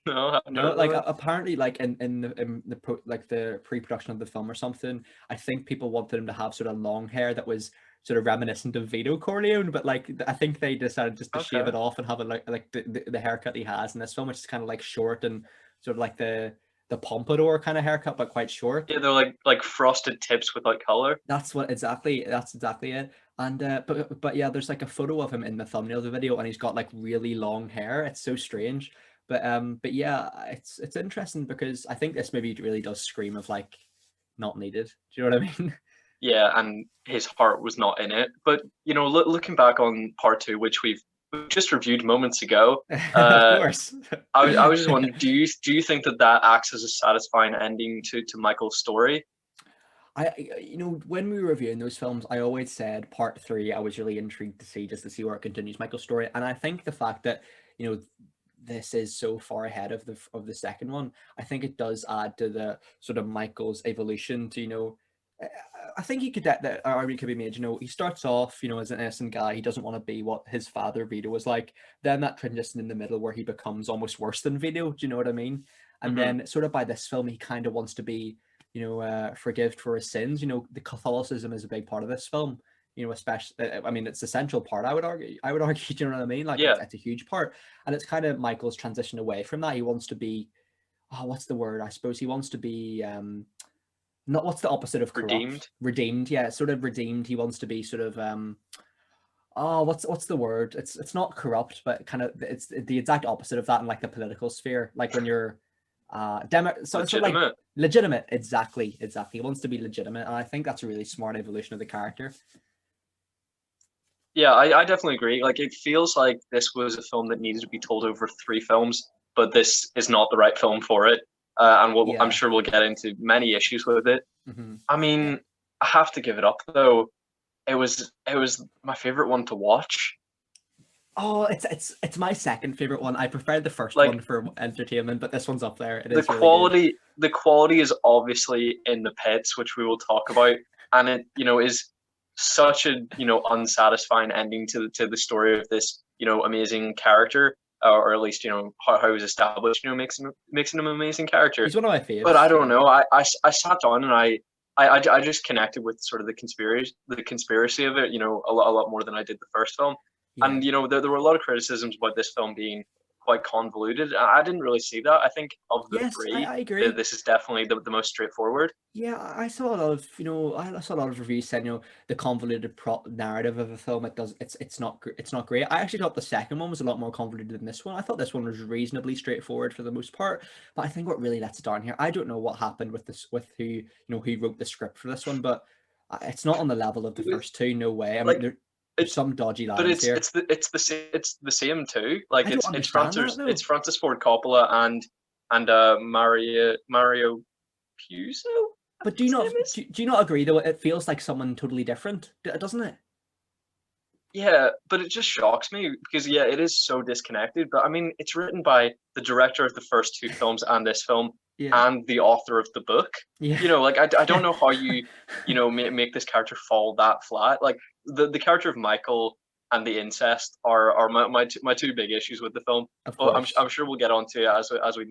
No, I haven't No, heard like of it. apparently, like like the pre-production of the film or something, I think people wanted him to have sort of long hair that was sort of reminiscent of Vito Corleone, but like I think they decided just to shave Okay. it off and have it like the haircut he has in this film, which is kind of like short and sort of like the pompadour kind of haircut, but quite short. Yeah, they're like frosted tips without color. That's exactly it. And but yeah, there's like a photo of him in the thumbnail of the video, and he's got like really long hair. It's so strange. But yeah, it's interesting because I think this movie really does scream of like not needed. Do you know what I mean? Yeah, and his heart was not in it. But looking back on part two, which we've just reviewed moments ago, Of uh, course. I was just wondering, do you think that acts as a satisfying ending to Michael's story? You know, when we were reviewing those films, I always said part three, I was really intrigued to see just to see where it continues Michael's story. And I think the fact that, you know, this is so far ahead of the second one, I think it does add to the sort of Michael's evolution to, you know, I I think he could that argument could be made, you know, he starts off, you know, as an innocent guy, he doesn't want to be what his father Vito was like. Then that transition in the middle where he becomes almost worse than Vito, do you know what I mean? And Hmm. then sort of by this film, he kind of wants to be, you know, forgived for his sins. You know, the Catholicism is a big part of this film. You know, especially, I mean, it's the central part. I would argue. I would argue. Do you know what I mean? Like, Yeah, it's a huge part, and it's kind of Michael's transition away from that. He wants to be, oh, what's the word? I suppose he wants to be, not what's the opposite of corrupt? redeemed. Redeemed. Yeah, sort of redeemed. He wants to be sort of, oh, what's the word? It's not corrupt, but kind of it's the exact opposite of that in like the political sphere. Like when you're so it's sort of like Legitimate. legitimate. Exactly. He wants to be legitimate, and I think that's a really smart evolution of the character. Yeah, I definitely agree. Like, it feels like this was a film that needed to be told over three films, but this is not the right film for it. And I'm Yeah. sure we'll get into many issues with it. Hmm. I Yeah. mean, I have to give it up though. It was my favorite one to watch. Oh, it's my second favorite one. I prefer the first one Like for entertainment, but this one's up there. It the is really good. quality is obviously in the pits, which we will talk about, and it is such a unsatisfying ending to the story of this amazing character, or at least how he was established, makes him an amazing character. He's one of my But I faves. don't Yeah. know. I sat down and I just connected with sort of the conspiracy of it, a lot more than I did the first film. Yeah. And there were a lot of criticisms about this film being quite convoluted. I didn't really see that. I think of the Yes, three, I agree. this is definitely the most straightforward. Yeah, I saw a lot of, I saw a lot of reviews saying, the convoluted narrative of a film, it's not great. I actually thought the second one was a lot more convoluted than this one. I thought this one was reasonably straightforward for the most part, but I think what really lets it down here, I don't know what happened with this, with who wrote the script for this one, but it's not on the level of the first two, no way. I mean, Like there's it, some dodgy but lines here. it's the same too. Like I don't understand that It's though. Francis Ford Coppola and Mario Puzo, I But think his name is. do you not agree though? It feels like someone totally different, doesn't it? Yeah, but it just shocks me because yeah, it is so disconnected. But I mean, it's written by the director of the first two films and this film, Yeah. and the author of the book. Yeah. Like I don't know how you make this character fall that flat. Like the character of Michael and the incest are my two big issues with the film. Of But course. I'm sure we'll get onto it as we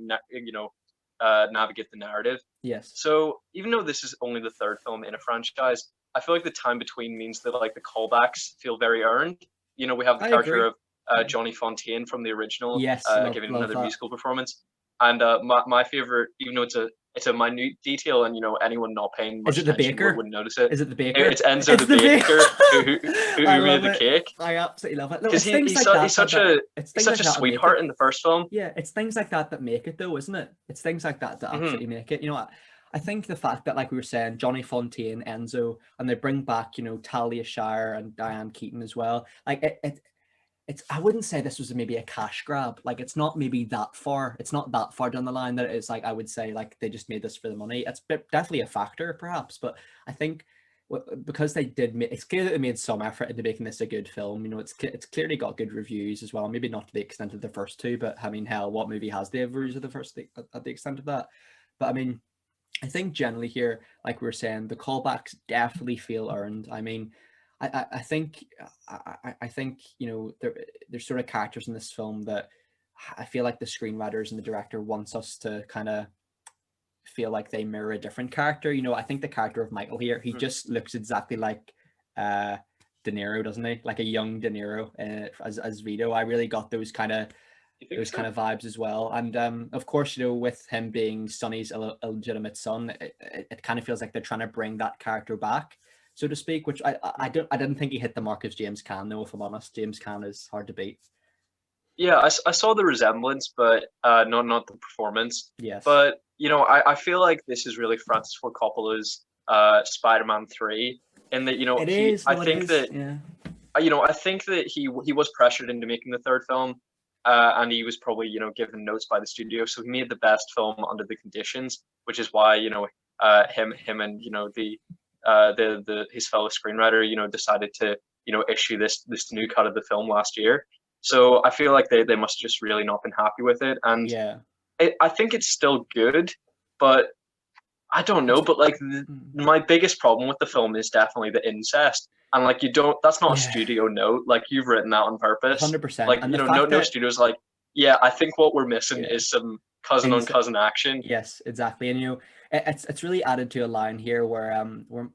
navigate the narrative. Yes. So even though this is only the third film in a franchise, I feel like the time between means that like the callbacks feel very earned. We have the I character agree. of Yeah. Johnny Fontaine from the original Yes, giving love another that. musical performance, and my favorite, even though it's a minute detail, and anyone not paying Is much it the attention baker? wouldn't notice it. Is it the baker? It's Enzo It's the the baker. baker who I made love the it. cake, I absolutely love it. No, because it's things like that he's such a it's he's things such like a that that make it. sweetheart in the first film. Yeah, it's things like that that make it though, isn't it? It's things like that that Hmm. absolutely make it. I think the fact that, like we were saying, Johnny Fontaine, Enzo, and they bring back, Talia Shire and Diane Keaton as well. Like it's I wouldn't say this was maybe a cash grab. Like it's not maybe that far. It's not that far down the line that it's like I would say like they just made this for the money. It's definitely a factor perhaps, but I think because they did make, it's clear that they made some effort into making this a good film. It's clearly got good reviews as well. Maybe not to the extent of the first two, but I mean, hell, what movie has the reviews of the first at the extent of that? But I mean, I think generally here, like we were saying, the callbacks definitely feel earned. I mean, I think I think there's sort of characters in this film that I feel like the screenwriters and the director wants us to kind of feel like they mirror a different character. I think the character of Michael here, he just looks exactly like uh De Niro, doesn't he? Like a young De Niro as Vito. I really got those kind of You think so? vibes as well. And of course, with him being Sonny's illegitimate son, it kind of feels like they're trying to bring that character back, so to speak. Which I didn't think he hit the mark as James Caan, though. If I'm honest, James Caan is hard to beat. Yeah, I saw the resemblance, but not the performance. Yes, But I feel like this is really Francis Ford Coppola's Spider-Man 3, in that it is. I No, it think is. that Yeah, I think that he was pressured into making the third film, and he was probably given notes by the studio, so he made the best film under the conditions, which is why him and the his fellow screenwriter decided to issue this new cut of the film last year. So I feel like they must just really not been happy with it, and yeah. I think it's still good, but I don't know. It's But like mm, my biggest problem with the film is definitely the incest, and like you don't. That's not a yeah, studio note. Like you've written that on purpose. 100%. Like And the no fact no that studio's like, yeah, I think what we're missing yeah, is some cousin on insane. cousin action. Yes, exactly. And it's really added to a line here where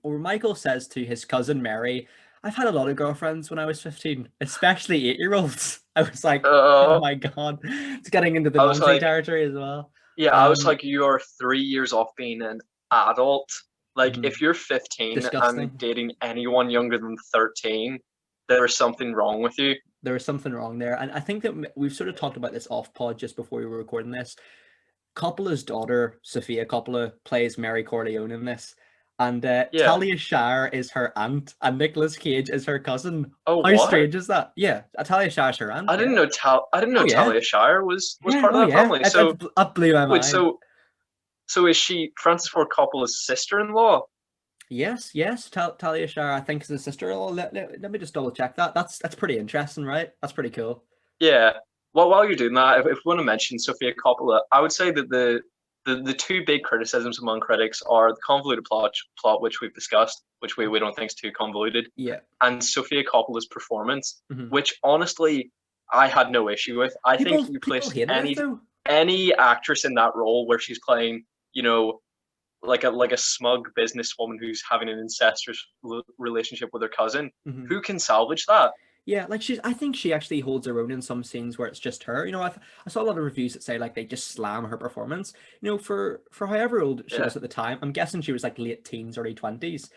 Michael says to his cousin Mary, "I've had a lot of girlfriends when I was 15, especially 8-year-olds." I was like, "Oh Uh, my God." It's getting into the I was naughty like, territory as well. yeah, I was Um, like, you are 3 years off being an adult. Like, mhm. if you're 15 and Disgusting. dating anyone younger than 13, there is something wrong with you. There was something wrong there. And I think that we've sort of talked about this off pod just before we were recording this. Coppola's daughter, Sophia Coppola, plays Mary Corleone in this. And Yeah. Talia Shire is her aunt, and Nicolas Cage is her cousin. Oh, How what? strange is that? Yeah, Talia Shire's her aunt. Yeah. I didn't know Oh yeah. Talia Shire was Yeah. part of Oh that yeah. family. It, that blew my Wait, mind. so is she Francis Ford Coppola's sister-in-law? Yes. Talia Shire, I think, is his sister. Oh, let me just double check that. That's pretty interesting, right? That's pretty cool. Yeah. Well, while you're doing that, if we want to mention Sofia Coppola, I would say that the two big criticisms among critics are the convoluted plot which we've discussed, which we don't think is too convoluted, Yeah. and Sofia Coppola's performance, Hmm. which honestly I had no issue with. I think you People place hated it though. any actress in that role where she's playing, you know, like a smug businesswoman who's having an incestuous relationship with her cousin, Hmm. who can salvage that? Yeah, like I think she actually holds her own in some scenes where it's just her. I saw a lot of reviews that say like they just slam her performance. For however old she Yeah. was at the time, I'm guessing she was like late teens, early 20s.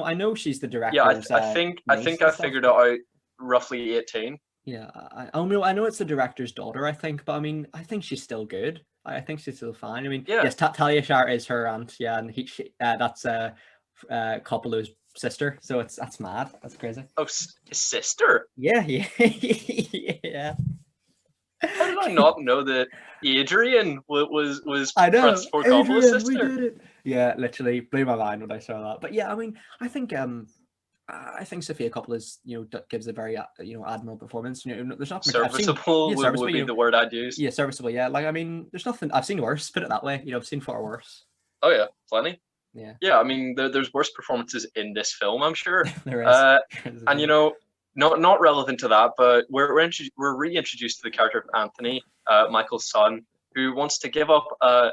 I know she's the Yeah, director's I niece think and I stuff, figured it but out roughly 18. yeah, I know it's the director's daughter, I think, but I mean, I think she's still good. I think she's still fine. I mean, Yeah. yes, Talia Shire is her aunt, yeah, and that's Coppola's sister, so that's mad. That's crazy. Oh, his sister. Yeah, yeah, yeah. How did I not know that Adrian was I know, Francis Ford Coppola's Adrian, we sister? did it. Yeah, literally blew my mind when I saw that. But yeah, I mean, I think Sophia Coppola's gives a very admirable performance. There's not much I've seen. Serviceable Yeah, serviceable. would be the word I'd use. Yeah, serviceable. Yeah, like I mean, there's nothing I've seen worse. Put it that way. I've seen far worse. Oh yeah, plenty. Yeah, Yeah, I mean there's worse performances in this film, I'm sure. there is. Uh, There is, and yeah. not relevant to that, but we're reintroduced to the character of Anthony, Michael's son, who wants to give up who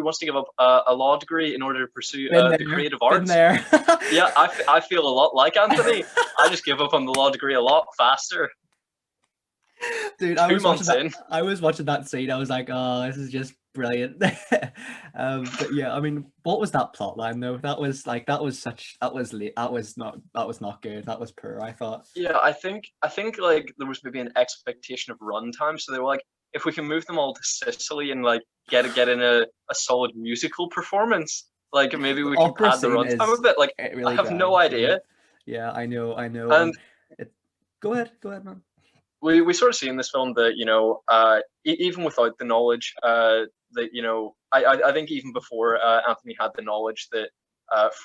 wants to give up a law degree in order to pursue Been the there. creative Been arts. there. Yeah, I feel a lot like Anthony. I just give up on the law degree a lot faster. Dude, 2 months in. I was watching that scene. I was like, oh, this is just brilliant. But yeah, I mean, what was that plot line though? That was not good. That was poor, I thought. Yeah, I think like there was maybe an expectation of runtime, so they were like, if we can move them all to Sicily and like get in a solid musical performance, like maybe The we can opera pad the scene runtime a is bit. Like it I really have no drags. Yeah, idea. yeah, I know, And and it. Go ahead, man. we sort of see in this film that even without the knowledge that I think even before Anthony had the knowledge that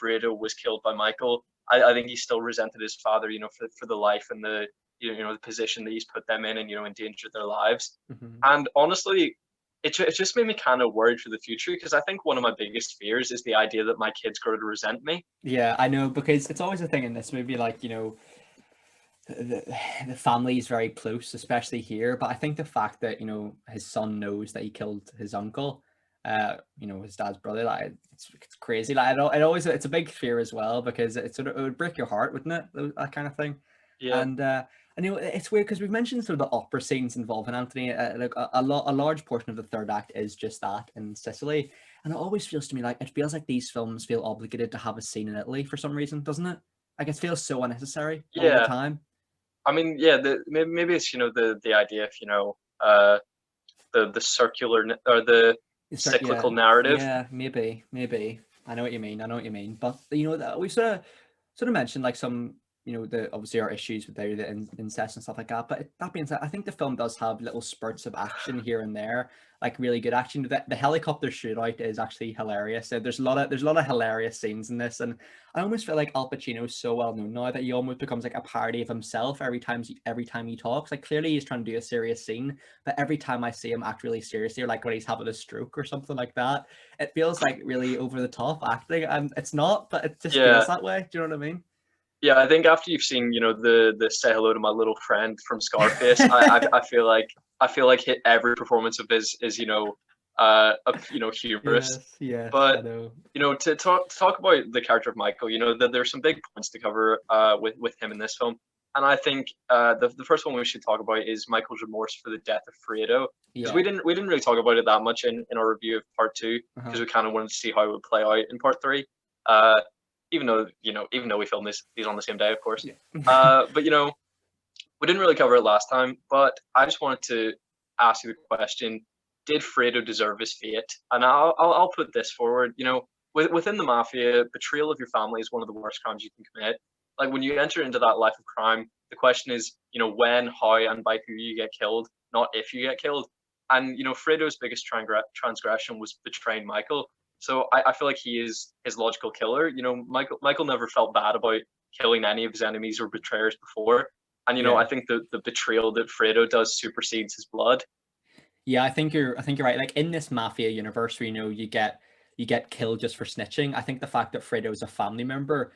Fredo was killed by Michael, I think he still resented his father, for the life and the the position that he's put them in, and endangered their lives. Hmm. And honestly, it just made me kind of worried for the future, because I think one of my biggest fears is the idea that my kids grow to resent me. Yeah, I know, because it's always a thing in this movie, like the, the family is very close, especially here. But I think the fact that his son knows that he killed his uncle, his dad's brother, like it's crazy. Like it's a big fear as well, because it would break your heart, wouldn't it? That kind of thing. Yeah, And it's weird because we've mentioned sort of the opera scenes involving Anthony. Like a large portion of the third act is just that in Sicily, and it always feels to me like these films feel obligated to have a scene in Italy for some reason, doesn't it? Like it feels so unnecessary all the yeah. time. I mean, yeah. Maybe it's the idea of uh the circular or the You start, cyclical yeah, narrative. yeah, maybe. I know what you mean. I know what you mean. But we sort of mentioned like some, the obviously our issues with the incest and stuff like that. But that being said, I think the film does have little spurts of action here and there, like really good action. The helicopter shootout is actually hilarious. So there's a lot of hilarious scenes in this, and I almost feel like Al Pacino is so well known now that he almost becomes like a parody of himself every time he talks. Like clearly he's trying to do a serious scene, but every time I see him act really seriously, or like when he's having a stroke or something like that, it feels like really over the top acting, and it's not, but it just feels Yeah, that way. Do you know what I mean? yeah. I think after you've seen the Say Hello to My Little Friend from Scarface, I feel like hit every performance of his is humorous. Yes, yes, I But know. to talk about the character of Michael, that there's some big points to cover with him in this film. And I think the first one we should talk about is Michael's remorse for the death of Fredo, because Yeah. we didn't really talk about it that much in our review of Part II, Uh-huh. because we kind of wanted to see how it would play out in Part III. Even though we filmed these on the same day, of course. Yeah. But we didn't really cover it last time. But I just wanted to ask you the question: did Fredo deserve his fate? And I'll put this forward. Within the mafia, betrayal of your family is one of the worst crimes you can commit. Like when you enter into that life of crime, the question is, when, how, and by who you get killed, not if you get killed. And Fredo's biggest transgression was betraying Michael. So I feel like he is his logical killer. You know, Michael never felt bad about killing any of his enemies or betrayers before. And you know, I Yeah. think the betrayal that Fredo does supersedes his blood. Yeah, I think you're right. Like in this mafia universe, where, you get killed just for snitching. I think the fact that Fredo's a family member,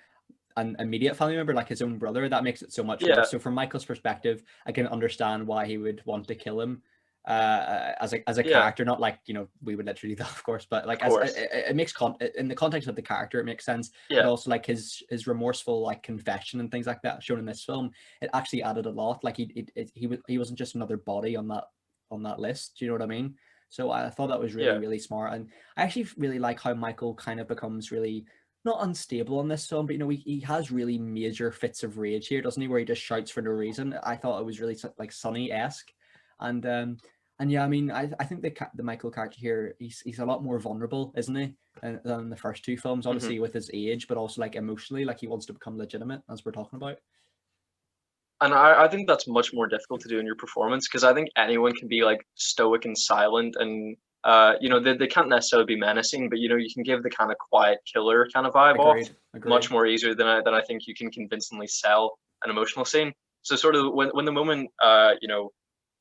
an immediate family member, like his own brother, that makes it so much Yeah, worse. So from Michael's perspective, I can understand why he would want to kill him, as a yeah, character. Not like, we would literally do that, of course, but of like, as course. it makes in the context of the character, it makes sense. But Yeah, also like his remorseful like confession and things like that shown in this film, it actually added a lot. Like he wasn't just another body on that list. Do you know what I mean? So I thought that was really, yeah. really smart. And I actually really like how Michael kind of becomes really not unstable in this film, but he has really major fits of rage here, doesn't he? Where he just shouts for no reason. I thought it was really like Sonny-esque, and yeah, I mean, I think the Michael character here, he's a lot more vulnerable, isn't he, than the first two films? Hmm. Obviously with his age, but also like emotionally, like he wants to become legitimate, as we're talking about. And I think that's much more difficult to do in your performance because I think anyone can be like stoic and silent and you know they can't necessarily be menacing, but you know you can give the kind of quiet killer kind of vibe off Agreed. much Agreed. more easier than I think you can convincingly sell an emotional scene. So sort of when the moment you know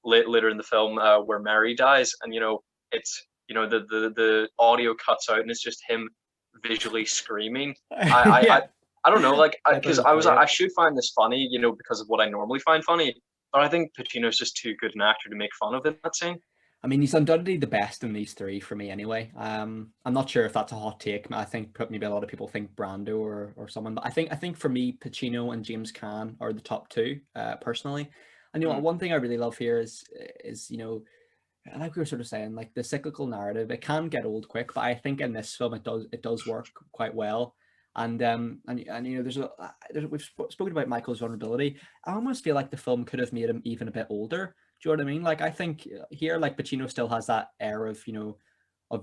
later in the film where Mary dies and you know it's you know the audio cuts out and it's just him visually screaming. I Yeah, I don't know, like, I thought it because was I great. should find this funny, you know, because of what I normally find funny, but I think Pacino's just too good an actor to make fun of in that scene. I mean, he's undoubtedly the best in these three for me, anyway. I'm not sure if that's a hot take. I think maybe a lot of people think Brando or someone, but I think for me, Pacino and James Caan are the top two, personally. And Mm, one thing I really love here is like we were sort of saying, like the cyclical narrative, it can get old quick, but I think in this film it does work quite well. And we've spoken about Michael's vulnerability. I almost feel like the film could have made him even a bit older. Do you know what I mean? Like I think here, like Pacino still has that air of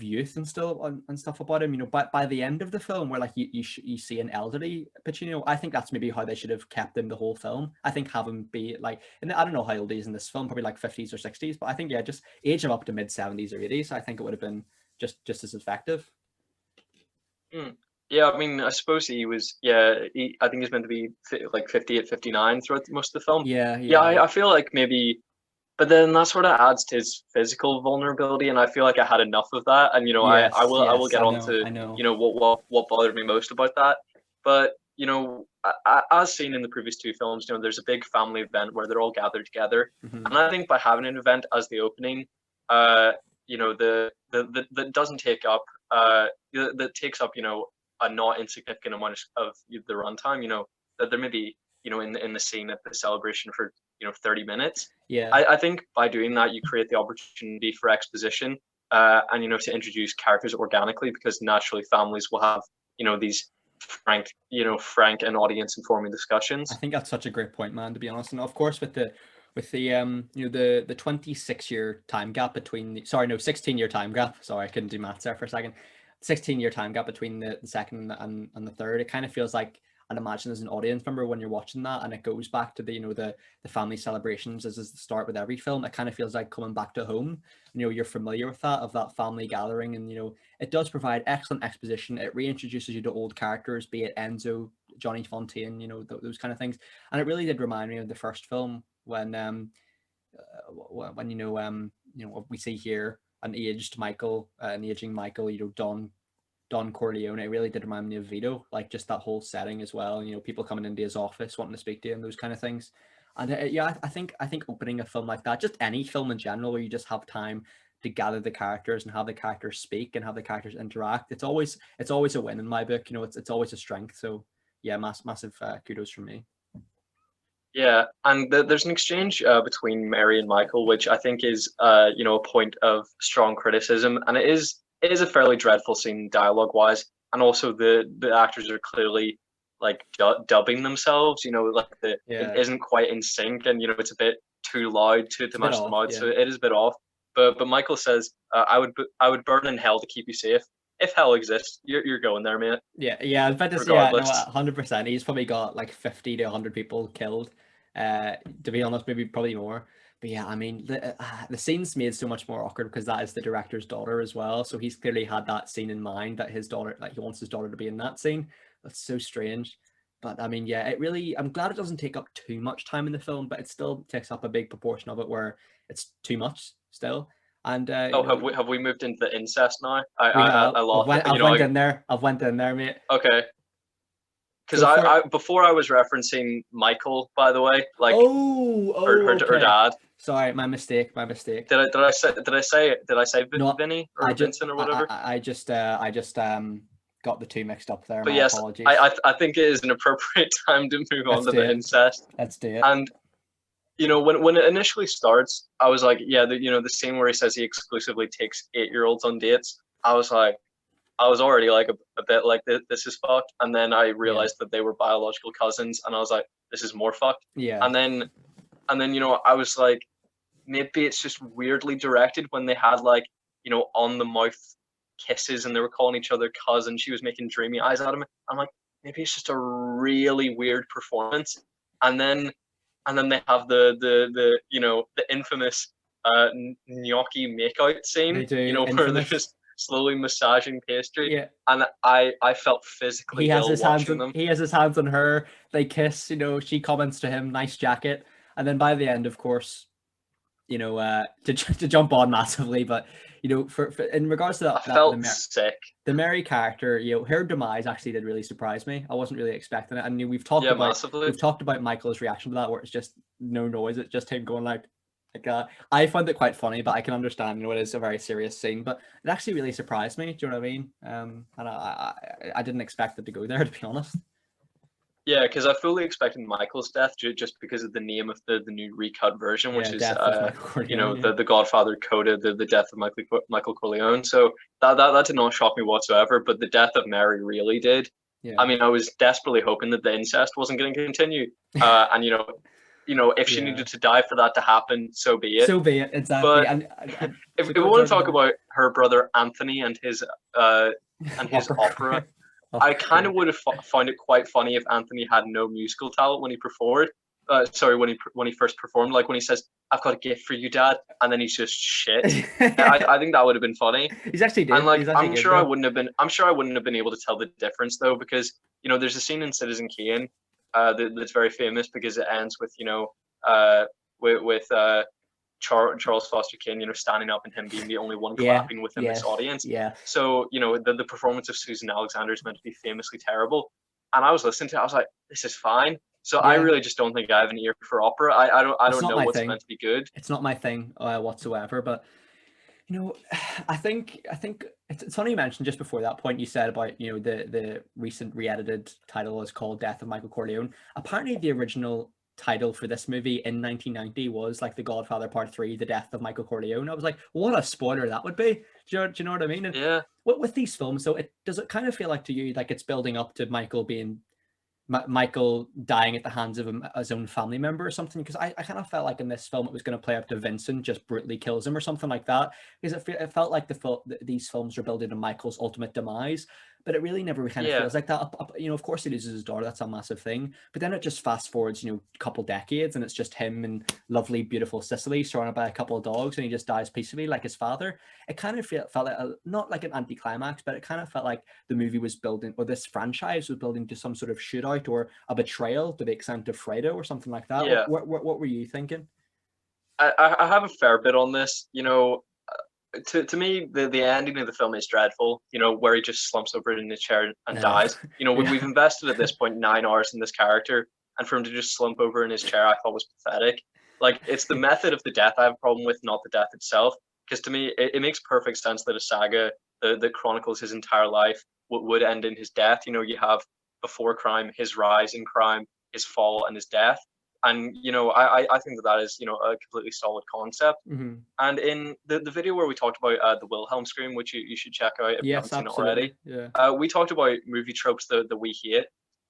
youth and still and stuff about him. But by the end of the film, where like you see an elderly Pacino, I think that's maybe how they should have kept him the whole film. I think have him be like, and I don't know how old he is in this film, probably like 50s or 60s, but I think, yeah, just age him up to mid 70s or 80s. I think it would have been just as effective. mm. Yeah, I mean, I suppose he was, yeah, I think he's meant to be like 58, 59 throughout most of the film. Yeah, Yeah, yeah, I feel like maybe, but then that sort of adds to his physical vulnerability, and I feel like I had enough of that. And you know, yes, I will yes. get I on know, to I know. you know what bothered me most about that. But you know, as seen in the previous two films, you know, there's a big family event where they're all gathered together, Hmm. and I think by having an event as the opening, uh, you know, that doesn't take up that takes up you know a not insignificant amount of the runtime. You know, that there may be you know in the scene at the celebration for you know 30 minutes. Yeah. I think by doing that, you create the opportunity for exposition and, you know, to introduce characters organically because naturally families will have, you know, these frank and audience informing I discussions. think that's such a great point, man, to be honest. And of course, with the 26-year time gap between sorry, no, 16-year time gap. Sorry, I couldn't do maths there for a second. 16-year time gap between the second and the third. It kind of feels like, I'd imagine, as an audience member, when you're watching that and it goes back to the family celebrations, as is the start with every film, it kind of feels like coming back to home. You're familiar with that family gathering, and it does provide excellent exposition. It reintroduces you to old characters, be it Enzo, Johnny Fontaine, those kind of things. And it really did remind me of the first film when we see here an aged Michael, an aging Michael, Don Corleone. It really did remind me of Vito, like just that whole setting as well. People coming into his office wanting to speak to him, those kind of things. And yeah, I think opening a film like that, just any film in general, where you just have time to gather the characters and have the characters speak and have the characters interact, it's always a win in my book. It's always a strength. So yeah, massive kudos from me. Yeah, and there's an exchange between Mary and Michael, which I think is, you know, a point of strong criticism, and it is a fairly dreadful scene dialogue wise, and also the actors are clearly like dubbing themselves, you know, like it Yeah, isn't quite in sync, and you know, it's a bit too loud to it's a bit match the off. mouth, so Yeah. it is a bit off. But Michael says, I would burn in hell to keep you safe. If hell exists, you're going there, mate, Yeah, yeah, but this, yeah, no, regardless. 100%. He's probably got like 50 to 100 people killed. To be honest, maybe probably more. But yeah, I mean, the scene's made so much more awkward because that is the director's daughter as well. So he's clearly had that scene in mind, that his daughter, like he wants his daughter to be in that scene. That's so strange. But I mean, yeah, it really, I'm glad it doesn't take up too much time in the film, but it still takes up a big proportion of it where it's too much still. And Oh, have we moved into the incest now? we have, I lost, you I've know, went in there. I've went in there, mate. okay. Because Go for it. I before I was referencing Michael, by the way, like her Okay. dad. Sorry, my mistake. My mistake. Did I say No, Vinny or Vincent or whatever? I just got the two mixed up there. But My yes, apologies. I think it is an appropriate time to move on Let's to do the it. incest. Let's do it. And when it initially starts, I was like, yeah, the scene where he says he exclusively takes 8-year-olds on dates. I was already like a bit like this is fucked, and then I Yeah. realized that they were biological cousins, and I was like, this is more fucked. Yeah. And then I was like, maybe it's just weirdly directed when they had like on the mouth kisses and they were calling each other cousins. She was making dreamy eyes at him. I'm like, maybe it's just a really weird performance. And then they have the infamous gnocchi makeout They scene, do. where they're Infamous. just slowly massaging pastry, Yeah. and I felt physically ill watching them. He has his hands on her. They kiss. She comments to him, "Nice jacket." And then by the end, of course, to jump on massively, but for in regards to I that felt sick. the Mary character, her demise actually did really surprise me. I wasn't really expecting it. And we've talked Yeah, about massively. Michael's reaction to that, where it's just no noise. It's just him going like I found it quite funny, but I can understand, it is a very serious scene. But it actually really surprised me. Do you know what I mean? And I didn't expect it to go there, to be honest. Yeah, because I fully expected Michael's death just because of the name of the new recut version, which is Death of Michael Corleone. the Godfather Coda, the death of Michael Corleone. So that did not shock me whatsoever. But the death of Mary really did. Yeah. I mean, I was desperately hoping that the incest wasn't going to continue. And if she needed to die for that to happen, so be it. So be it, exactly. But and if we want to talk about her brother Anthony and his opera. I kind of would have found it quite funny if Anthony had no musical talent when he performed. When he first performed, like when he says, "I've got a gift for you, Dad," and then he's just shit. I think that would have been funny. He's actually good. And like, I'm sure I wouldn't have been able to tell the difference though, because there's a scene in Citizen Kane that's very famous because it ends with with Charles Foster Kane, standing up and him being the only one clapping within this audience. Yeah. So, the performance of Susan Alexander is meant to be famously terrible. And I was listening to it, I was like, this is fine. So I really just don't think I have an ear for opera. I don't know what's meant to be good. It's not my thing whatsoever. But I think it's funny you mentioned just before that point you said about the recent re-edited title is called Death of Michael Corleone. Apparently the original title for this movie in 1990 was like The Godfather Part III, The Death of Michael Corleone. I was like, what a spoiler that would be. Do you know what I mean? And yeah. With these films, so does it kind of feel like to you like it's building up to Michael dying at the hands of his own family member or something? Because I kind of felt like in this film it was going to play up to Vincent just brutally kills him or something like that. Because it felt like these films are building to Michael's ultimate demise, but it really never kind of feels like that. Of course he loses his daughter, that's a massive thing. But then it just fast forwards, a couple decades, and it's just him in lovely, beautiful Sicily, surrounded by a couple of dogs, and he just dies peacefully like his father. It kind of felt like not like an anticlimax, but it kind of felt like the movie was building, or this franchise was building to some sort of shootout or a betrayal to the extent of Fredo or something like that. Yeah. What were you thinking? I have a fair bit on this. To me, the ending of the film is dreadful, where he just slumps over in the chair and dies. We've invested at this point 9 hours in this character, and for him to just slump over in his chair, I thought was pathetic. Like, it's the method of the death I have a problem with, not the death itself. Because to me, it makes perfect sense that a saga that chronicles his entire life would end in his death. You have before crime, his rise in crime, his fall, and his death. And I think that is a completely solid concept. Mm-hmm. And in the video where we talked about the Wilhelm scream, which you should check out if you haven't seen it already, we talked about movie tropes that we hate,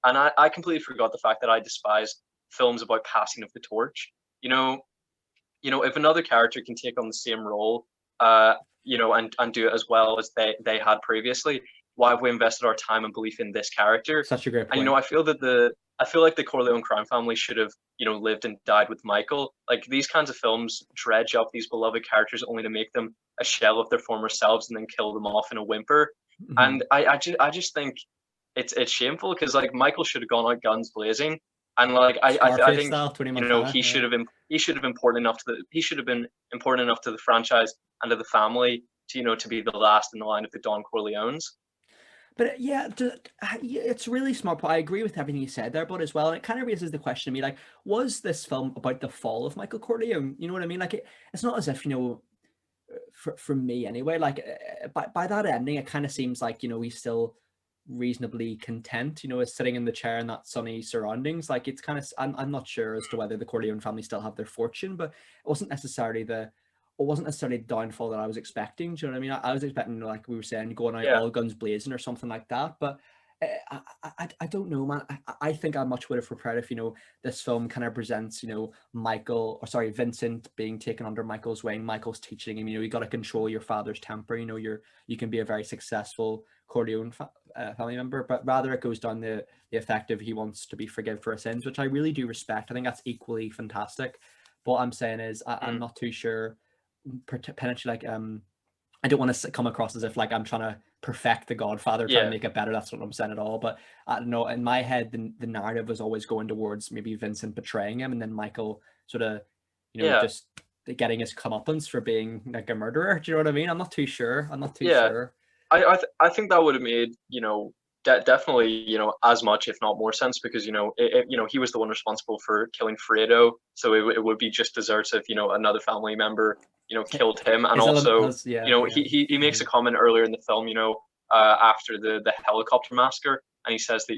and I completely forgot the fact that I despise films about passing of the torch. If another character can take on the same role, and do it as well as they had previously, why have we invested our time and belief in this character? Such a great point. And I feel like the Corleone crime family should have, lived and died with Michael. Like, these kinds of films dredge up these beloved characters only to make them a shell of their former selves and then kill them off in a whimper. Mhm. And I just think it's shameful, because like Michael should have gone out guns blazing, and like I think style, he should have been important enough to the franchise and to the family to be the last in the line of the Don Corleones. But yeah, it's really smart. I agree with everything you said there, but as well, and it kind of raises the question to me, like, was this film about the fall of Michael Corleone? You know what I mean? Like, it's not as if, for me anyway, like, by that ending, it kind of seems like, he's still reasonably content, is sitting in the chair in that sunny surroundings. Like, it's kind of, I'm not sure as to whether the Corleone family still have their fortune, but it wasn't necessarily the downfall that I was expecting. Do you know what I mean? I was expecting, like we were saying, going out all guns blazing or something like that. But I don't know, man. I think I much would have preferred if, this film kind of presents, Vincent being taken under Michael's wing. Michael's teaching him, you got to control your father's temper. You can be a very successful Corleone family member, but rather it goes down the effect of he wants to be forgiven for his sins, which I really do respect. I think that's equally fantastic. But what I'm saying is, I'm not too sure. Potentially, like, I don't want to come across as if like I'm trying to perfect the Godfather, trying to make it better. That's what I'm saying at all. But I don't know, in my head, the narrative was always going towards maybe Vincent betraying him, and then Michael sort of, just getting his comeuppance for being like a murderer. Do you know what I mean? I'm not too sure. Sure. I think that would have made definitely as much, if not more, sense, because he was the one responsible for killing Fredo, so it would be just desserts if another family member killed him. And also he makes a comment earlier in the film, after the helicopter massacre, and he says that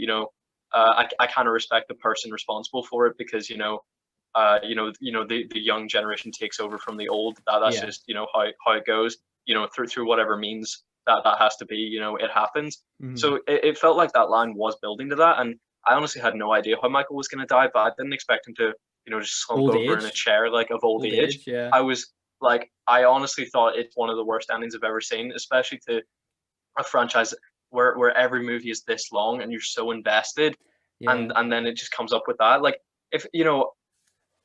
I kind of respect the person responsible for it, because the young generation takes over from the old. That's just how it goes, through whatever means that has to be, it happens. Mm-hmm. So it felt like that line was building to that, and I honestly had no idea how Michael was going to die, but I didn't expect him to just slump over in a chair like of old age. I was like, I honestly thought it's one of the worst endings I've ever seen, especially to a franchise where every movie is this long and you're so invested, and then it just comes up with that. Like, if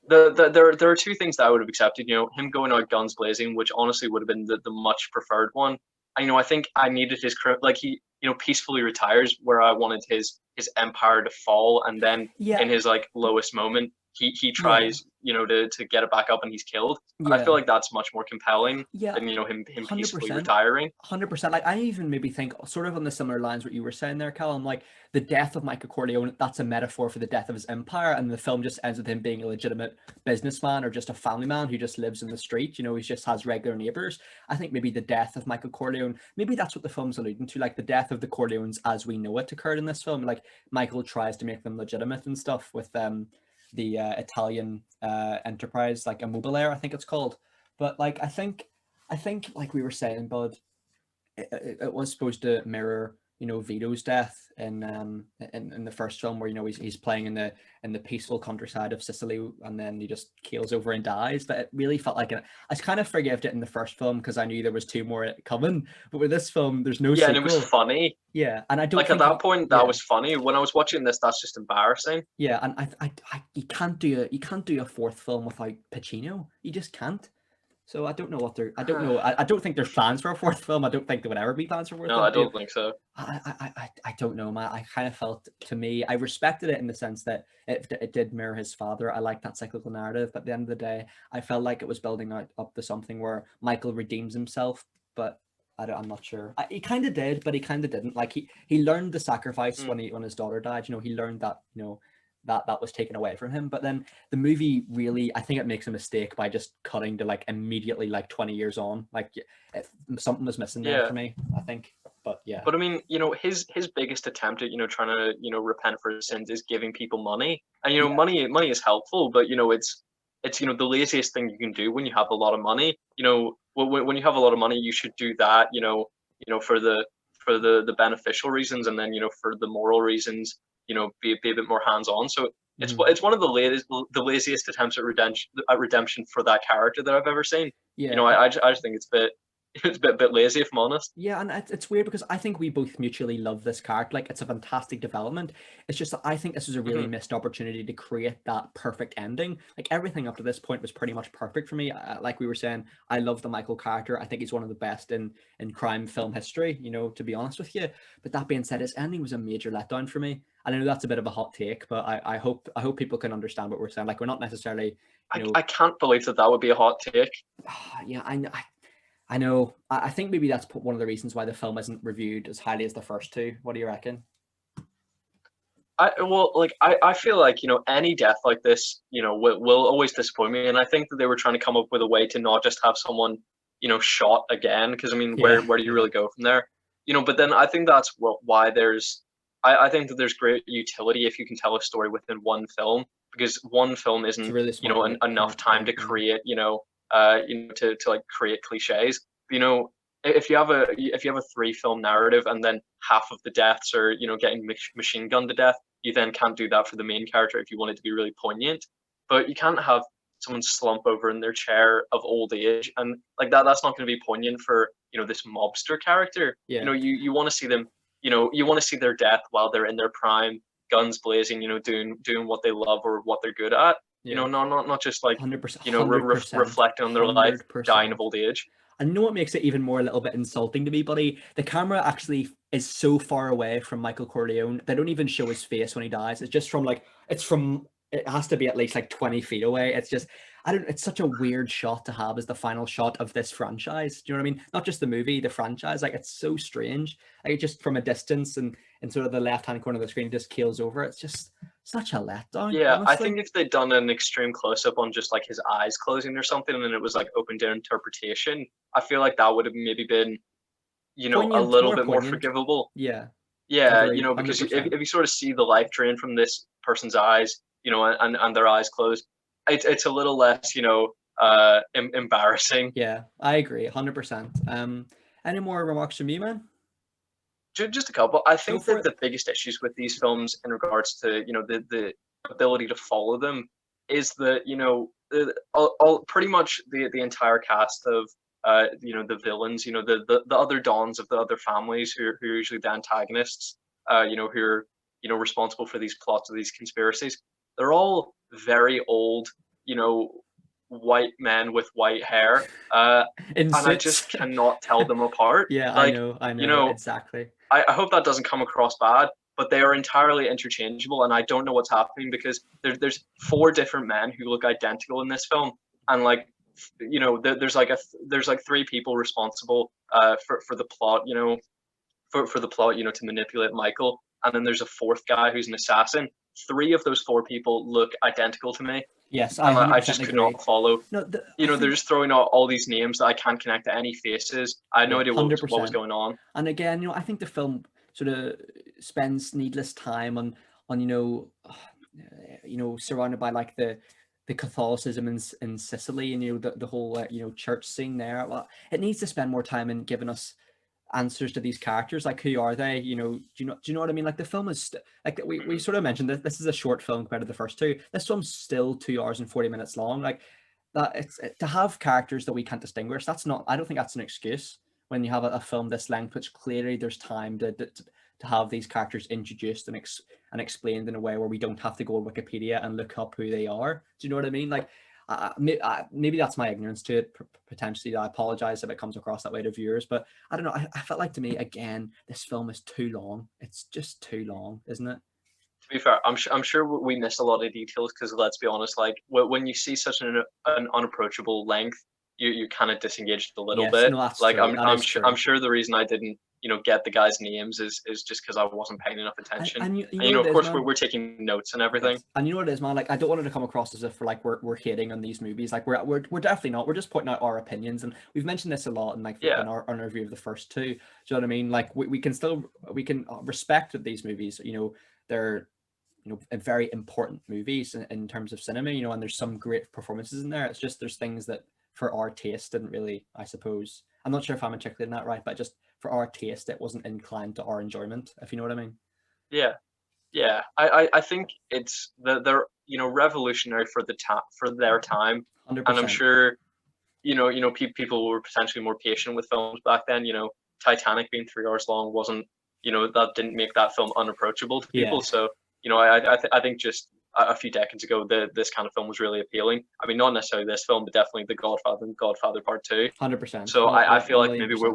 there are two things that I would have accepted, him going out guns blazing, which honestly would have been the much preferred one. I think I needed his, like, he peacefully retires, where I wanted his empire to fall, and then in his like lowest moment he tries to get it back up and he's killed. I feel like that's much more compelling than him peacefully retiring. 100%. Like, I even maybe think sort of on the similar lines what you were saying there, Callum, like the death of Michael Corleone, that's a metaphor for the death of his empire, and the film just ends with him being a legitimate businessman or just a family man who just lives in the street. He just has regular neighbors. I think maybe the death of Michael Corleone, maybe that's what the film's alluding to, like the death of the Corleones as we know it occurred in this film. Like, Michael tries to make them legitimate and stuff with the Italian enterprise, like Immobiliare, I think it's called. But like, I think like we were saying, Bud, it was supposed to mirror Vito's death in the first film, where he's playing in the peaceful countryside of Sicily, and then he just keels over and dies. But it really felt like I kind of forgave it in the first film because I knew there was two more coming. But with this film, there's no sequel. And it was funny. And I don't like, at that point that was funny. When I was watching this, that's just embarrassing. And I you can't do a fourth film without Pacino. You just can't. So I don't know what they're. I don't know. I don't think there's plans for a fourth film. I don't think there would ever be plans for a fourth film. No, I don't think so. I don't know, man. I kind of felt, to me, I respected it in the sense that it did mirror his father. I like that cyclical narrative. But at the end of the day, I felt like it was building up to something where Michael redeems himself. But I'm not sure. He kind of did, but he kind of didn't. Like, he learned the sacrifice when his daughter died. He learned that that was taken away from him. But then the movie really, I think it makes a mistake by just cutting to like immediately like 20 years on. Like, something was missing there for me, I think. But But I mean, his biggest attempt at trying to repent for his sins is giving people money, and money is helpful, but it's the laziest thing you can do when you have a lot of money. When you have a lot of money, you should do that. For the beneficial reasons, and then for the moral reasons, be a bit more hands-on. So it's one of the laziest attempts at redemption for that character that I've ever seen. I just think it's it's a bit lazy, if I'm honest. Yeah, and it's weird because I think we both mutually love this character. Like, it's a fantastic development. It's just that I think this was a really Hmm. missed opportunity to create that perfect ending. Like, everything up to this point was pretty much perfect for me. Like we were saying, I love the Michael character. I think he's one of the best in crime film history, to be honest with you. But that being said, his ending was a major letdown for me. And I know that's a bit of a hot take, but I hope people can understand what we're saying. Like, we're not necessarily, I can't believe that would be a hot take. yeah, I know. I think maybe that's one of the reasons why the film isn't reviewed as highly as the first two. What do you reckon? I feel like, any death like this, will always disappoint me. And I think that they were trying to come up with a way to not just have someone, shot again. Because, I mean, Yeah, where do you yeah. really go from there? But then I think that's why I think that there's great utility if you can tell a story within one film, because one film It's a isn't, really smart enough time point. to Yeah. create, to like create cliches. If you have a three-film narrative and then half of the deaths are, getting machine gunned to death, you then can't do that for the main character if you want it to be really poignant. But you can't have someone slump over in their chair of old age and like that's not going to be poignant for, this mobster character. Yeah. You want to see them, you want to see their death while they're in their prime, guns blazing, doing what they love or what they're good at. Yeah. Not just like, 100%. 100%. reflecting on their life, dying of 100%. old age. And you know what makes it even more a little bit insulting to me, buddy? The camera actually is so far away from Michael Corleone. They don't even show his face when he dies. It's just from like, it has to be at least like 20 feet away. It's just, it's such a weird shot to have as the final shot of this franchise. Do you know what I mean? Not just the movie, the franchise. Like, it's so strange. Like, just from a distance and in sort of the left-hand corner of the screen, just keels over. It's just such a letdown, Yeah, I honestly. think if they'd done an extreme close up on just like his eyes closing or something, and then it was like open to interpretation, I feel like that would have maybe been, a Poignant, little more bit more poignant. forgivable. Yeah, Yeah, agreed, because 100%. if you sort of see the life drain from this person's eyes, and their eyes closed, it's a little less, embarrassing. Yeah, I agree, 100%. Any more remarks from you, man? Just a couple. I Go think for that it. the biggest issues with these films in regards to, the ability to follow them is that, all pretty much the entire cast of the villains, the other dons of the other families who are usually the antagonists, who are, responsible for these plots of these conspiracies. They're all very old, you know, white men with white hair. In And I suits. just cannot tell them apart. Yeah, Like, I you know, know, exactly. I hope that doesn't come across bad, but they are entirely interchangeable, and I don't know what's happening because there's four different men who look identical in this film, and like, there's like three people responsible for the plot, for the plot, to manipulate Michael, and then there's a fourth guy who's an assassin. Three of those four people look identical to me, Yes, I and I 100% just could agree. not follow. No, I They're think, just throwing out all these names that I can't connect to any faces. I had no yeah, idea what was 100%. going on. And again, I think the film sort of spends needless time on surrounded by like the Catholicism in Sicily, and the whole church scene there. Well, it needs to spend more time in giving us answers to these characters. Like, who are they? Do you know what I mean? Like, the film is like, we sort of mentioned that this is a short film compared to the first two. This film's still 2 hours and 40 minutes long. Like, that, to have characters that we can't distinguish. That's not. I don't think that's an excuse when you have a film this length, which clearly there's time to have these characters introduced and explained in a way where we don't have to go on Wikipedia and look up who they are. Do you know what I mean? Like, maybe that's my ignorance to it, potentially. I apologize if it comes across that way to viewers, but I don't know. I felt like, to me, again, this film is too long. It's just too long, isn't it? To be fair, I'm sure we missed a lot of details because let's be honest, like when you see such an unapproachable length, you kind of disengaged a little Yes, bit. no, that's Like true. That is I'm true. sure the reason I didn't get the guys' names is just because I wasn't paying enough And, attention. and you And know what of it is, course man? we're taking notes and everything. Yes, and you know what it is, man. Like, I don't want it to come across as if we're hating on these movies. Like, we're definitely not. We're just putting out our opinions, and we've mentioned this a lot in like Yeah, in our review of the first two. Do you know what I mean? Like, we can still we can respect that these movies. They're very important movies in terms of cinema. And there's some great performances in there. It's just there's things that for our taste didn't really. I suppose I'm not sure if I'm articulating that right, but just for our taste, it wasn't inclined to our enjoyment. If you know what I mean. yeah, yeah. I think they're revolutionary for for their time, Hundred and I'm percent. sure people were potentially more patient with films back then. Titanic being 3 hours long wasn't, that didn't make that film unapproachable to people. Yeah. So, I think just a few decades ago, this kind of film was really appealing. I mean, not necessarily this film, but definitely The Godfather and Godfather Part II. 100%. So I feel like maybe 1,000,000%.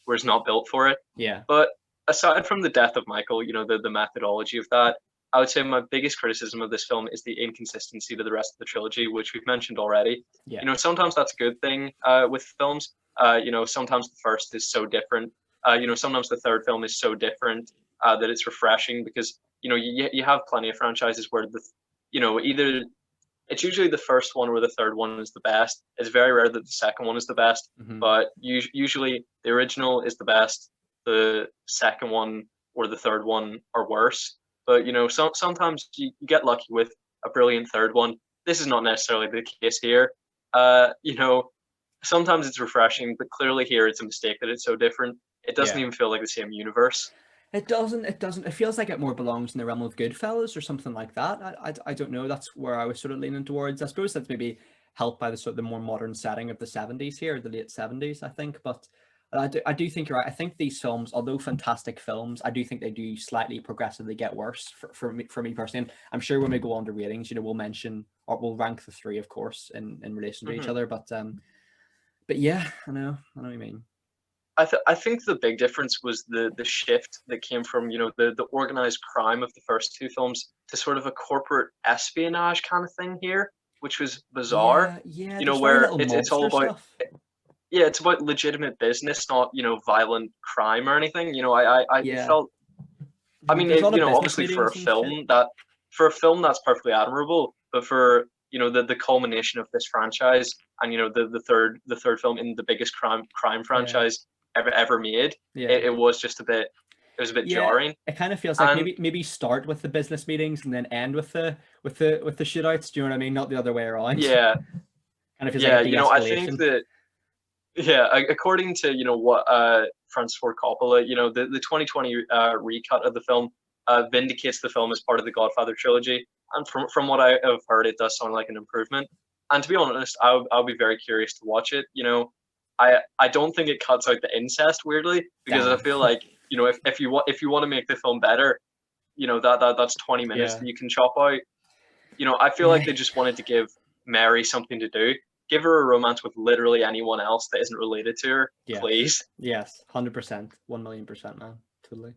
we're just not built for it. Yeah. But aside from the death of Michael, the methodology of that, I would say my biggest criticism of this film is the inconsistency to the rest of the trilogy, which we've mentioned already. Yeah. Sometimes that's a good thing with films. Sometimes the first is so different. Sometimes the third film is so different that it's refreshing because you have plenty of franchises where either it's usually the first one or the third one is the best. It's very rare that the second one is the best, but usually the original is the best. The second one or the third one are worse. But sometimes you get lucky with a brilliant third one. This is not necessarily the case here. Sometimes it's refreshing, but clearly here it's a mistake that it's so different. It doesn't even feel like the same universe. It doesn't. It feels like it more belongs in the realm of Goodfellas or something like that. I don't know. That's where I was sort of leaning towards. I suppose that's maybe helped by the sort of the more modern setting of the 70s here, the late 70s, I think. But I do think you're right. I think these films, although fantastic films, I do think they do slightly progressively get worse for me personally. And I'm sure when we go on to ratings, we'll mention or we'll rank the three, of course, in relation to each other. But yeah, I know what you mean. I think the big difference was the shift that came from the organized crime of the first two films to sort of a corporate espionage kind of thing here, which was bizarre. Yeah. Where it's all about stuff. it's about legitimate business, not violent crime or anything. I felt. I mean, obviously for a film that's perfectly admirable, but for the culmination of this franchise and the third film in the biggest crime franchise ever made, it was just a bit jarring. It kind of feels like maybe start with the business meetings and then end with the shootouts. Do you know what I mean? Not the other way around. Yeah. Kind of feels like a de-escalation. I think that according to what Francis Ford Coppola, the 2020 recut of the film vindicates the film as part of the Godfather trilogy, and from what I have heard, it does sound like an improvement. And to be honest, I'll be very curious to watch it. I don't think it cuts out the incest weirdly, because I feel like if you want to make the film better, that's 20 minutes that you can chop out. I feel like they just wanted to give Mary something to do. Give her a romance with literally anyone else that isn't related to her, please. Yes, 100%, 1,000,000%, man, totally.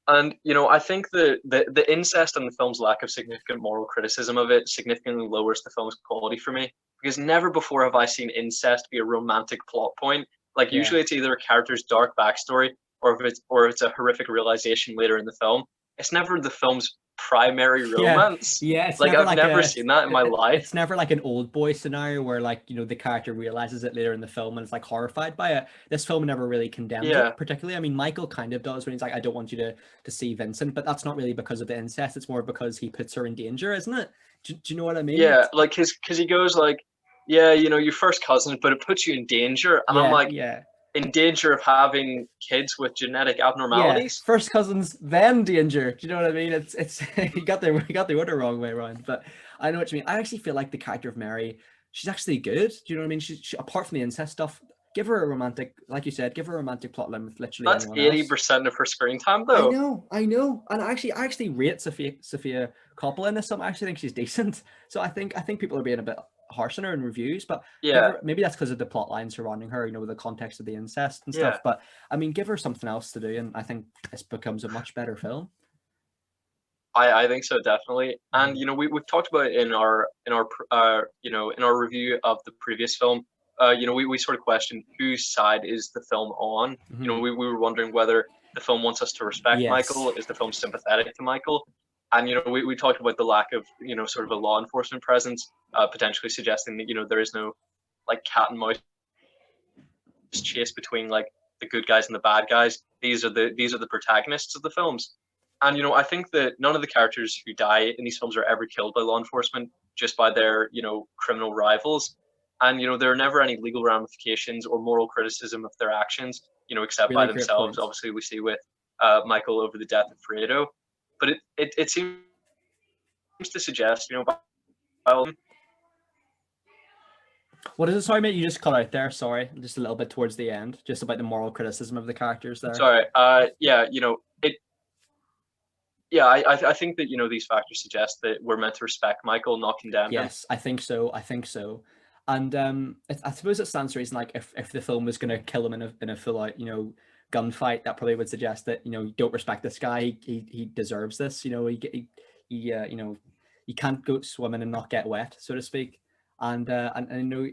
And I think the incest and the film's lack of significant moral criticism of it significantly lowers the film's quality for me, because never before have I seen incest be a romantic plot point. Like usually it's either a character's dark backstory or it's a horrific realization later in the film. It's never the film's primary romance. It's like I've never seen that in my life. It's never like an old boy scenario where the character realizes it later in the film and is like horrified by it. This film never really condemns it particularly. I mean, Michael kind of does when he's like, I don't want you to see Vincent, but that's not really because of the incest. It's more because he puts her in danger, isn't it? Do you know what I mean? Yeah, like because he goes like, your first cousin, but it puts you in danger, and I'm like, in danger of having kids with genetic abnormalities. First cousins, then danger. Do you know what I mean? It's you got the order wrong way around. But I know what you mean. I actually feel like the character of Mary, she's actually good. Do you know what I mean? She apart from the incest stuff, give her a romantic, like you said, give her a romantic plotline with literally that's 80% of her screen time, though. I know, and I actually rate Sofia Coppola in this. I actually think she's decent. So I think people are being a bit harsh on her in reviews, but maybe that's because of the plot line surrounding her, with the context of the incest and stuff. But I mean, give her something else to do, and I think this becomes a much better film. I think so, definitely. And we've talked about it in our review of the previous film. We sort of questioned whose side is the film on. We were wondering whether the film wants us to respect Michael. Is the film sympathetic to Michael? And we talked about the lack of sort of a law enforcement presence, potentially suggesting that there is no like cat and mouse chase between like the good guys and the bad guys. These are the protagonists of the films. And I think that none of the characters who die in these films are ever killed by law enforcement, just by their criminal rivals. And there are never any legal ramifications or moral criticism of their actions, except really by themselves. Obviously, we see with Michael over the death of Fredo. But it seems to suggest, What is it? Sorry, mate, you just cut out there. Sorry, just a little bit towards the end, just about the moral criticism of the characters there. Sorry. Yeah, it. Yeah, I think that these factors suggest that we're meant to respect Michael, not condemn him. Yes, I think so. I think so. And I suppose it stands to reason, like if the film was going to kill him in a full out, gunfight, that probably would suggest that you don't respect this guy. He deserves this. He can't go swimming and not get wet, so to speak. And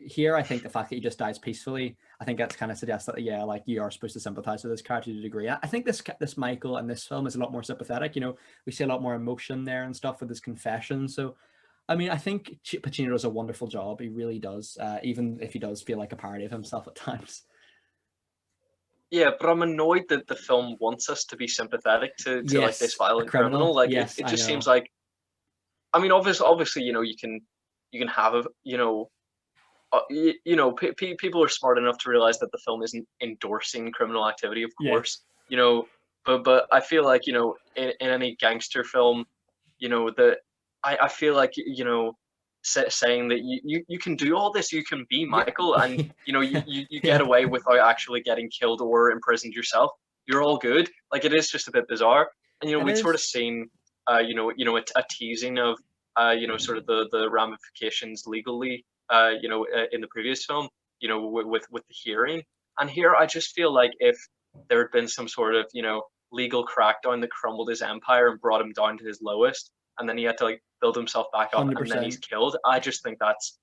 here I think the fact that he just dies peacefully, I think that's kind of suggests that yeah, like you are supposed to sympathize with this character to a degree. I think this Michael and this film is a lot more sympathetic. We see a lot more emotion there and stuff with his confession. So I mean, I think Pacino does a wonderful job. He really does, even if he does feel like a parody of himself at times. Yeah, but I'm annoyed that the film wants us to be sympathetic to like this violent criminal. Like yes, it just seems like, I mean, obviously, you can have a, people are smart enough to realize that the film isn't endorsing criminal activity, of course, but I feel like, in any gangster film, that I feel like, saying that you can do all this, you can be Michael, and you get away without actually getting killed or imprisoned yourself. You're all good. Like it is just a bit bizarre, and we'd sort of seen, a teasing of, sort of the ramifications legally, in the previous film, with the hearing, and here I just feel like if there had been some sort of legal crackdown that crumbled his empire and brought him down to his lowest, and then he had to like build himself back up 100%. And then he's killed. I just think that's,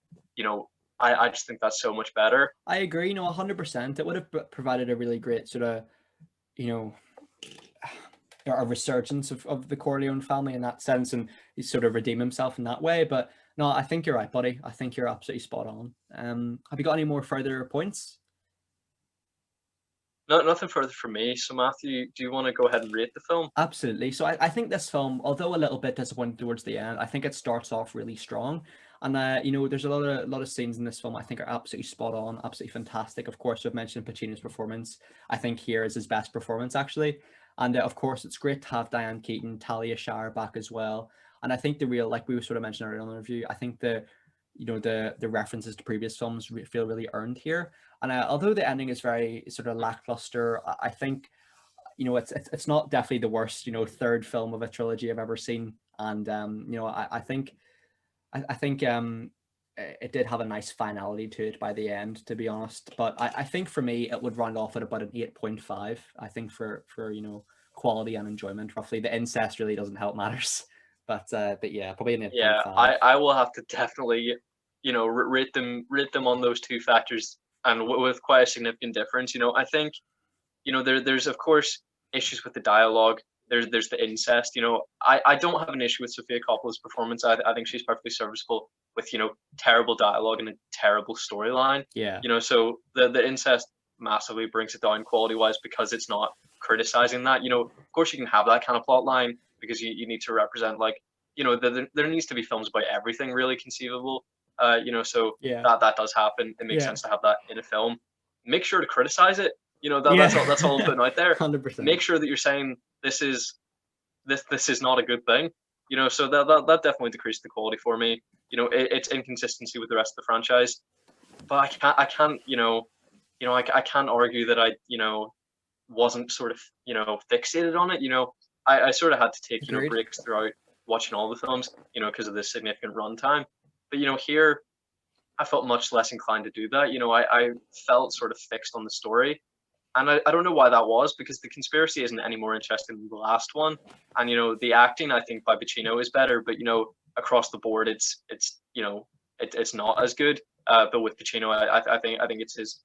I just think that's so much better. I agree. 100%. It would have provided a really great sort of, a resurgence of the Corleone family in that sense, and he sort of redeem himself in that way. But no, I think you're right, buddy. I think you're absolutely spot on. Have you got any more further points? No, nothing further from me. So Matthew, do you want to go ahead and rate the film? Absolutely. So I think this film, although a little bit disappointing towards the end, I think it starts off really strong. And there's a lot of scenes in this film I think are absolutely spot on, absolutely fantastic. Of course, we've mentioned Pacino's performance. I think here is his best performance actually. And of course, it's great to have Diane Keaton, Talia Shire back as well. And I think the real, like we sort of mentioned earlier in the review, I think the references to previous films feel really earned here. And although the ending is very sort of lackluster, I think it's not definitely the worst third film of a trilogy I've ever seen. And I think it did have a nice finality to it by the end, to be honest. But I think for me it would round off at about an 8.5. I think for quality and enjoyment, roughly. The incest really doesn't help matters. But yeah, probably an 8.5. Yeah, I will have to definitely rate them on those two factors, and with quite a significant difference. I think there's of course issues with the dialogue. There's the incest. I don't have an issue with Sofia Coppola's performance. I think she's perfectly serviceable with terrible dialogue and a terrible storyline. Yeah. So the incest massively brings it down quality wise because it's not criticizing that. Of course you can have that kind of plot line because you need to represent like there needs to be films about everything really conceivable. So yeah. that does happen. It makes sense to have that in a film. Make sure to criticize it. That's all I'm putting out there. 100%. Make sure that you're saying this is not a good thing. So that definitely decreased the quality for me. It's inconsistency with the rest of the franchise. But I can't argue that I wasn't sort of fixated on it. I sort of had to take breaks throughout watching all the films, because of this significant runtime. But here I felt much less inclined to do that. I felt sort of fixed on the story. And I don't know why that was, because the conspiracy isn't any more interesting than the last one. And the acting I think by Pacino is better, but across the board it's not as good. But with Pacino, I think it's his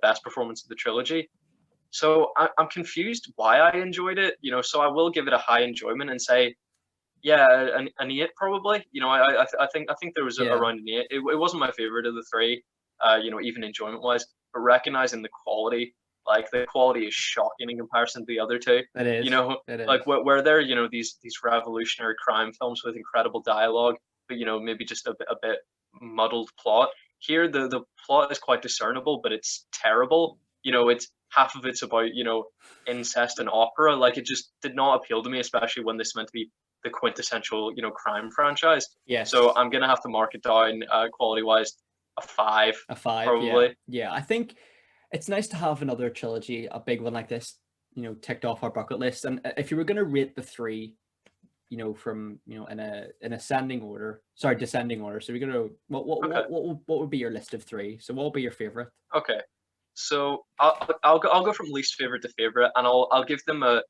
best performance of the trilogy. So I'm confused why I enjoyed it. So I will give it a high enjoyment and say, yeah, an 8 probably. I think there was around an 8. It wasn't my favorite of the three, even enjoyment wise, but recognizing the quality. Like the quality is shocking in comparison to the other two. It is. It is. Like where they're these revolutionary crime films with incredible dialogue, but maybe just a bit muddled plot. Here the plot is quite discernible, but it's terrible. It's half of it's about incest and opera. Like it just did not appeal to me, especially when this is meant to be the quintessential crime franchise. Yes. So I'm gonna have to mark it down quality wise a 5, A 5, probably. yeah. I think it's nice to have another trilogy, a big one like this, ticked off our bucket list. And if you were going to rate the three, from in an ascending order, sorry, descending order. So we're gonna Okay. what would be your list of three? So what would be your favorite? Okay. So I'll go from least favorite to favorite, and I'll give them a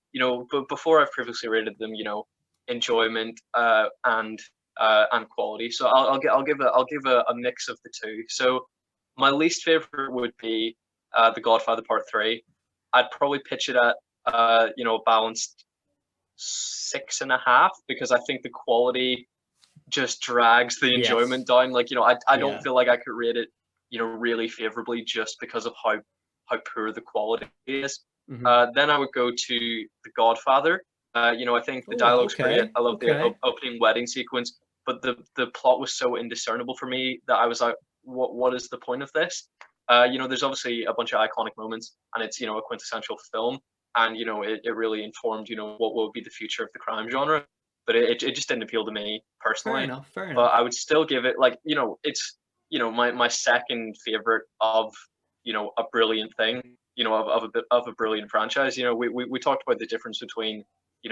but before I've previously rated them, enjoyment and quality. So I'll give a mix of the two. So my least favorite would be the Godfather Part III. I'd probably pitch it at a balanced 6.5 because I think the quality just drags the enjoyment Yes. down. Like I don't Yeah. feel like I could rate it really favorably just because of how poor the quality is. Mm-hmm. Then I would go to The Godfather. I think the Oh, dialogue's great. okay. I love the Okay. opening wedding sequence, but the plot was so indiscernible for me that I was like, what is the point of this? There's obviously a bunch of iconic moments, and it's a quintessential film, and it really informed what will be the future of the crime genre, but it just didn't appeal to me Fair personally. enough. Fair But enough. I would still give it like it's my second favorite of a brilliant thing, of a brilliant franchise. We talked about the difference between you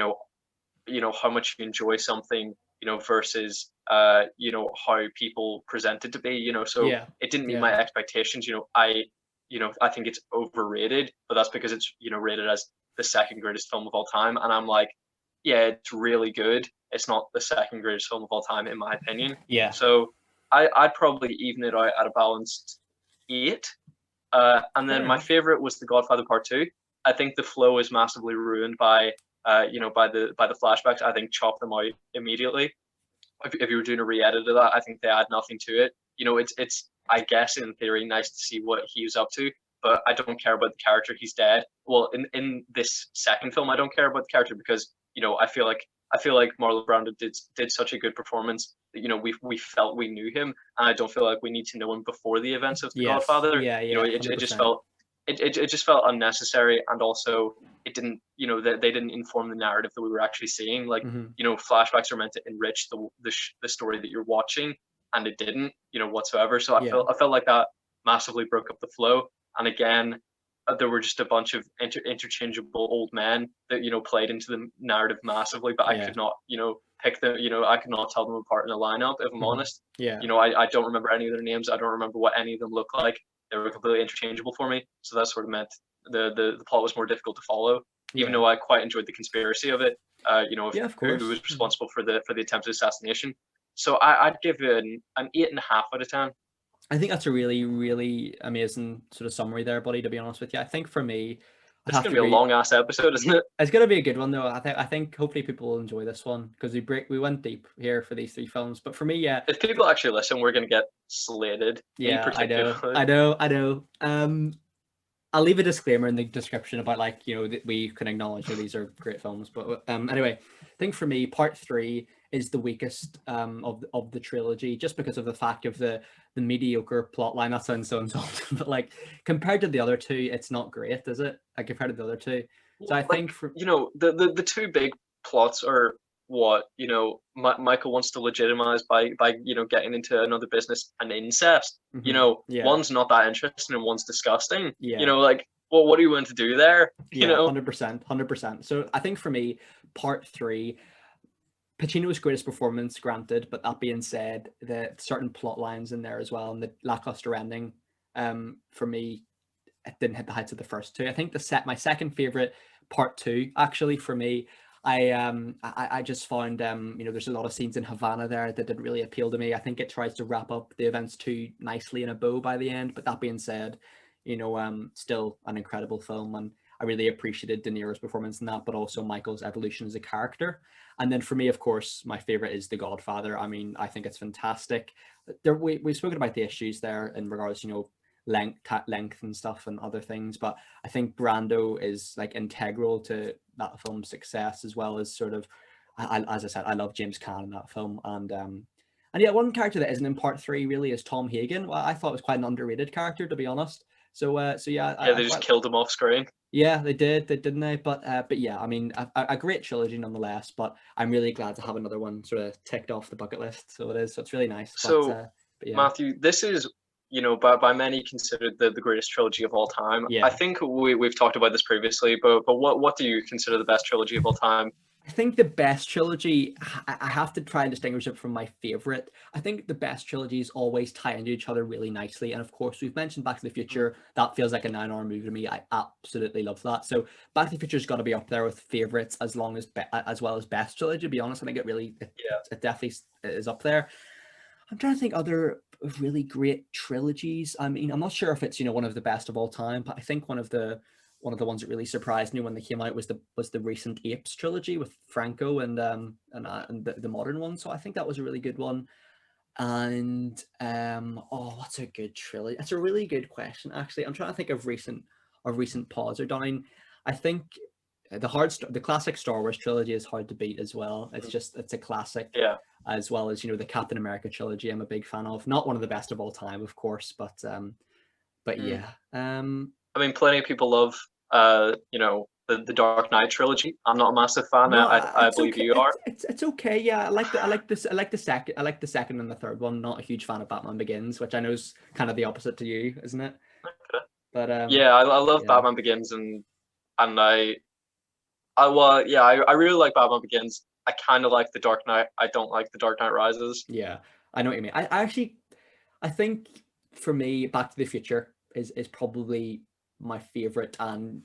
know how much you enjoy something versus how people present it to be. So Yeah. it didn't meet Yeah. my expectations. I think it's overrated, but that's because it's rated as the second greatest film of all time, and I'm like, yeah, it's really good. It's not the second greatest film of all time in my opinion. Yeah. So I'd probably even it out at a balanced 8. And then Fair my enough. favorite was the Godfather Part II. I think the flow is massively ruined by by the flashbacks. I think chop them out immediately. If you were doing a re-edit of that, I think they add nothing to it. It's I guess in theory nice to see what he was up to, but I don't care about the character. He's dead. Well, in this second film, I don't care about the character because I feel like Marlon Brando did such a good performance that we felt we knew him, and I don't feel like we need to know him before the events of The Yes. Godfather. Yeah. Yeah. It just 100%. felt it just felt unnecessary, and also it didn't they didn't inform the narrative that we were actually seeing. Like Mm-hmm. flashbacks are meant to enrich the story that you're watching, and it didn't whatsoever. So I Yeah. felt like that massively broke up the flow. And again, there were just a bunch of interchangeable old men that played into the narrative massively, but I Yeah. could not pick them. I could not tell them apart in a lineup, if I'm Mm-hmm. honest. Yeah. I don't remember any of their names. I don't remember what any of them look like. They were completely interchangeable for me, so that sort of meant the plot was more difficult to follow. Even Yeah. though I quite enjoyed the conspiracy of it, of Yeah. Of who was course. responsible for the attempted assassination. So I'd give it an 8.5 out of 10. I think that's a really, really amazing sort of summary there, buddy. To be honest with you, I think for me, I'd It's have gonna to be a agree. long ass episode, isn't it? It's gonna be a good one though. I think hopefully people will enjoy this one because we went deep here for these three films. But for me, yeah, If people actually listen, we're gonna get slated. Me yeah, I know, particularly. I know, I know. I'll leave a disclaimer in the description about that we can acknowledge that these are great films. But anyway, I think for me, part three is the weakest of the trilogy, just because of the fact of the mediocre plot line. That sounds so insulting, but like compared to the other two, it's not great, is it? Like compared to the other two. So I Like think for the two big plots are what Michael wants to legitimize by getting into another business and incest. yeah, One's not that interesting and one's disgusting. yeah. Like, well, what are you going to do there? Yeah, 100%, 100%. So I think for me, part three, Pacino's greatest performance, granted, but that being said, the certain plot lines in there as well, and the lackluster ending, for me, it didn't hit the heights of the first two. I think my second favorite, part two, actually for me, I just found there's a lot of scenes in Havana there that didn't really appeal to me. I think it tries to wrap up the events too nicely in a bow by the end. But that being said, still an incredible film, and I really appreciated De Niro's performance in that, but also Michael's evolution as a character. And then for me, of course, my favorite is The Godfather. I mean, I think it's fantastic. We've spoken about the issues there in regards, length and stuff and other things, but I think Brando is like integral to that film's success, as well as sort of, as I said, I love James Caan in that film, and yeah, one character that isn't in part three really is Tom Hagen. Well, I thought it was quite an underrated character, to be honest. So yeah, Yeah, I they just quite. killed him off screen. Yeah, they did, didn't they? But yeah, I mean, a great trilogy nonetheless. But I'm really glad to have another one sort of ticked off the bucket list. So it is. So it's really nice. So But yeah. Matthew, this is by many considered the greatest trilogy of all time. Yeah. I think we've talked about this previously, but what do you consider the best trilogy of all time? I think the best trilogy, I have to try and distinguish it from my favorite. I think the best trilogies always tie into each other really nicely. And of course, we've mentioned Back to the Future. That feels like a 9-hour movie to me. I absolutely love that. So Back to the Future's got to be up there with favorites as well as best trilogy. To be honest, I think it definitely is up there. I'm trying to think other really great trilogies. I mean, I'm not sure if it's one of the best of all time, but I think one of the ones that really surprised me when they came out was the recent Apes trilogy with Franco and the modern one. So I think that was a really good one. And what's a good trilogy? That's a really good question, actually. I'm trying to think of recent pods are down. I think the classic Star Wars trilogy is hard to beat as well. It's a classic. Yeah. As well as the Captain America trilogy, I'm a big fan of. Not one of the best of all time, of course, but yeah. I mean, plenty of people love the Dark Knight trilogy. I'm not a massive fan. No, I believe okay. you are. It's okay. Yeah, I like the second and the third one. Not a huge fan of Batman Begins, which I know is kind of the opposite to you, isn't it? Okay. But I love Batman Begins and I really like Batman Begins. I kind of like the Dark Knight. I don't like the Dark Knight Rises. Yeah, I know what you mean. I think for me, Back to the Future is probably my favorite, and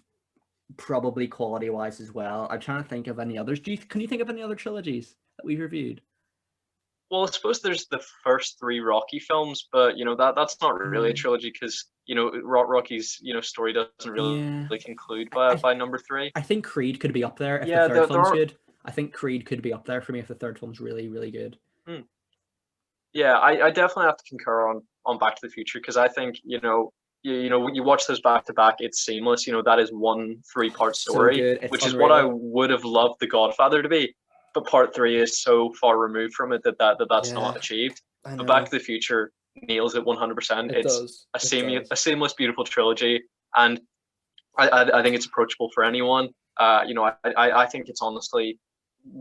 probably quality wise as well. I'm trying to think of any others. Can you think of any other trilogies that we've reviewed? Well, I suppose there's the first 3 Rocky films, but that's not really a trilogy because Rocky's story doesn't really conclude by number 3. I think Creed could be up there if the third film's good. I think Creed could be up there for me if the third film's really, really good. Yeah, I definitely have to concur on Back to the Future because I think when you watch those back to back, it's seamless. That is one 3-part story, which is what I would have loved The Godfather to be. But Part 3 is so far removed from it that's not achieved. But Back to the Future nails it 100%. It's a seamless, beautiful trilogy, and I think it's approachable for anyone. I think it's honestly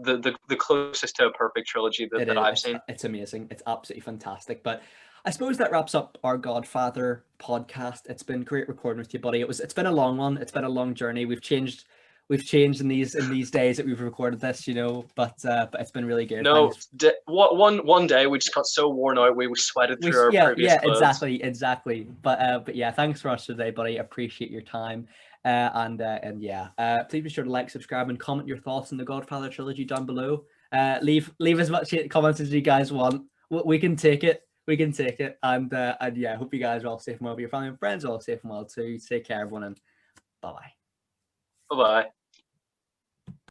the closest to a perfect trilogy that I've seen. It's amazing. It's absolutely fantastic. But I suppose that wraps up our Godfather podcast. It's been great recording with you, buddy. It's been a long one. It's been a long journey. We've changed in these days that we've recorded this, but it's been really good. No, one day we just got so worn out we sweated through our previous clothes. Exactly. But yeah, thanks for us today, buddy. Appreciate your time. Please be sure to like, subscribe, and comment your thoughts on the Godfather trilogy down below. Leave as much comments as you guys want. We can take it. And hope you guys are all safe and well. Your family and friends are all safe and well too. Take care, everyone, and bye-bye. Bye-bye.